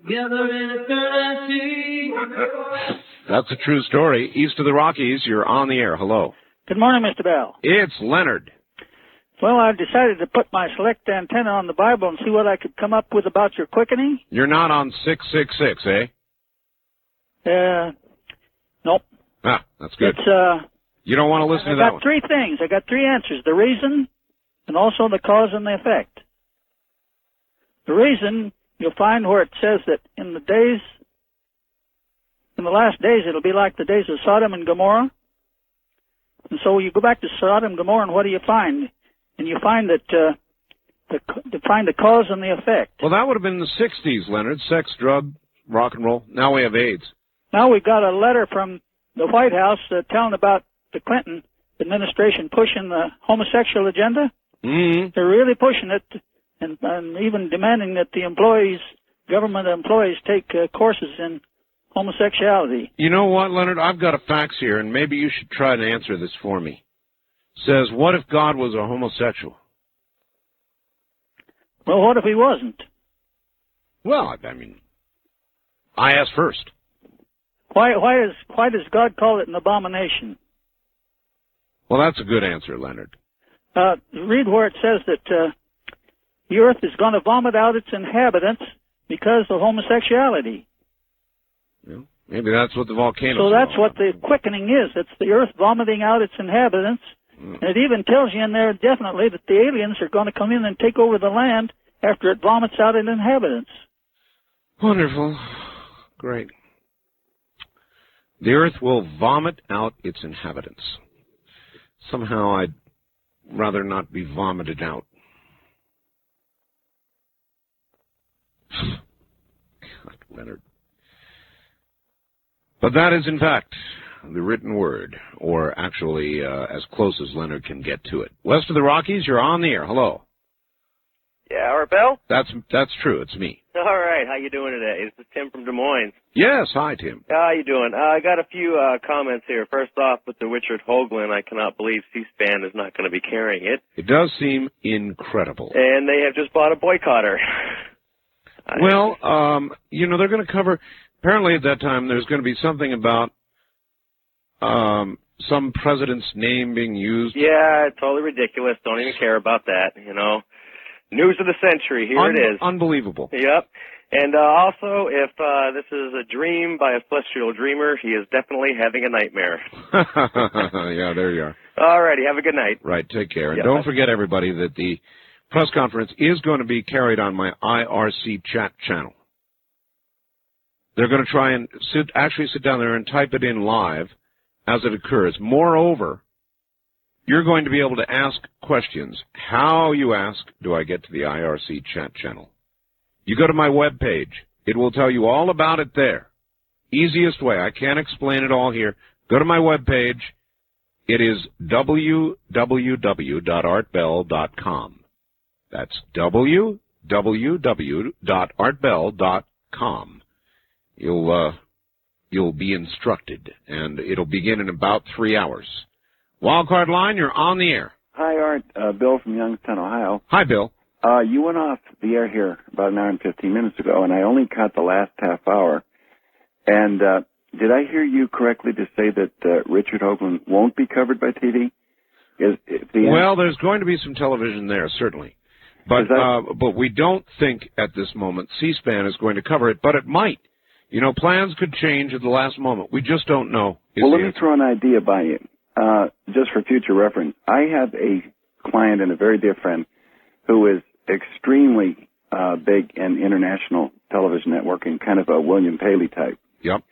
together in eternity. That's a true story. East of the Rockies, you're on the air. Hello. Good morning, Mr. Bell. It's Leonard. Well, I decided to put my select antenna on the Bible and see what I could come up with about your quickening. You're not on 666, eh? Nope. Ah, that's good. It's, you don't want to listen to that I got one. three things. I got three answers. The reason, and also the cause and the effect. The reason, you'll find where it says that in the last days, it'll be like the days of Sodom and Gomorrah. And so you go back to Sodom and Gomorrah, and what do you find? And you find that, to find the cause and the effect. Well, that would have been the 60s, Leonard. Sex, drug, rock and roll. Now we have AIDS. Now we've got a letter from the White House telling about the Clinton administration pushing the homosexual agenda. Mm-hmm. They're really pushing it and even demanding that the employees, government employees, take courses in homosexuality. You know what, Leonard? I've got a fax here, and maybe you should try to answer this for me. Says, what if God was a homosexual? Well, what if he wasn't? Well, I mean, I asked first. Why does God call it an abomination? Well, that's a good answer, Leonard. Read where it says that the earth is going to vomit out its inhabitants because of homosexuality. Yeah, maybe that's what the volcano. So that's what the quickening is. It's the earth vomiting out its inhabitants. And it even tells you in there definitely that the aliens are going to come in and take over the land after it vomits out its inhabitants. Wonderful. Great. The earth will vomit out its inhabitants. Somehow I'd rather not be vomited out. God, Leonard. But that is, in fact, the written word, or actually as close as Leonard can get to it. West of the Rockies, you're on the air. Hello. Yeah, Art Bell? That's true. It's me. All right. How you doing today? This is Tim from Des Moines. Yes. Hi, Tim. How you doing? I got a few comments here. First off, with the Richard Hoagland, I cannot believe C-SPAN is not going to be carrying it. It does seem incredible. And they have just bought a boycotter. Well, they're going to cover, apparently at that time, there's going to be something about some president's name being used. Yeah, totally ridiculous. Don't even care about that, News of the century. Here it is. Unbelievable. Yep. And also, if this is a dream by a celestial dreamer, he is definitely having a nightmare. Yeah, there you are. All righty. Have a good night. Right. Take care. And Yeah, don't bye. forget, everybody, that the press conference is going to be carried on my IRC chat channel. They're going to try and sit down there and type it in live as it occurs. Moreover, you're going to be able to ask questions. How you ask, do I get to the IRC chat channel? You go to my webpage. It will tell you all about it there. Easiest way. I can't explain it all here. Go to my webpage. It is www.artbell.com. That's www.artbell.com. You'll be instructed, and it'll begin in about 3 hours. Wildcard line, you're on the air. Hi, Art. Bill from Youngstown, Ohio. Hi, Bill. You went off the air here about an hour and 15 minutes ago, and I only caught the last half hour. And did I hear you correctly to say that Richard Hoagland won't be covered by TV? Well, there's going to be some television there, certainly. But we don't think at this moment C-SPAN is going to cover it, but it might. Plans could change at the last moment. We just don't know. Well, let me throw an idea by you, just for future reference. I have a client and a very dear friend who is extremely big in international television networking, kind of a William Paley type. Yep.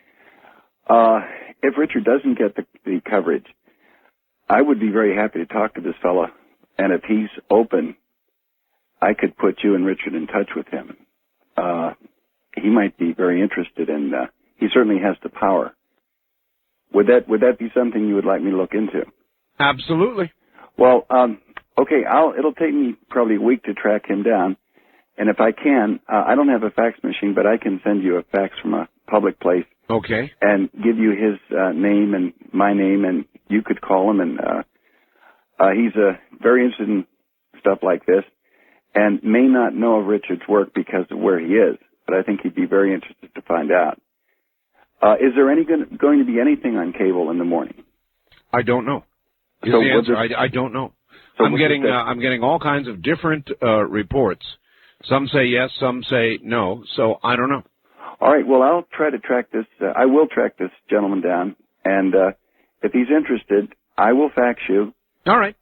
If Richard doesn't get the coverage, I would be very happy to talk to this fella, and if he's open, I could put you and Richard in touch with him. He might be very interested in. He certainly has the power. Would that be something you would like me to look into? Absolutely. Well, okay. It'll take me probably a week to track him down, and if I can, I don't have a fax machine, but I can send you a fax from a public place. Okay. And give you his name and my name, and you could call him. And he's very interested in stuff like this, and may not know of Richard's work because of where he is. But I think he'd be very interested to find out. Is there going to be anything on cable in the morning? I don't know. Is So the answer. what's I don't know. So I'm getting all kinds of different reports. Some say yes, some say no. So I don't know. All right. Well, I'll try to track this. I will track this gentleman down, and if he's interested, I will fax you. All right.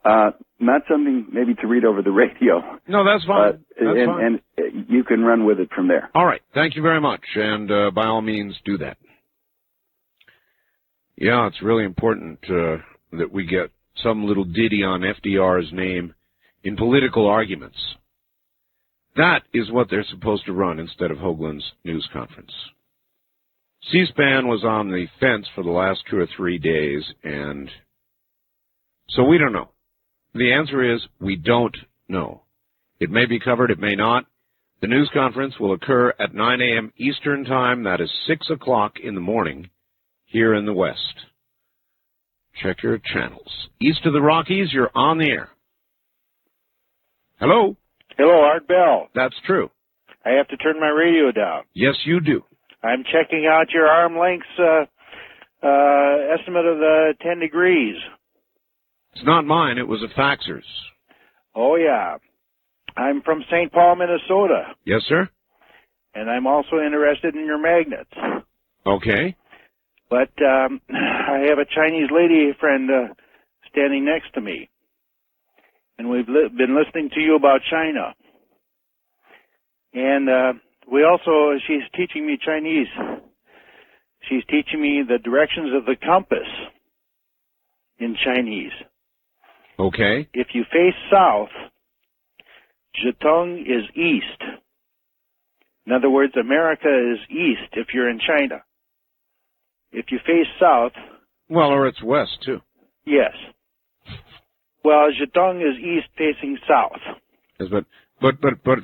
Not something maybe to read over the radio. No, that's fine. That's fine. And you can run with it from there. All right. Thank you very much. And by all means, do that. Yeah, it's really important that we get some little ditty on FDR's name in political arguments. That is what they're supposed to run instead of Hoagland's news conference. C-SPAN was on the fence for the last 2 or 3 days, and so we don't know. The answer is we don't know. It may be covered, it may not. The news conference will occur at 9 a.m. Eastern Time. That is 6 o'clock in the morning here in the West. Check your channels. East of the Rockies, you're on the air. Hello? Hello, Art Bell. That's true. I have to turn my radio down. Yes, you do. I'm checking out your arm length's estimate of the 10 degrees. It's not mine. It was a faxer's. Oh, yeah. I'm from St. Paul, Minnesota. Yes, sir? And I'm also interested in your magnets. Okay. But I have a Chinese lady friend standing next to me. And we've been listening to you about China. And she's teaching me Chinese. She's teaching me the directions of the compass in Chinese. Okay. If you face south, Zhetung is east. In other words, America is east if you're in China. If you face south... Well, or it's west, too. Yes. Well, Zhetung is east facing south. Yes, but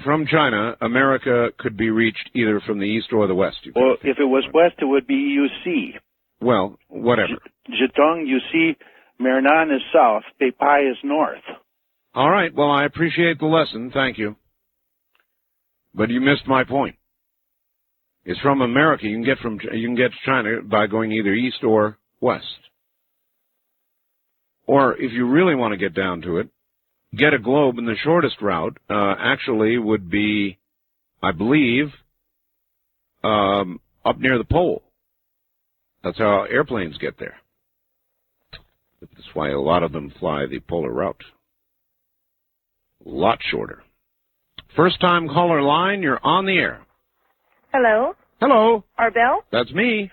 from China, America could be reached either from the east or the west. Well, if it was west, it would be UC. Well, whatever. Zhetung, UC, Marinan is south, Beipai is north. All right. Well, I appreciate the lesson. Thank you. But you missed my point. is from America. You can get to China by going either east or west. Or if you really want to get down to it, get a globe, and the shortest route actually would be, I believe, up near the pole. That's how airplanes get there. That's why a lot of them fly the polar route. A lot shorter. First time caller line, you're on the air. Hello? Hello. Arbel? That's me.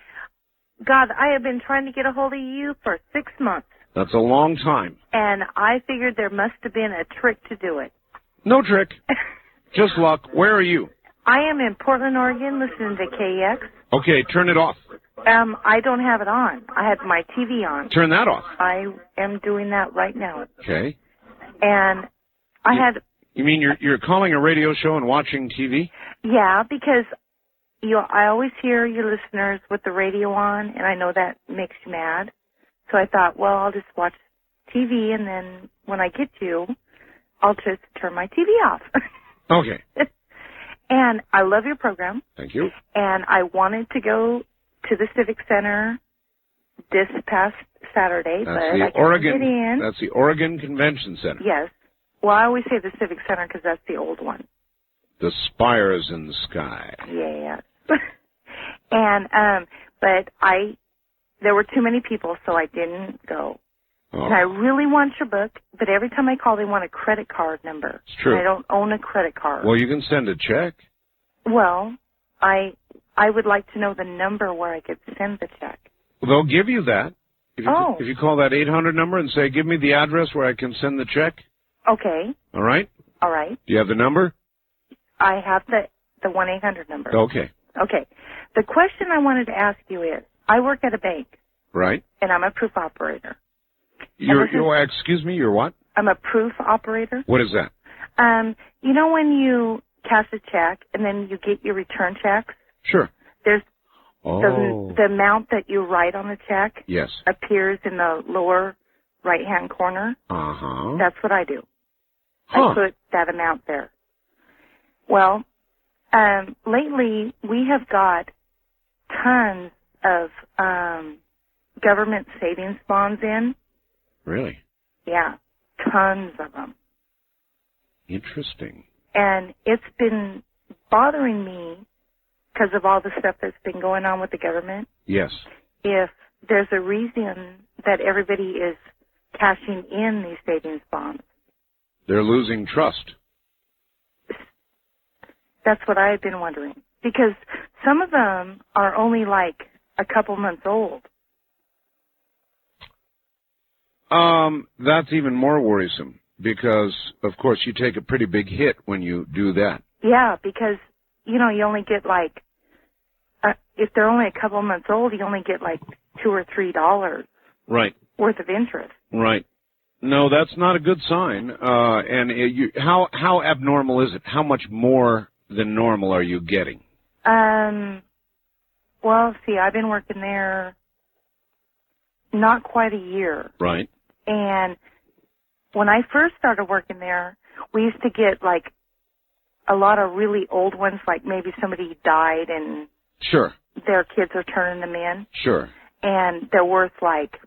God, I have been trying to get a hold of you for 6 months, That's a long time. and I figured there must have been a trick to do it. No trick. Just luck. Where are you? I am in Portland, Oregon, listening to KX. Okay, turn it off. I don't have it on. I have my TV on. Turn that off. I am doing that right now. Okay. And I had, You mean you're calling a radio show and watching TV? yeah, because I always hear your listeners with the radio on, and I know that makes you mad. So I thought, well, I'll just watch TV, and then when I get you, I'll just turn my TV off. Okay. And I love your program. Thank you. And I wanted to go to the Civic Center this past Saturday, but I couldn't get in. That's the Oregon Convention Center. Yes. Well, I always say the Civic Center because that's the old one. The spires in the sky. Yes. And but there were too many people, so I didn't go. Oh. And I really want your book, but every time I call, they want a credit card number. It's true. And I don't own a credit card. Well, you can send a check. Well, I would like to know the number where I could send the check. They'll give you that. Oh. If you call that 800 number and say, give me the address where I can send the check. Okay. All right? All right. Do you have the number? I have the 1-800 number. Okay. Okay. The question I wanted to ask you is, I work at a bank, Right. and I'm a proof operator. Excuse me, you're what? I'm a proof operator. What is that? You know when you cash a check and then you get your return checks? Sure. There's Oh. the amount that you write on the check Yes. appears in the lower right-hand corner. Uh-huh. That's what I do. Huh. I put that amount there. Well, lately we have got tons of government savings bonds in. Really? Yeah, tons of them. Interesting. And it's been bothering me because of all the stuff that's been going on with the government. Yes. If there's a reason that everybody is cashing in these savings bonds. They're losing trust. That's what I've been wondering. Because some of them are only like a couple months old. That's even more worrisome because, of course, you take a pretty big hit when you do that. Yeah, because, you know, you only get like, if they're only a couple months old, you only get like $2 or $3 Right. worth of interest. Right. No, that's not a good sign. How abnormal is it? How much more than normal are you getting? Well, see, I've been working there not quite a year. Right. And when I first started working there, we used to get like a lot of really old ones, like maybe somebody died and Sure. their kids are turning them in. Sure. And they're worth like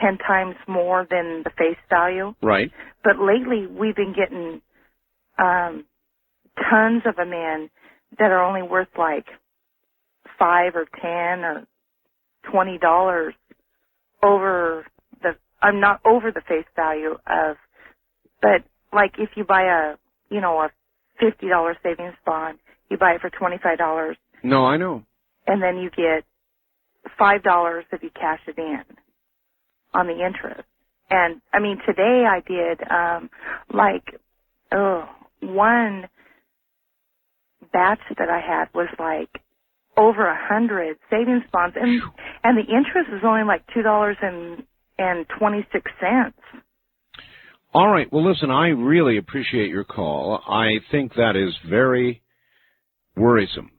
10 times more than the face value. Right. But lately we've been getting tons of them in that are only worth like $5 or $10 or $20 over the, I'm not over the face value of, but like if you buy a $50 savings bond, you buy it for $25. No, I know. And then you get $5 if you cash it in on the interest. And I mean, today I did one batch that I had was like over 100 savings bonds, and the interest is only like $2.26. All right. Well, listen, I really appreciate your call. I think that is very worrisome.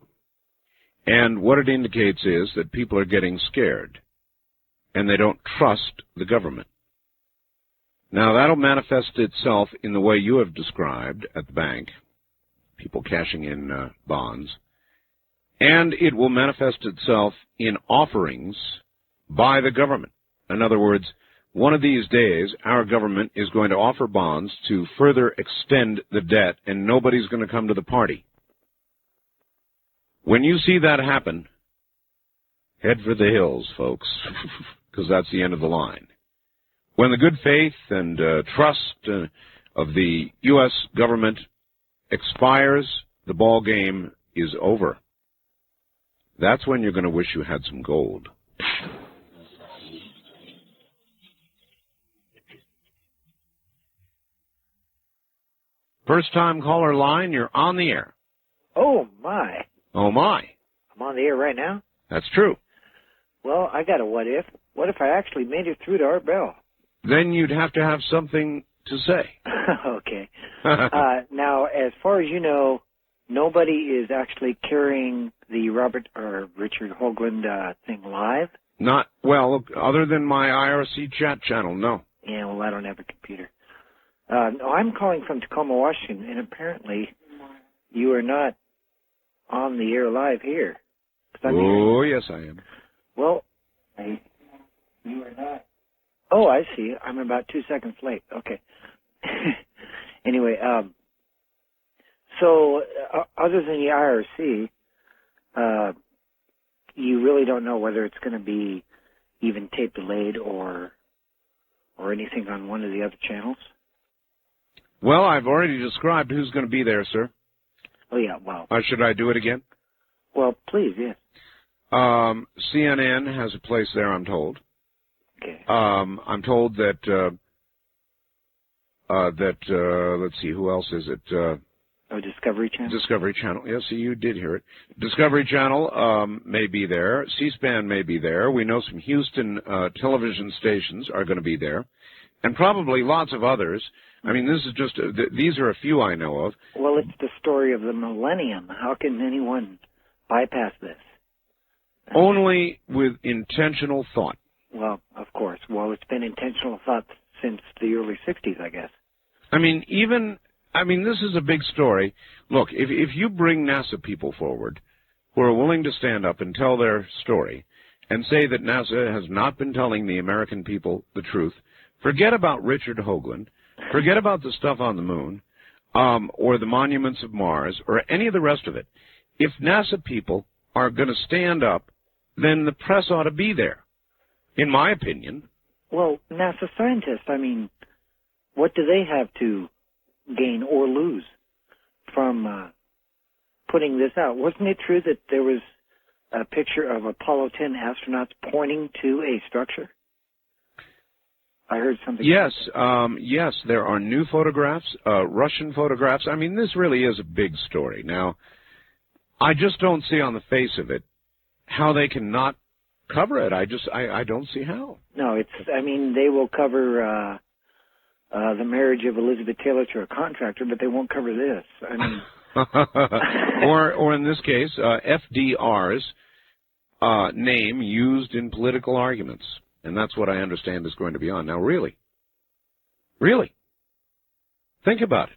And what it indicates is that people are getting scared, and they don't trust the government. Now, that'll manifest itself in the way you have described at the bank, people cashing in bonds. And it will manifest itself in offerings by the government. In other words, one of these days, our government is going to offer bonds to further extend the debt, and nobody's going to come to the party. When you see that happen, head for the hills, folks, because that's the end of the line. When the good faith and trust of the U.S. government expires, the ball game is over. That's when you're going to wish you had some gold. First-time caller line, you're on the air. Oh, my. Oh, my. I'm on the air right now? That's true. Well, I got a what if. What if I actually made it through to Art Bell? Then you'd have to have something to say. Okay. Now, as far as you know, nobody is actually carrying the Richard Hoagland thing live? Not, well, other than my IRC chat channel, no. Yeah, well, I don't have a computer. No, I'm calling from Tacoma, Washington, and apparently you are not on the air live here. Oh, yes, I am. Well, you are not. Oh, I see. I'm about 2 seconds late. Okay. Anyway, so other than the IRC, you really don't know whether it's going to be even tape delayed or anything on one of the other channels? Well, I've already described who's going to be there, sir. Oh, yeah, well. Should I do it again? Well, please, yes. CNN has a place there, I'm told. Okay. I'm told that, let's see, who else is it? Discovery Channel? Discovery Channel. Yes, see, you did hear it. Discovery Channel may be there. C-SPAN may be there. We know some Houston television stations are going to be there. And probably lots of others. I mean, this is just, these are a few I know of. Well, it's the story of the millennium. How can anyone bypass this? Only with intentional thought. Well, of course. Well, it's been intentional thought since the early 60s, I guess. I mean, this is a big story. Look, if you bring NASA people forward who are willing to stand up and tell their story and say that NASA has not been telling the American people the truth, forget about Richard Hoagland, forget about the stuff on the moon, or the monuments of Mars, or any of the rest of it. If NASA people are going to stand up, then the press ought to be there, in my opinion. Well, NASA scientists, I mean, what do they have to gain or lose from putting this out? Wasn't it true that there was a picture of Apollo 10 astronauts pointing to a structure? I heard something. Yes, yes, there are new photographs, Russian photographs. I mean, this really is a big story. Now, I just don't see on the face of it how they cannot cover it. I don't see how. No, they will cover the marriage of Elizabeth Taylor to a contractor, but they won't cover this. I mean, or in this case, FDR's name used in political arguments. And that's what I understand is going to be on. Now, really, think about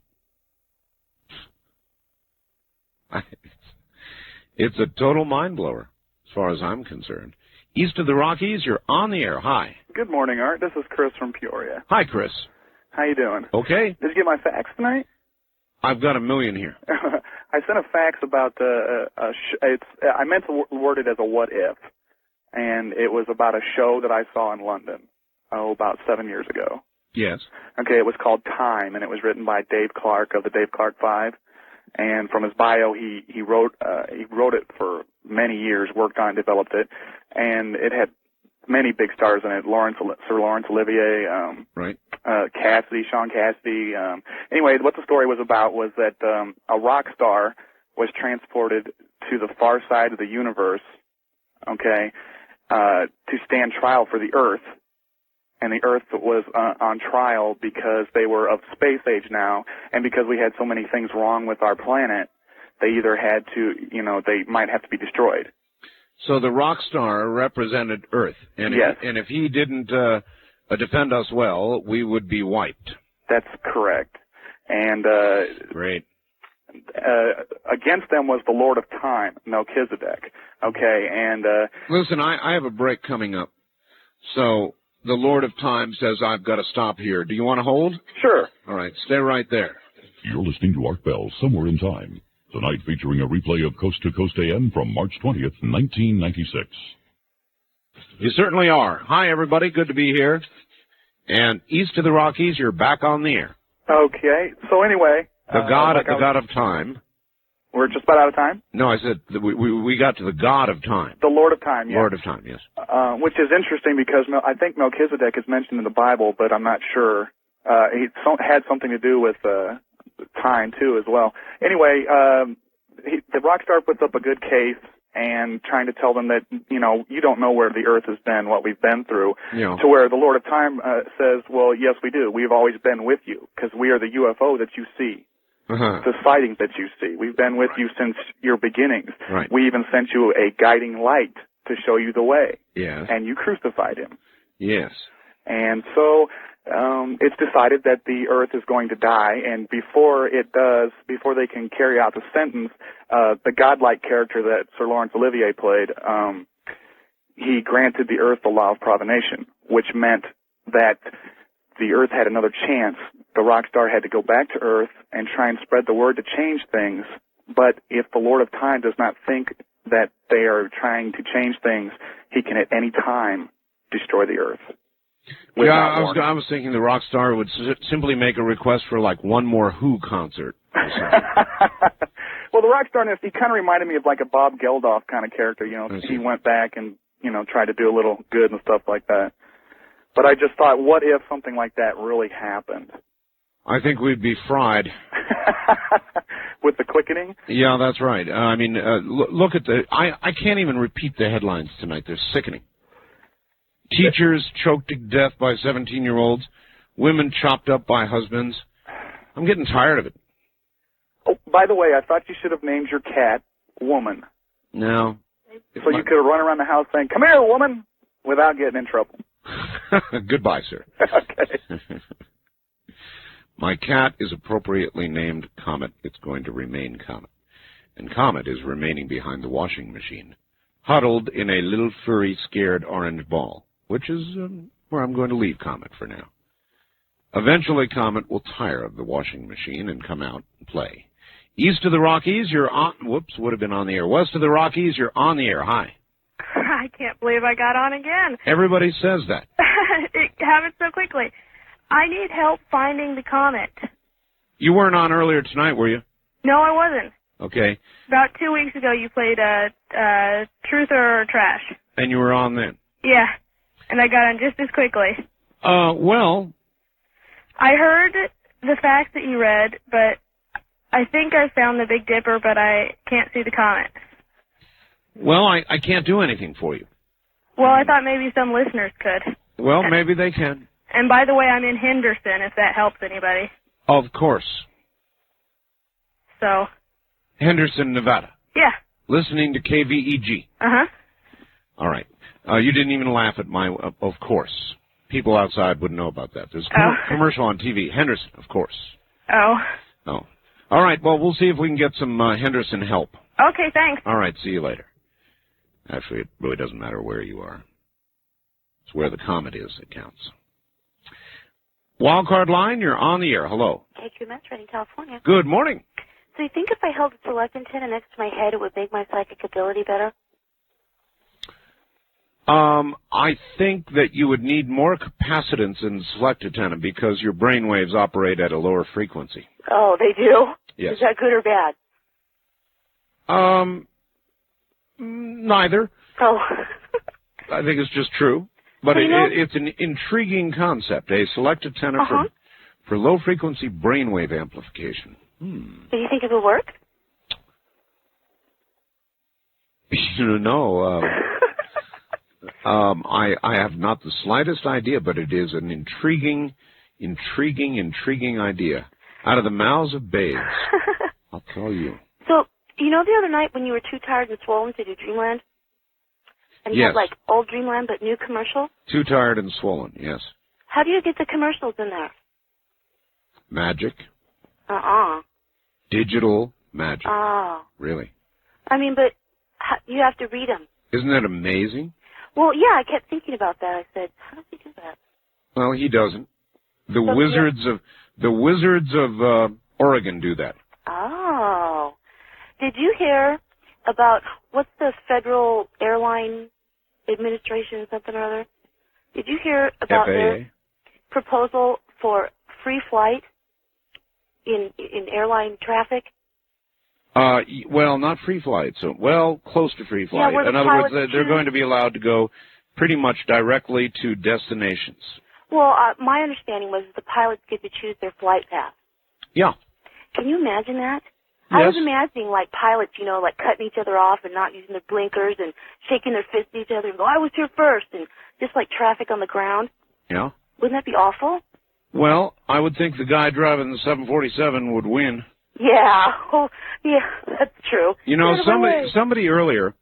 it. It's a total mind blower, as far as I'm concerned. East of the Rockies, you're on the air. Hi. Good morning, Art. This is Chris from Peoria. Hi, Chris. How you doing? Okay. Did you get my fax tonight? I've got 1 million here. I sent a fax about I meant to word it as a what if. And it was about a show that I saw in London, about 7 years ago. Yes. Okay, it was called Time, and it was written by Dave Clark of the Dave Clark Five. And from his bio, he wrote it for many years, worked on it, developed it, and it had many big stars in it: Sir Laurence Olivier, right, Sean Cassidy. Anyway, what the story was about was that a rock star was transported to the far side of the universe, okay, to stand trial for the Earth. And the Earth was on trial because they were of space age now, and because we had so many things wrong with our planet, they either had to, they might have to be destroyed. So the rock star represented Earth, and yes. If he didn't defend us well, we would be wiped. That's correct. And great. against them was the Lord of Time, Melchizedek. Okay, and listen, I have a break coming up, so the Lord of Time says I've got to stop here. Do you want to hold? Sure. All right, stay right there. You're listening to Art Bell, Somewhere in Time, tonight featuring a replay of Coast to Coast AM from March 20th, 1996. You certainly are. Hi, everybody. Good to be here. And east of the Rockies, you're back on the air. Okay, so anyway. The God of Time. We're just about out of time? No, I said we got to the God of Time. The Lord of Time, yes. Lord of Time, yes. Which is interesting because I think Melchizedek is mentioned in the Bible, but I'm not sure. He had something to do with time, too, as well. Anyway, the rock star puts up a good case and trying to tell them that, you don't know where the earth has been, what we've been through, to where the Lord of Time says, well, yes, we do. We've always been with you because we are the UFO that you see. The sightings that you see. We've been with you since your beginnings. Right. We even sent you a guiding light to show you the way. Yes. And you crucified him. Yes. And so it's decided that the earth is going to die, and before they can carry out the sentence, the godlike character that Sir Laurence Olivier played, he granted the earth the law of provenation, which meant that the earth had another chance. The rock star had to go back to earth and try and spread the word to change things. But if the Lord of Time does not think that they are trying to change things, he can at any time destroy the earth. Yeah, I was thinking the rock star would simply make a request for like one more Who concert. Well, the rock star, he kind of reminded me of like a Bob Geldof kind of character. He went back and tried to do a little good and stuff like that. But I just thought, what if something like that really happened? I think we'd be fried. With the quickening? Yeah, that's right. Look at I can't even repeat the headlines tonight. They're sickening. Teachers choked to death by 17-year-olds. Women chopped up by husbands. I'm getting tired of it. Oh, by the way, I thought you should have named your cat Woman. No. So you could have run around the house saying, "Come here, woman," without getting in trouble. Goodbye, sir. Okay. My cat is appropriately named Comet. It's going to remain Comet. And Comet is remaining behind the washing machine, huddled in a little furry, scared orange ball, which is where I'm going to leave Comet for now. Eventually, Comet will tire of the washing machine and come out and play. East of the Rockies, you're on... Whoops, would have been on the air. West of the Rockies, you're on the air. Hi. I can't believe I got on again. Everybody says that. It happened so quickly. I need help finding the comet. You weren't on earlier tonight, were you? No, I wasn't. Okay. About 2 weeks ago, you played Truth or Trash. And you were on then? Yeah, and I got on just as quickly. Well... I heard the facts that you read, but I think I found the Big Dipper, but I can't see the comet. Well, I can't do anything for you. Well, I thought maybe some listeners could. Well, maybe they can. And by the way, I'm in Henderson, if that helps anybody. Of course. So... Henderson, Nevada. Yeah. Listening to KVEG. Uh-huh. All right. You didn't even laugh at my, of course. People outside wouldn't know about that. There's a commercial on TV. Henderson, of course. Oh. Oh. All right. Well, we'll see if we can get some Henderson help. Okay, thanks. All right. See you later. Actually, it really doesn't matter where you are. It's where the comet is that counts. Wildcard line, you're on the air. Hello. KQMS, Redding, California. Good morning. So you think if I held a select antenna next to my head, it would make my psychic ability better? I think that you would need more capacitance in the select antenna because your brain waves operate at a lower frequency. Oh, they do? Yes. Is that good or bad? Neither. Oh. I think it's just true. But it's an intriguing concept, a select antenna for low-frequency brainwave amplification. Do you think it will work? No. I have not the slightest idea, but it is an intriguing idea. Out of the mouths of babes, I'll tell you. So, the other night when you were too tired and swollen to do Dreamland? And you Yes. had, like, old Dreamland but new commercial? Too tired and swollen, yes. How do you get the commercials in there? Magic, Uh-uh. digital Magic. Oh. Really. I mean, but you have to read them. Isn't that amazing? Well, yeah, I kept thinking about that. I said, how does he do that? Well, he doesn't. The So, wizards of Oregon do that. Oh. Did you hear about, what's the Federal Airline Administration, something or other? Did you hear about their proposal for free flight in airline traffic? Well, not free flight. So, well, close to free flight. Yeah, in other words, they're going to be allowed to go pretty much directly to destinations. Well, my understanding was the pilots get to choose their flight path. Yeah. Can you imagine that? Yes. I was imagining, like, pilots, you know, like cutting each other off and not using their blinkers and shaking their fists at each other and go, I was here first, and just like traffic on the ground. Yeah. Wouldn't that be awful? Well, I would think the guy driving the 747 would win. Yeah. Oh, yeah, that's true. You know, Get away. somebody earlier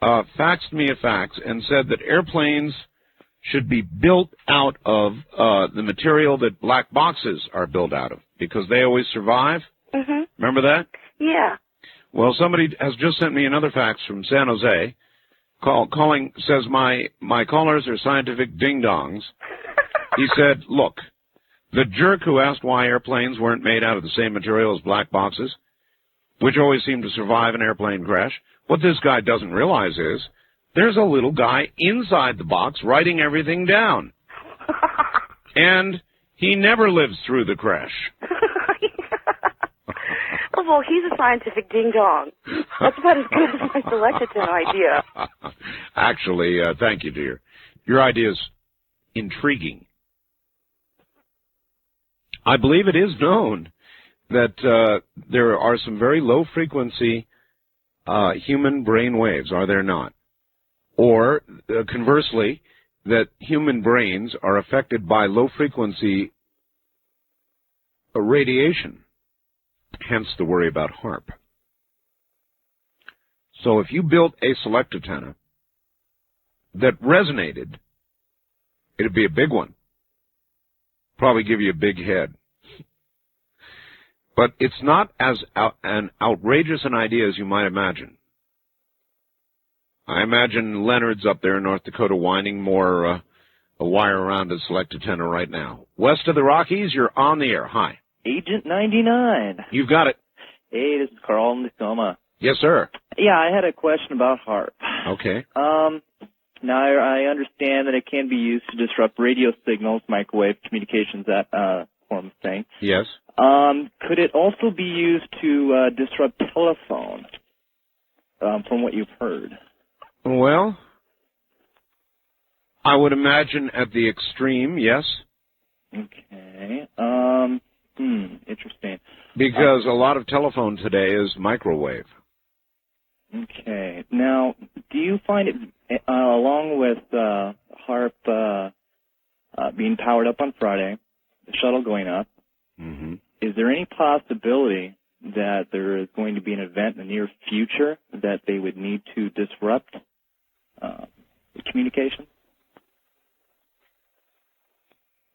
faxed me a fax and said that airplanes should be built out of the material that black boxes are built out of because they always survive. Mm-hmm. Remember that? Yeah. Well, somebody has just sent me another fax from San Jose. Calling says my callers are scientific ding-dongs. He said, look, the jerk who asked why airplanes weren't made out of the same material as black boxes, which always seem to survive an airplane crash, what this guy doesn't realize is there's a little guy inside the box writing everything down. And he never lives through the crash. Oh, well, he's a scientific ding-dong. That's about as good as my selected idea. Actually, thank you, dear. Your idea is intriguing. I believe it is known that there are some very low-frequency human brain waves, are there not? Or, conversely, that human brains are affected by low-frequency radiation, hence the worry about HAARP. So if you built a select antenna that resonated, it'd be a big one. Probably give you a big head. But it's not as an outrageous an idea as you might imagine. I imagine Leonard's up there in North Dakota winding a wire around a select antenna right now. West of the Rockies, you're on the air. Hi. Agent 99. You've got it. Hey, this is Carl in Tacoma. Yes, sir. Yeah, I had a question about HAARP. Okay. Now I understand that it can be used to disrupt radio signals, microwave communications, that form of thing. Yes. Could it also be used to disrupt telephone, from what you've heard? Well, I would imagine at the extreme, yes. Okay. Interesting. Because a lot of telephone today is microwave. Okay. Now, do you find it, along with HAARP being powered up on Friday, the shuttle going up, is there any possibility that there is going to be an event in the near future that they would need to disrupt the communication?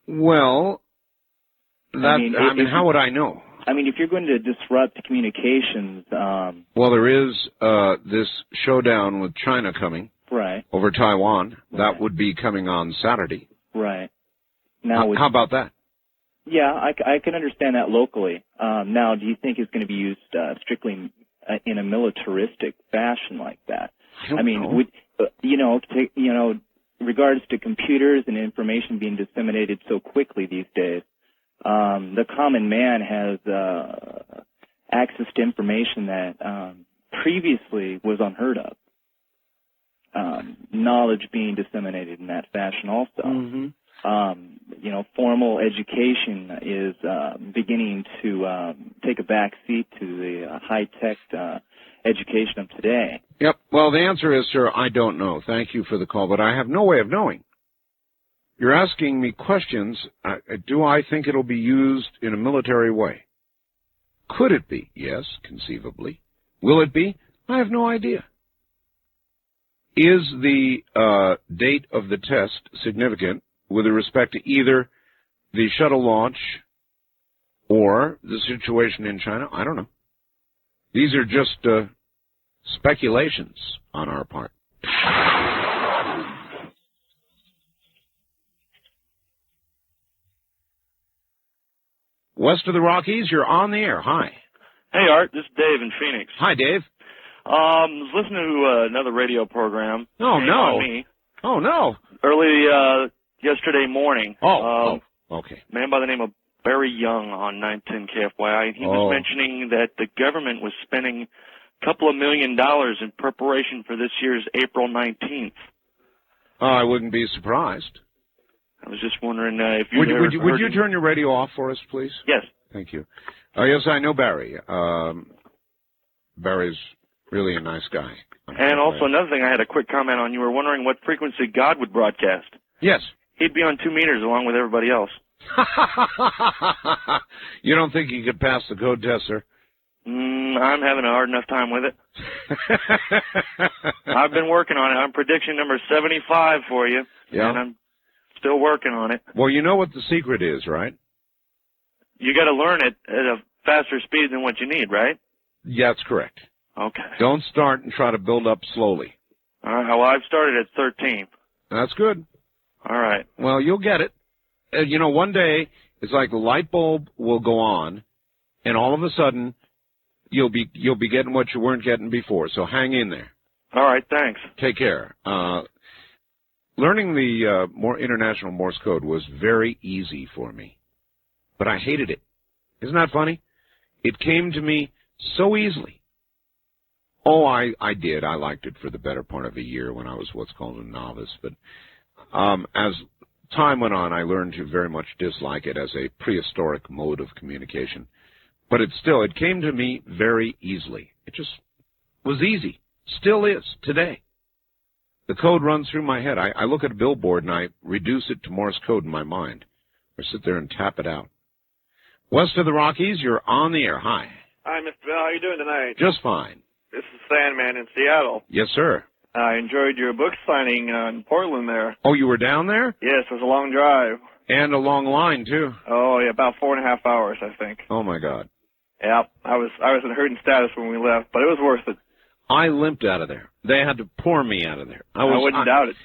Well, how would I know? I mean, if you're going to disrupt communications... well, there is this showdown with China coming. Right. Over Taiwan. Right. That would be coming on Saturday. Right. Now, how about that? Yeah, I can understand that locally. Now, do you think it's going to be used strictly in a militaristic fashion like that? I mean, would, regards to computers and information being disseminated so quickly these days, the common man has access to information that previously was unheard of. Knowledge being disseminated in that fashion also. Formal education is beginning to take a back seat to the high-tech education of today. Yep. Well, the answer is, sir, I don't know. Thank you for the call, but I have no way of knowing. You're asking me questions. Do I think it'll be used in a military way? Could it be? Yes, conceivably. Will it be? I have no idea. Is the date of the test significant with respect to either the shuttle launch or the situation in China? I don't know. These are just speculations on our part. West of the Rockies, you're on the air. Hi. Hey, Art. This is Dave in Phoenix. Hi, Dave. Was listening to another radio program. Oh, Shame no. on me. Oh, no. Early yesterday morning. Okay. A man by the name of Barry Young on 910 KFYI. He was mentioning that the government was spending a couple of $1 million in preparation for this year's April 19th. I wouldn't be surprised. I was just wondering if you would you turn your radio off for us, please? Yes. Thank you. Yes, I know Barry. Barry's really a nice guy. And also another thing I had a quick comment on. You were wondering what frequency God would broadcast. Yes. He'd be on 2 meters along with everybody else. You don't think he could pass the code test, sir? I'm having a hard enough time with it. I've been working on it. I'm prediction number 75 for you. Yeah. And I'm still working on it. Well, you know what the secret is, right? You got to learn it at a faster speed than what you need, right? Yeah, that's correct. Okay. Don't start and try to build up slowly. All right. Well, I've started at 13. That's good. All right. Well, you'll get it. One day it's like the light bulb will go on, and all of a sudden you'll be getting what you weren't getting before. So hang in there. All right. Thanks. Take care. Learning the more international Morse code was very easy for me, but I hated it. Isn't that funny? It came to me so easily. Oh, I did. I liked it for the better part of a year when I was what's called a novice. But as time went on, I learned to very much dislike it as a prehistoric mode of communication. But it came to me very easily. It just was easy. Still is today. The code runs through my head. I look at a billboard and I reduce it to Morse code in my mind, or sit there and tap it out. West of the Rockies, you're on the air. Hi. Hi, Mr. Bell. How are you doing tonight? Just fine. This is Sandman in Seattle. Yes, sir. I enjoyed your book signing in Portland there. Oh, you were down there? Yes, it was a long drive. And a long line, too. Oh, yeah, about 4.5 hours, I think. Oh, my God. Yeah, I was in hurting status when we left, but it was worth it. I limped out of there. They had to pour me out of there. I wouldn't doubt it.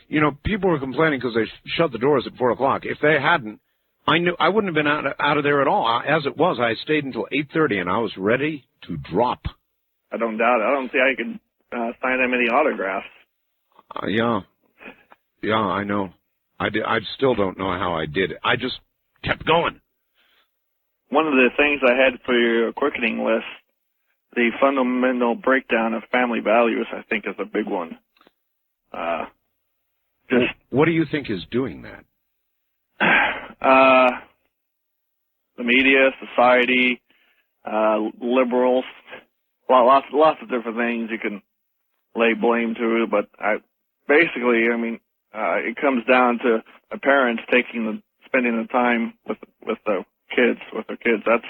People were complaining because they shut the doors at 4 o'clock. If they hadn't, I knew I wouldn't have been out of there at all. As it was, I stayed until 8:30, and I was ready to drop. I don't doubt it. I don't see how you can sign that many autographs. Yeah, I know. I still don't know how I did it. I just kept going. One of the things I had for your quickening list, the fundamental breakdown of family values, I think, is a big one. What do you think is doing that? The media, society, liberals, lots of different things you can lay blame to, but it comes down to the parents spending the time with their kids. That's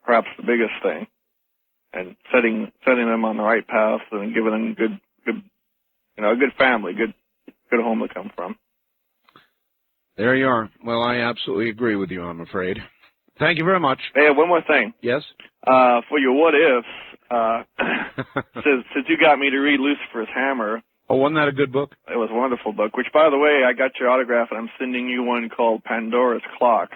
perhaps the biggest thing, and setting them on the right path and giving them a good family, good home to come from. There you are. Well, I absolutely agree with you, I'm afraid. Thank you very much. Hey, one more thing. Yes? For your what ifs, since you got me to read Lucifer's Hammer. Oh, wasn't that a good book? It was a wonderful book, which, by the way, I got your autograph, and I'm sending you one called Pandora's Clock.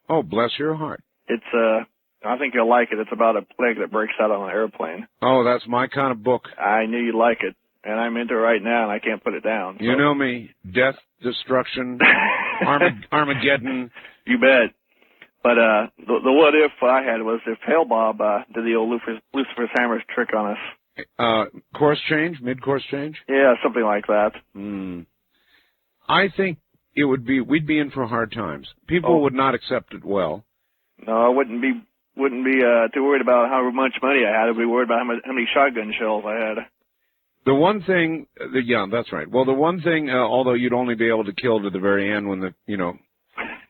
Oh, bless your heart. It's, I think you'll like it. It's about a plague that breaks out on an airplane. Oh, that's my kind of book. I knew you'd like it, and I'm into it right now, and I can't put it down. You know me. Death, destruction, Armageddon. You bet. But the what if I had was if Hale Bob did the old Lucifer's Hammer's trick on us. Course change? Mid-course change? Yeah, something like that. I think we'd be in for hard times. People would not accept it well. No, I wouldn't be too worried about how much money I had. I'd be worried about how many shotgun shells I had. The one thing, yeah, that's right. Well, the one thing, although you'd only be able to kill to the very end when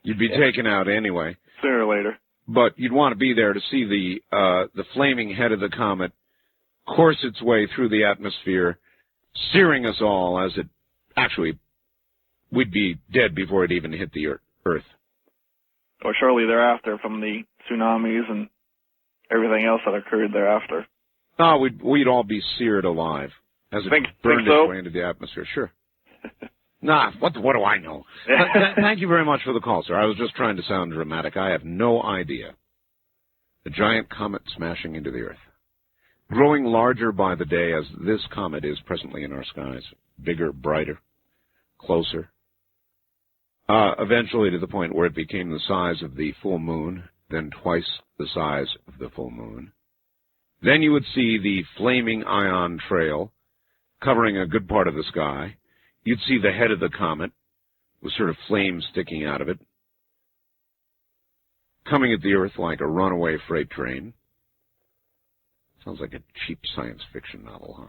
you'd be taken out anyway. Sooner or later. But you'd want to be there to see the flaming head of the comet course its way through the atmosphere, searing us all as it actually, we'd be dead before it even hit the Earth. Or shortly thereafter from the tsunamis and everything else that occurred thereafter. Oh, we'd all be seared alive as it burned its way into the atmosphere. Sure. Nah, what do I know? Thank you very much for the call, sir. I was just trying to sound dramatic. I have no idea. The giant comet smashing into the Earth. Growing larger by the day as this comet is presently in our skies. Bigger, brighter, closer. Eventually to the point where it became the size of the full moon, then twice the size of the full moon. Then you would see the flaming ion trail covering a good part of the sky. You'd see the head of the comet with sort of flames sticking out of it, coming at the Earth like a runaway freight train. Sounds like a cheap science fiction novel, huh?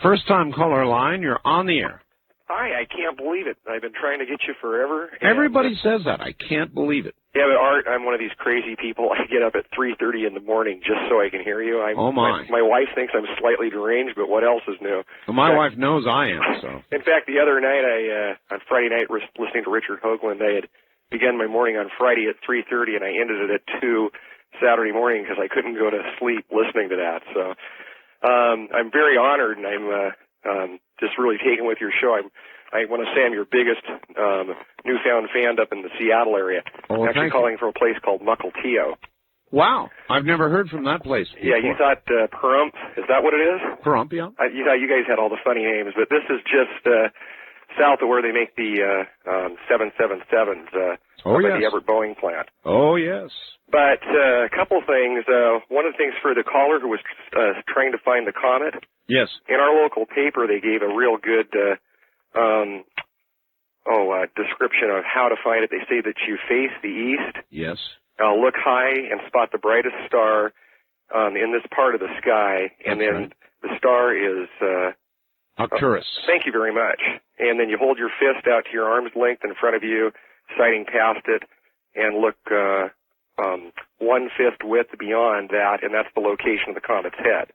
First-time caller line, you're on the air. Hi, I can't believe it. I've been trying to get you forever. Everybody says that. I can't believe it. Yeah, but Art, I'm one of these crazy people. I get up at 3:30 in the morning just so I can hear you. Oh, my. My wife thinks I'm slightly deranged, but what else is new? Well, my wife knows I am, so. In fact, the other night, on Friday night, listening to Richard Hoagland, I had begun my morning on Friday at 3:30, and I ended it at 2 Saturday morning because I couldn't go to sleep listening to that. So I'm very honored, and I'm just really taken with your show. I want to say I'm your biggest newfound fan up in the Seattle area. Oh, I'm actually calling from a place called Mukilteo. Wow. I've never heard from that place before. Yeah, you thought Pahrump, is that what it is? Pahrump, yeah. You thought you guys had all the funny names, but this is just south of where they make the 777s Oh, yes. at the Everett Boeing plant. Oh, yes. But a couple things. One of the things for the caller who was trying to find the comet. Yes. In our local paper, they gave a real good description of how to find it. They say that you face the east. Yes. Look high and spot the brightest star in this part of the sky, and then right. the star is Arcturus. Thank you very much. And then you hold your fist out to your arm's length in front of you, sighting past it, and look 1/5 width beyond that, and that's the location of the comet's head.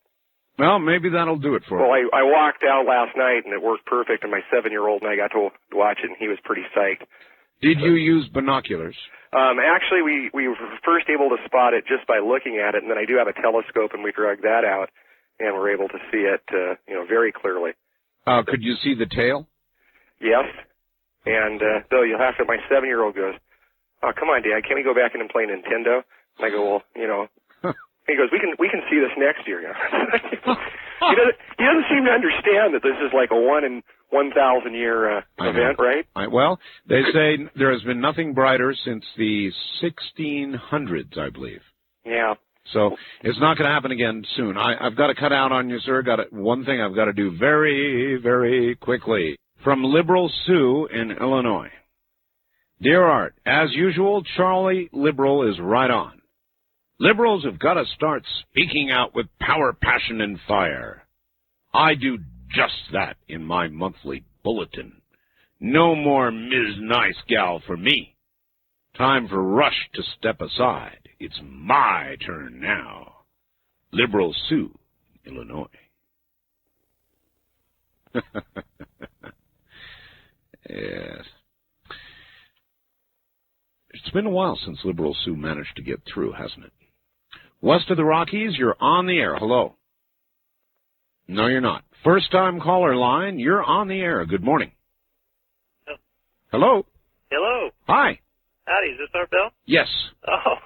Well, maybe that'll do it for Well, you. I walked out last night, and it worked perfect, and my 7-year-old and I got to watch it, and he was pretty psyched. Did you use binoculars? Actually, we were first able to spot it just by looking at it, and then I do have a telescope, and we drug that out, and we're able to see it, very clearly. Could you see the tail? Yes. And though you'll have to, my 7-year-old goes, "Oh, come on, Dad, can't we go back in and play Nintendo?" And I go, "Well, He goes, we can see this next year." He doesn't seem to understand that this is like a 1 in 1,000 year event, right? Well, they say there has been nothing brighter since the 1600s, I believe. Yeah. So it's not going to happen again soon. I've got to cut out on you, sir. One thing I've got to do very, very quickly. From Liberal Sue in Illinois. Dear Art, as usual, Charlie Liberal is right on. Liberals have got to start speaking out with power, passion, and fire. I do just that in my monthly bulletin. No more Ms. Nice Gal for me. Time for Rush to step aside. It's my turn now. Liberal Sue, Illinois. Yes. It's been a while since Liberal Sue managed to get through, hasn't it? West of the Rockies, you're on the air. Hello. No, you're not. First-time caller line, you're on the air. Good morning. Oh. Hello. Hello. Hi. Howdy, is this our Bill? Yes. Oh,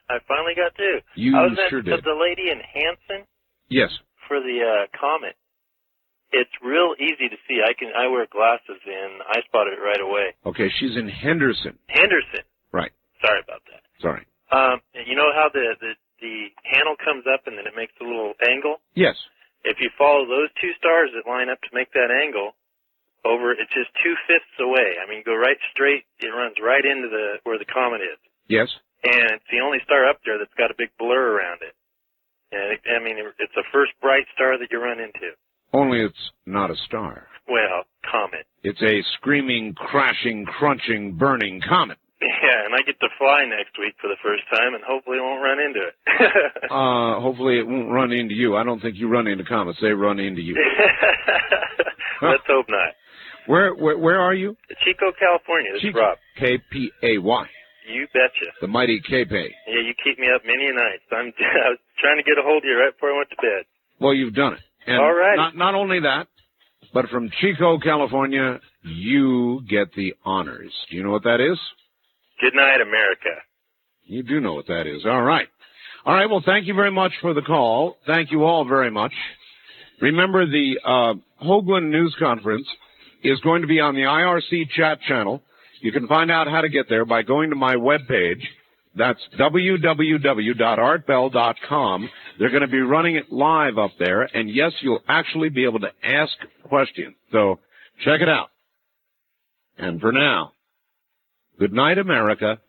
I finally got to. You I was sure at did. the lady in Hanson Yes. for the comet. It's real easy to see. I wear glasses and I spotted it right away. Okay, she's in Henderson. Henderson. Right. Sorry about that. Sorry. You know how the handle comes up and then it makes a little angle? Yes. If you follow those two stars that line up to make that angle, it's just 2/5 away. I mean, go right straight, it runs right into where the comet is. Yes. And it's the only star up there that's got a big blur around it. And it's the first bright star that you run into. Only it's not a star. Well, comet. It's a screaming, crashing, crunching, burning comet. Yeah, and I get to fly next week for the first time, and hopefully I won't run into it. Hopefully it won't run into you. I don't think you run into comets. They run into you. Let's hope not. Where are you? Chico, California. This is Rob. K-P-A-Y. You betcha. The mighty Cape. Yeah, you keep me up many nights. I was trying to get a hold of you right before I went to bed. Well, you've done it. And all right. Not only that, but from Chico, California, you get the honors. Do you know what that is? Good night, America. You do know what that is. All right. All right, well, thank you very much for the call. Thank you all very much. Remember, the Hoagland News Conference is going to be on the IRC chat channel. You can find out how to get there by going to my webpage. That's www.artbell.com. They're going to be running it live up there, and yes, you'll actually be able to ask questions. So check it out. And for now, good night, America.